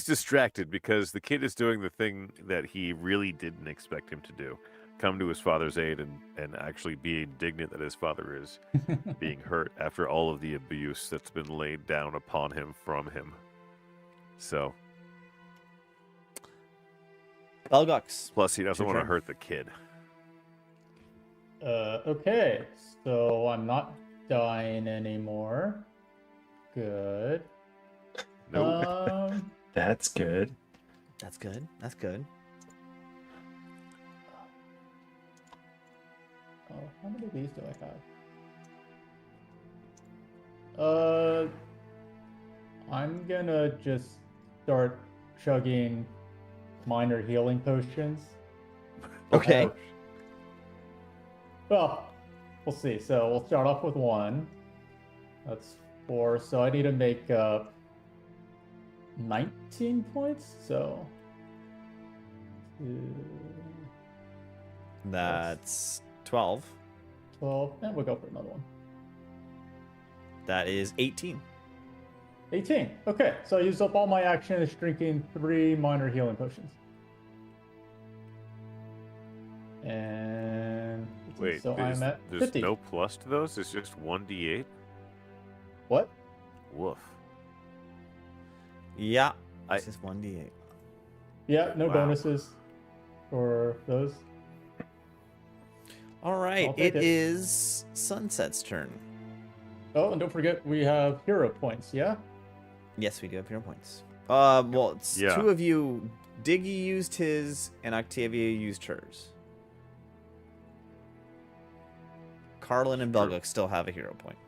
distracted because the kid is doing the thing that he really didn't expect him to do. Come to his father's aid and actually be indignant that his father is being hurt after all of the abuse that's been laid down upon him from him. So, Belgux. plus he doesn't Your want to turn. hurt the kid. Okay, so I'm not dying anymore. good. Nope. That's good. That's good. That's good. Oh, how many of these do I have? I'm gonna just start chugging minor healing potions. Okay. Well, we'll see. So we'll start off with 1. That's 4. So I need to make 19 points. So That's 12. 12. And we'll go for another one. That is 18. 18. Okay. So I used up all my actions drinking 3 minor healing potions. And Wait, so I'm at there's 50. no plus to those? It's just 1d8? What? Woof. Yeah. I- It's just 1d8. Yeah, no Wow. bonuses for those. All right. I'll take It it. is Sunset's turn. Oh, and don't forget we have hero points, yeah? Yes, we do have hero points. Well, it's Yeah. 2 of you. Diggy used his, and Octavia used hers. Carlin and True. Belguk still have a hero point.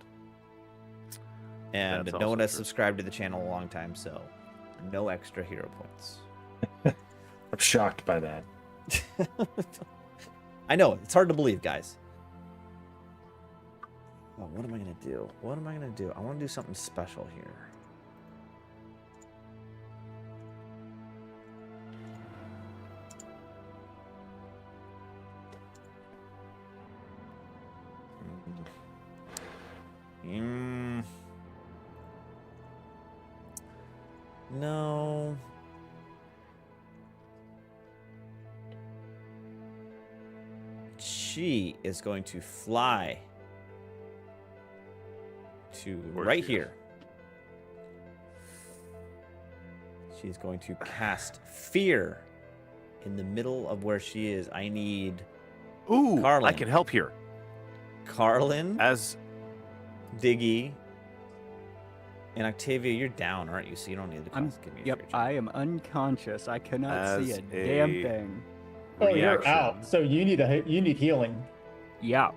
And That's no also one has true. subscribed to the channel a long time, so no extra hero points. I'm shocked by that. I know, it's hard to believe, guys. Oh, what am I going to do? What am I going to do? I want to do something special here. No. She is going to fly to Where right she is. here. She's going to cast Fear in the middle of where she is. I need Ooh, I Carlin. can help here. Carlin, As Diggy, and Octavia. You're down, aren't you? So you don't need to give me a Yep, free check. I am unconscious. I cannot see As a damn a- thing. Oh, you're reaction. out. So you need healing. Yeah.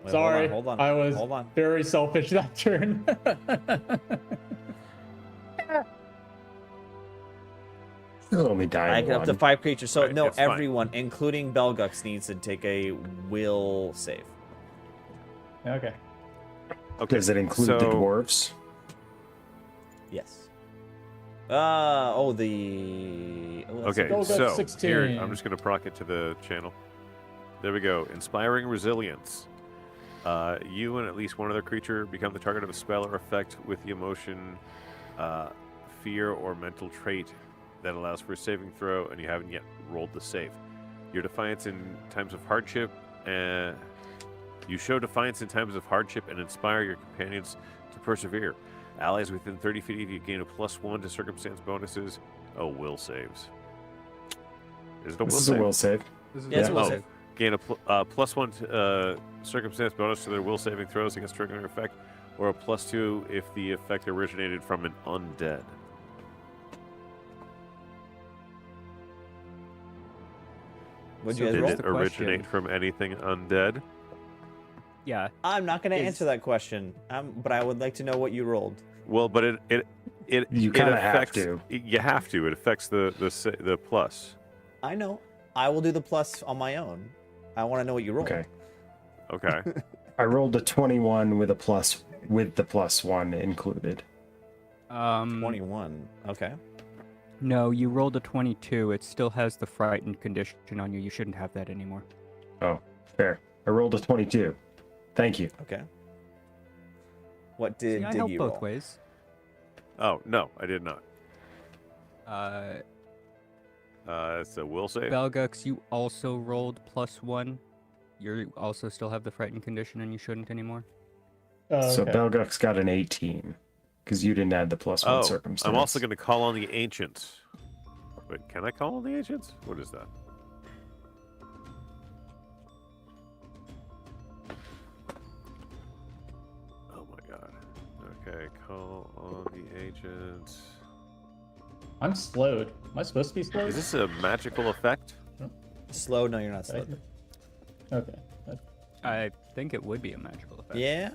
Wait, Sorry, hold on. I was Hold on. very selfish that turn. You'll only I die get up to one. 5 creatures. So Right, no, it's fine. everyone, including Belgux, needs to take a will save. Okay. Okay, Does it include the so- dwarves? Yes. Oh, let's Okay, Go get so 16. here, I'm just going to proc it to the channel. There we go. Inspiring resilience. You and at least one other creature become the target of a spell or effect with the emotion, fear, or mental trait that allows for a saving throw, and you haven't yet rolled the save. Your defiance in times of hardship, you show defiance in times of hardship and inspire your companions to persevere. Allies within 30 feet of you gain a +1 to circumstance bonuses. Oh, will saves. Is it a will This is save? a will save. Yeah, it's a will Oh, save. gain a +1 circumstance bonus to their will saving throws against triggering effect, or a +2 if the effect originated from an undead. What'd So you guys Did roll? Here's it the question. originate from anything undead? Yeah. I'm not going to Is- answer that question, but I would like to know what you rolled. Well, but it You it kinda have affects- to. You have to. It affects the plus. I know. I will do the plus on my own. I want to know what you rolled. Okay. Okay. I rolled a 21 with the +1 included. 21. Okay. No, you rolled a 22. It still has the frightened condition on you. You shouldn't have that anymore. Oh, fair. I rolled a 22. Thank you. Okay. What did See, I help Diggy both roll? ways. Oh no, I did not. It's a will save. Belgux, you also rolled +1. You also still have the frightened condition, and you shouldn't anymore. So Okay. Belgux got an 18 because you didn't add the +1 Oh, circumstance. I'm also going to call on the ancients. Wait, can I call on the ancients? What is that? Oh my god. Okay. Okay, call on the agent. I'm slowed. Am I supposed to be slowed? Is this a magical effect? Slow? No, you're not slow. Okay. I think it would be a magical effect. Yeah,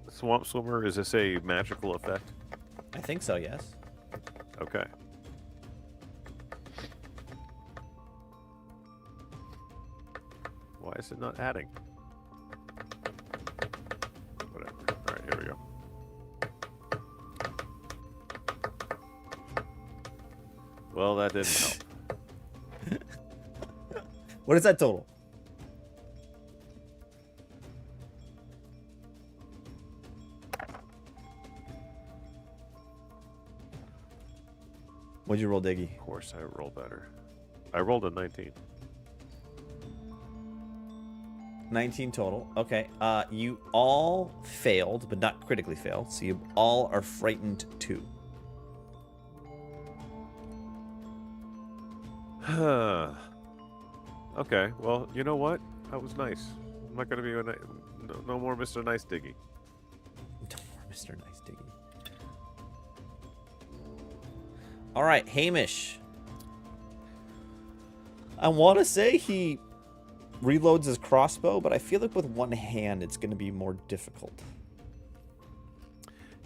Swamp Swimmer, is this a magical effect? I think so. Yes. Okay. Why is it not adding? Whatever. Alright, here we go. Well, that didn't help. What is that total? What'd you roll, Diggy? Of course, I roll better. I rolled a 19. 19 total. Okay. You all failed, but not critically failed. So you all are frightened too. Okay, well, you know what? That was nice. I'm not gonna be no more Mr. Nice Diggy. No more Mr. Nice Diggy. All right, Hamish. I want to say he reloads his crossbow, but I feel like with one hand it's going to be more difficult.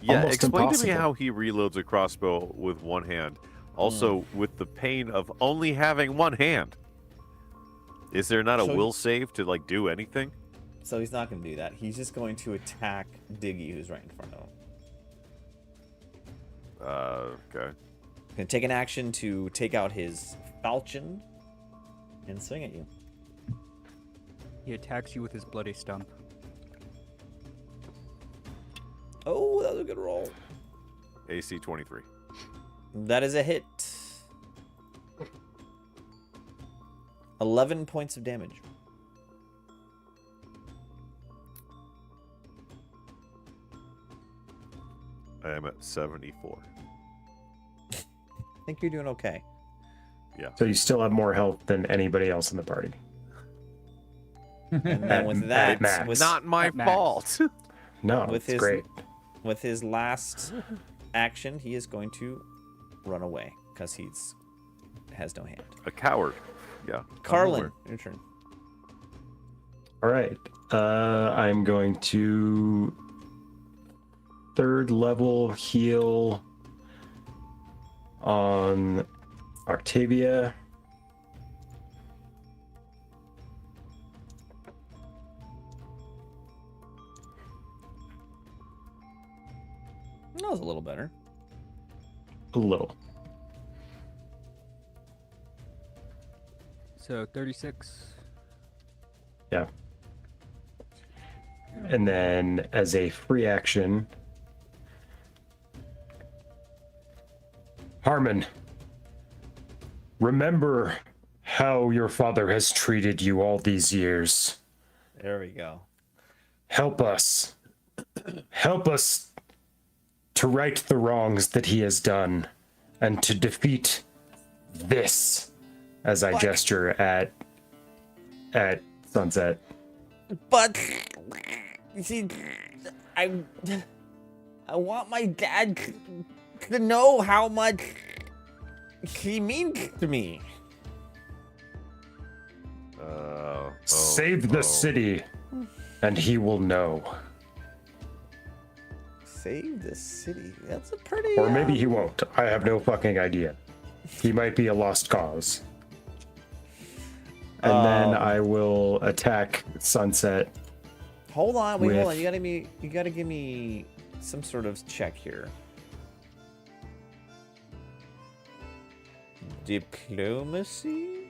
Yeah, Almost explain to me impossible. how he reloads a crossbow with one hand. Also, with the pain of only having one hand. Is there not a So will save to, like, do anything? So he's not going to do that. He's just going to attack Diggy, who's right in front of him. Okay. Going to take an action to take out his falchion and swing at you. He attacks you with his bloody stump. Oh, that was a good roll. AC 23. That is a hit. 11 points of damage. I am at 74. I think you're doing okay. Yeah. So you still have more health than anybody else in the party. And then with that, max. with, Not my At max. fault. No, With it's his- great. with his last action, he is going to run away because he's has no hand. A coward. Yeah. I'm Carlin, aware. your turn. All right. I'm going to third level heal on Octavia. That was a little better. A little. So 36. Yeah. And then as a free action, Harmon, remember how your father has treated you all these years. There we go. Help us. Help us to right the wrongs that he has done and to defeat this, as I gesture at Sunset. But you see, I want my dad to know how much he means to me. Save the city, and he will know. Save the city. That's a pretty. Or maybe he won't. I have no fucking idea. He might be a lost cause. And then I will attack Sunset. Hold on, wait, hold with- on. You gotta give me some sort of check here. Diplomacy?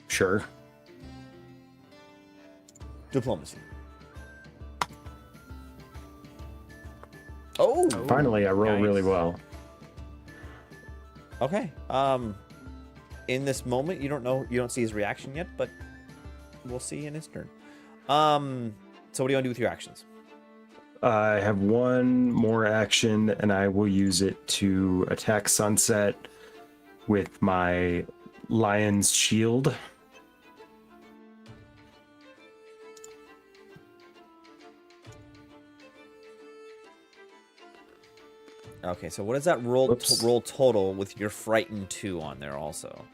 Sure. Diplomacy. Oh, Finally, I roll nice. really well. okay. In this moment, you don't see his reaction yet, but we'll see in his turn. So what do you want to do with your actions? I have one more action, and I will use it to attack Sunset with my Lion's Shield. Okay, so what is that roll Whoops. roll total with your frightened 2 on there also?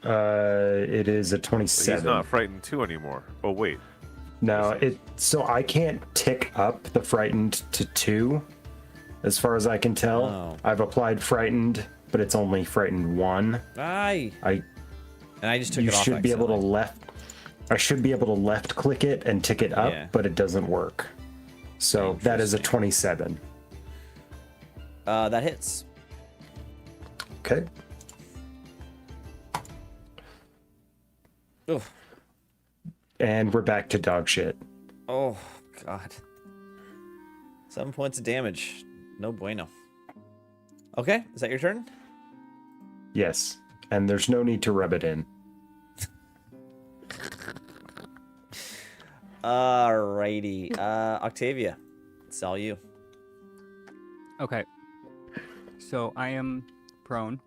It is a But 27. he's not frightened 2 anymore. Oh, wait. No, so I can't tick up the frightened to 2, as far as I can tell. Oh. I've applied frightened, but it's only frightened 1. Aye. I And I just took you it off. should be able to accidentally. I should be able to left click it and tick it up, Yeah. but it doesn't work. So that is a 27. That hits. Okay. Oof. And we're back to dog shit. Oh, God. 7 points of damage. No bueno. Okay, is that your turn? Yes. And there's no need to rub it in. Alrighty. Octavia, it's all you. Okay. So I am prone.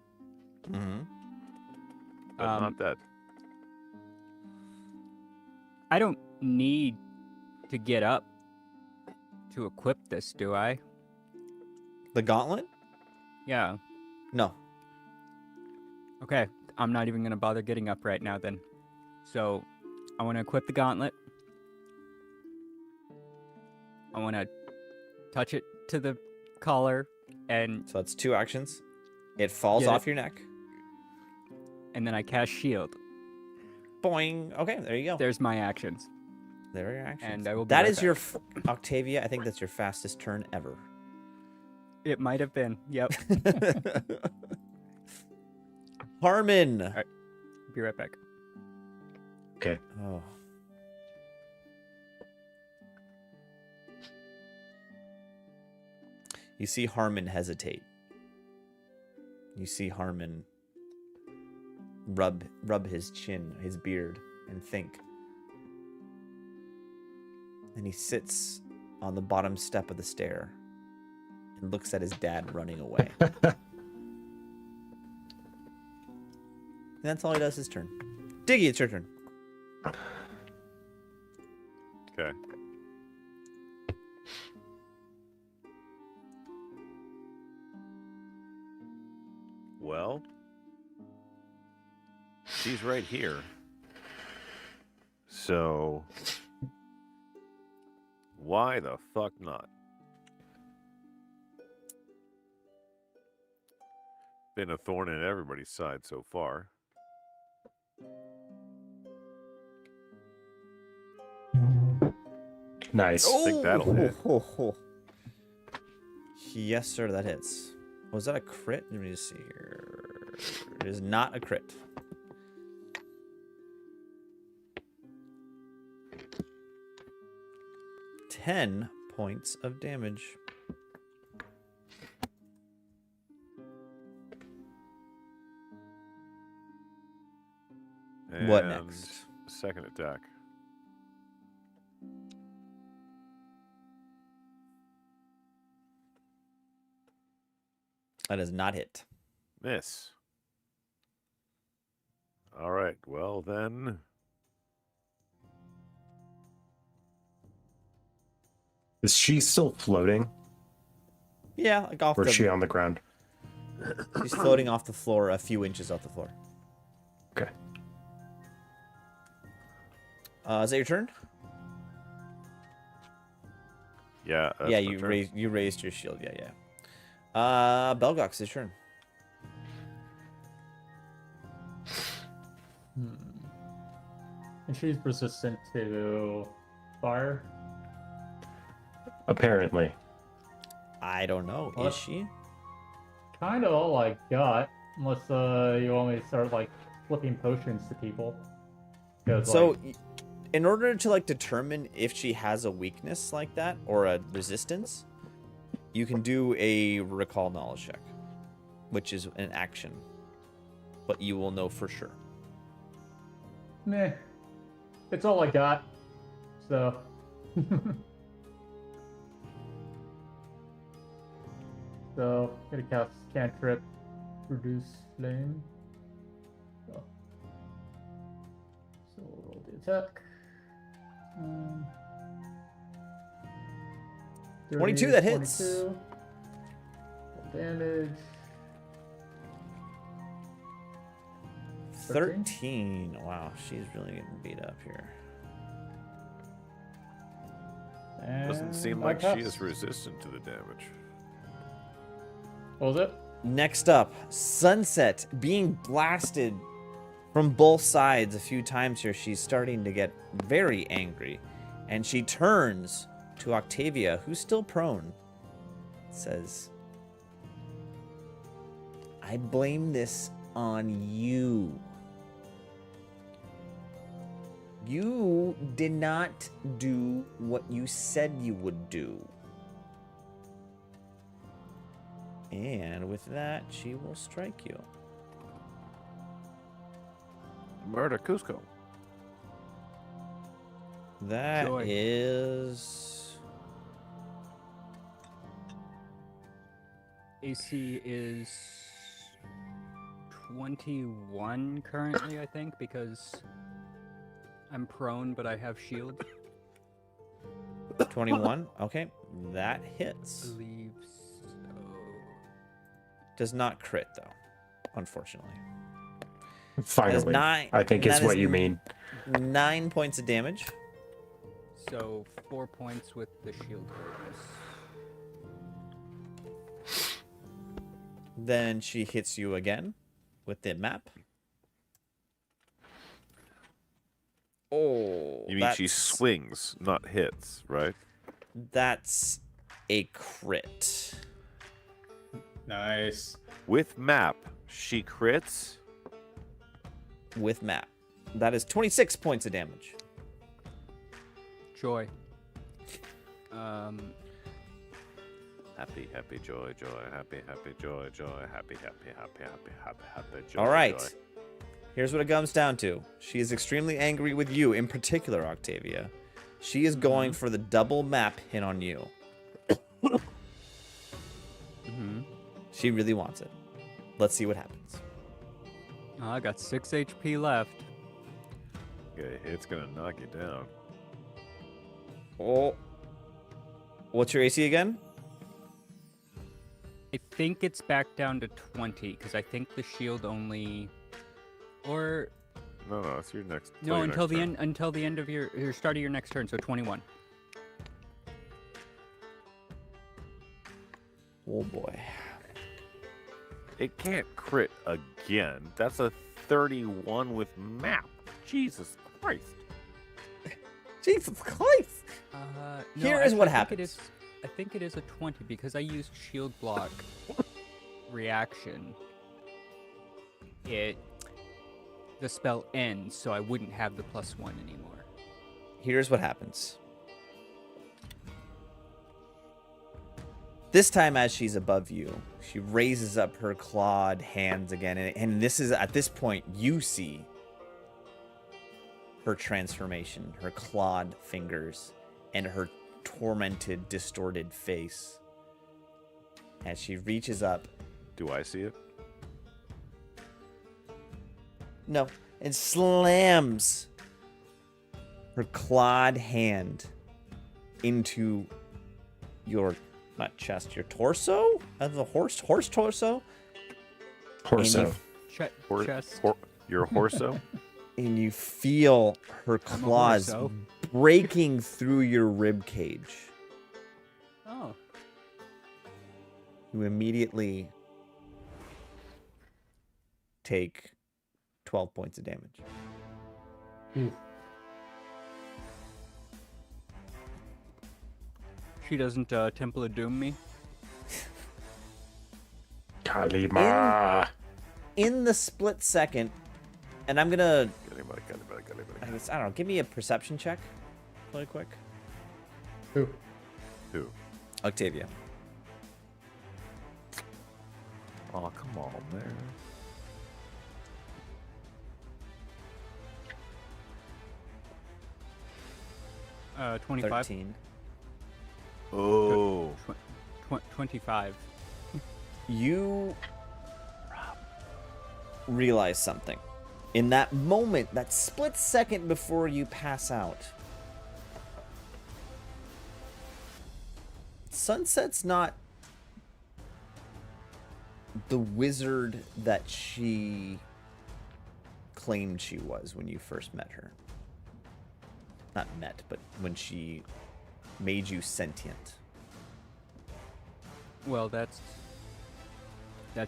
Mm-hmm. But not dead. I don't need to get up to equip this, do I? The gauntlet? Yeah. No. Okay. I'm not even going to bother getting up right now then. So I want to equip the gauntlet. I want to touch it to the collar and So that's 2 actions. It falls Get off it. your neck. then I cast shield. Boing. Okay, there you go. There's my actions. There are your actions. And I will be That right is back. your Octavia. I think that's your fastest turn ever. It might have been. Yep. Harmon. right. Be right back. Okay. Oh. You see Harmon hesitate. You see Harmon rub his chin, his beard, and think. And he sits on the bottom step of the stair and looks at his dad running away. And that's all he does his turn. Diggy, it's your turn. Okay. Well, she's right here. So, why the fuck not? Been a thorn in everybody's side so far. Nice. think that'll hit. Yes, sir, that hits. Was that a crit? Let me just see here. It is not a crit. $10 points of damage. What And next? Second attack. That does not hit. Miss. All right. Well, then. Is she still floating? Yeah, like off Or the. is she on the ground? She's floating off the floor, a few inches off the floor. Okay. Is that your turn? Yeah. That's Yeah, my turn. you raised your shield. Yeah, yeah. Belgox, his turn. And she's resistant to fire. Apparently. I don't know. What? Is she? Kind of all I got, unless you want me to start like flipping potions to people. 'Cause, So, like, in order to like determine if she has a weakness like that or a resistance, you can do a recall knowledge check, which is an action, but you will know for sure. meh, it's all I got. So. So, gonna cast cantrip, reduce flame. So we'll roll the attack. 22, that hits. 22. Damage. 13. Wow, she's really getting beat up here. Doesn't seem And I like she pass. is resistant to the damage. What was it? Next up, Sunset being blasted from both sides a few times here. She's starting to get very angry. And she turns to Octavia, who's still prone. Says, I blame this on you. You did not do what you said you would do. And with that, she will strike you. Murder Cusco. That Joy. is... AC is 21 currently, I think, because I'm prone, but I have shield. 21. Okay, that I hits. believe so. Does not crit, though, unfortunately. Finally, nine- I think that is what is you mean. 9 points of damage. So 4 points with the shield bonus. Then she hits you again with the map. Oh, You mean she that's- swings, not hits, right? That's a crit. Nice. With map, she crits. With map. That is 26 points of damage. Joy. Happy, happy, joy, joy, happy, happy, joy, joy, happy, happy, happy, happy, happy, happy, joy. All right. joy. Here's what it comes down to. She is extremely angry with you, in particular, Octavia. She is going for the double map hit on you. She really wants it. Let's see what happens. I got 6 HP left. Okay, it's gonna knock you down. Oh. What's your AC again? I think it's back down to 20 because I think the shield only, or No, it's your next. no, your until next the turn. end, until the end of your start of your next turn. So 21. Oh boy. It can't crit again. That's a 31 with map. Jesus Christ. Jesus Christ. No, Here is what actually, happens. I think it is a 20 because I used shield block reaction. The spell ends, so I wouldn't have the +1 anymore. Here's what happens. This time, as she's above you, she raises up her clawed hands again. And this is, at this point, you see her transformation, her clawed fingers, and her tormented, distorted face. As she reaches up, Do I see it? no, and slams her clawed hand into your, not chest, your torso? Of the horse torso? Torso. Hor- Chest. hor- You're a horso? And you feel her I'm a claws horso. breaking through your rib cage. Oh, You immediately take 12 points of damage. she doesn't Temple of Doom me. Kalima. In the split second, and I'm gonna, Got I don't know, give me a perception check really quick. Who? Who? Octavia. Oh, come on, man. Uh, 25. 13. Oh. 25. You realize something. In that moment, that split second before you pass out, Sunset's not the wizard that she claimed she was when you first met her. Not met, but when she made you sentient. Well, that's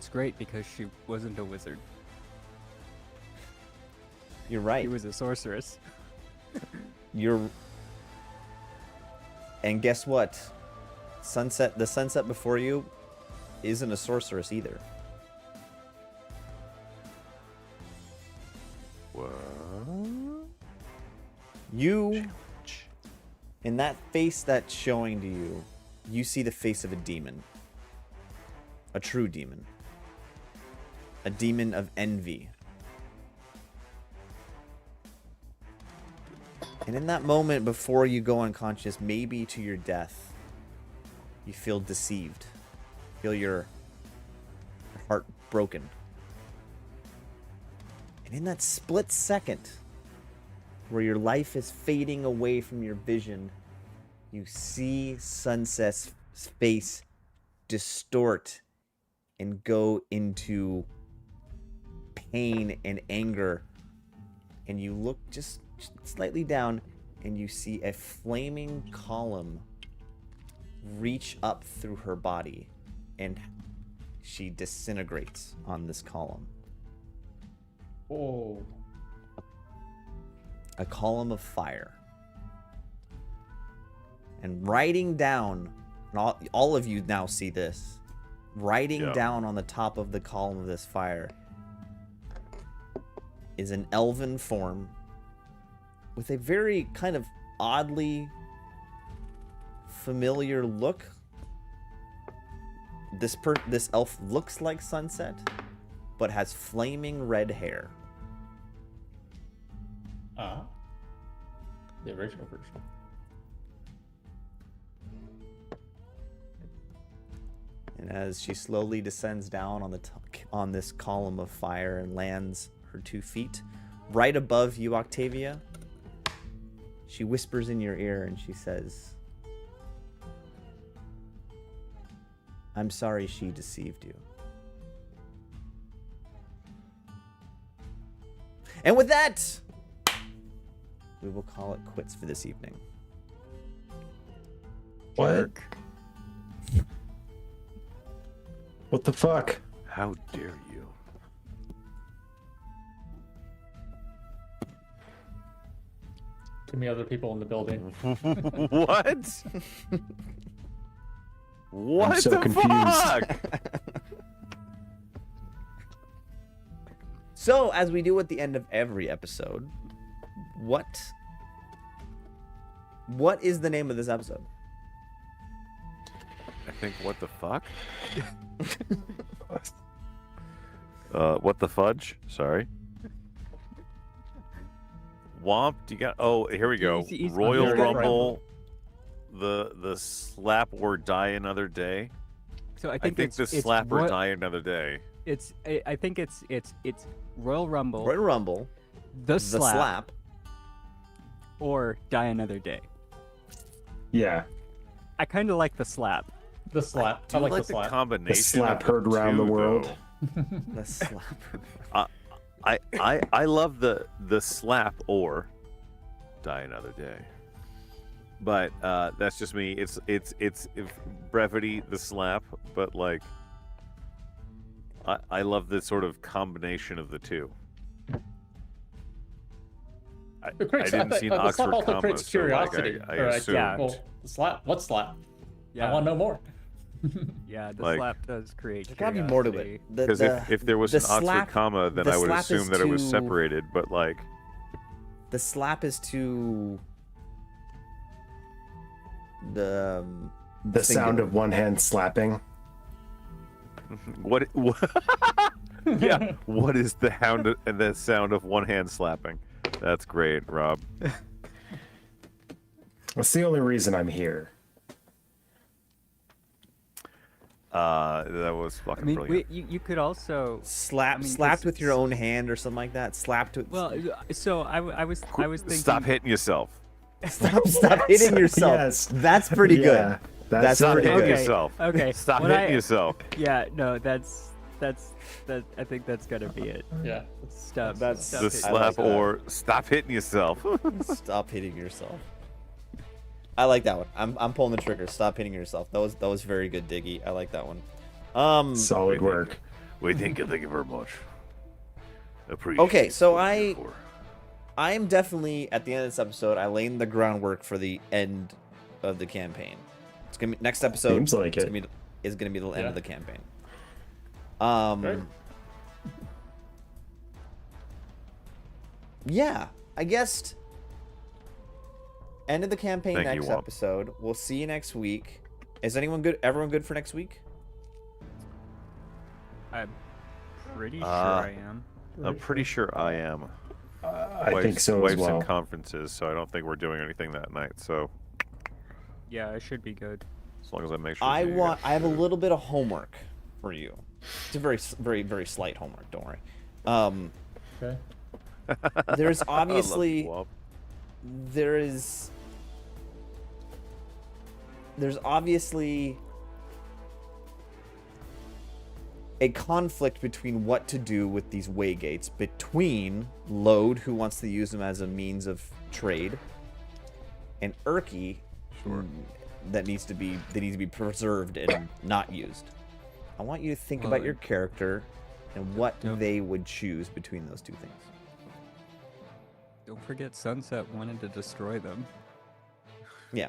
great because she wasn't a wizard. You're right. She was a sorceress. And guess what? The sunset before you isn't a sorceress either. What? You, in that face that's showing to you, you see the face of a demon. A true demon. A demon of envy. And in that moment before you go unconscious, maybe to your death, you feel deceived. Feel your heart broken. And in that split second where your life is fading away from your vision, you see Sunset's face distort and go into pain and anger. And you look just slightly down and you see a flaming column reach up through her body, and she disintegrates on this column. Oh. A column of fire. And writing down, and all of you now see this, writing down on the top of the column of this fire is an elven form with a very kind of oddly familiar look. This elf looks like Sunset, but has flaming red hair. The original version. And as she slowly descends down on this column of fire and lands her 2 feet right above you, Octavia, she whispers in your ear and she says, "I'm sorry she deceived you." And with that, we will call it quits for this evening. What? What the fuck? How dare you? Too many other people in the building. What? What I'm so the confused. fuck? So, as we do at the end of every episode, what is the name of this episode? I think what the fuck? What the fudge? Sorry. Womp, you got... Oh, here we go. He's Royal under- Rumble, the slap or die another day. So I I think, think the it's slap or Roy- die another day. I think it's Royal Rumble, Royal Rumble, the the slap, slap. or Die Another Day. Yeah. I kind of like the slap. The slap. Do I you like like the the slap. combination The slap of heard around the two, world. though? The slap. I love the slap or die another day, but that's just me. It's brevity, the slap, but like I love the sort of combination of the two. I didn't see an the slap Oxford also comma, creates so like, curiosity. I Or, assumed. well, the slap. What slap? Yeah, I want to know more. yeah, the Like- slap does create. There gotta be more to curiosity. it. Because if there was the an Oxford slap- comma, then the I would slap assume is that it was too- separated. But like, The slap is to the The sound of one hand slapping. what? Yeah, what is the sound of one hand slapping? That's great, Rob. That's the only reason I'm here. That was I fucking mean, brilliant. you could also. slapped I mean, slapped it's- with your own hand or something like that. Slapped with. Well, so I was thinking. Stop hitting yourself. stop hitting yourself. Yes. That's pretty Yeah, good. That's Stop pretty hitting good. Okay, yourself. okay, Stop when hitting I- yourself. Yeah, no, that's I think that's gotta be it. Yeah. Stop. That's- stop The hitting I like slap that. or stop hitting yourself. Stop hitting yourself. I like that one. I'm pulling the trigger. Stop hitting yourself. That was very good, Diggy. I like that one. Solid work. Thank you very much. Appreciate Okay, so what you're here for. I am definitely at the end of this episode. I laid the groundwork for the end of the campaign. It's gonna be next episode. Seems like it's it. gonna be the end Yeah. of the campaign. Right. Yeah, I guess end of the campaign Thank you, next Womp. episode. We'll see you next week. Is anyone good? Everyone good for next week? I'm pretty sure I am. I'm pretty sure I am. I think so as Wife's well. in conferences, so I don't think we're doing anything that night. So Yeah, I should be good. as long as I make sure. I you guys have a should. little bit of homework for you. It's a very slight homework. Don't worry. Okay. There's I love you, obviously Womp. there's obviously a conflict between what to do with these waygates between Lode, who wants to use them as a means of trade, and Erky, that needs to be preserved and not used. I want you to think about your character and what they would choose between those two things. Don't forget Sunset wanted to destroy them. Yeah.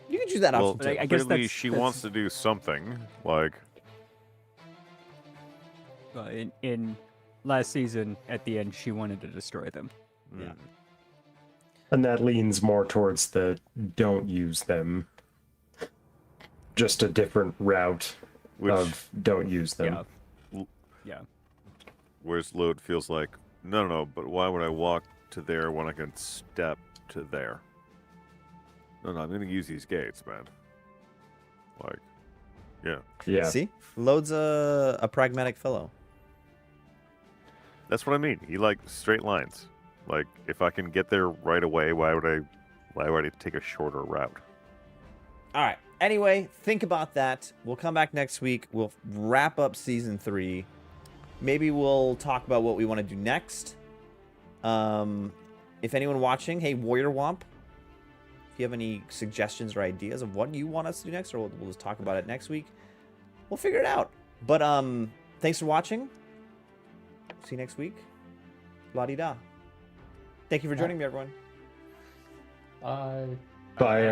You can choose that option Well, too. I guess clearly that's- she that's- wants to do something. Like In last season, at the end, she wanted to destroy them. Yeah. And that leans more towards the don't use them. Just a different route Which- of don't use them. Yeah. where's load feels like no. But why would I walk to there when I can step to there? No, I'm gonna use these gates, man. Like, yeah. Yeah. See? Lode's a pragmatic fellow. That's what I mean. He like straight lines. Like, if I can get there right away, why would I take a shorter route? All right. Anyway, think about that. We'll come back next week. We'll wrap up season 3. Maybe we'll talk about what we want to do next. If anyone watching, hey, Warrior Womp, if you have any suggestions or ideas of what you want us to do next, or we'll just talk about it next week, we'll figure it out. But thanks for watching. See you next week. La-di-da. Thank you for joining me, everyone. I Bye, everyone.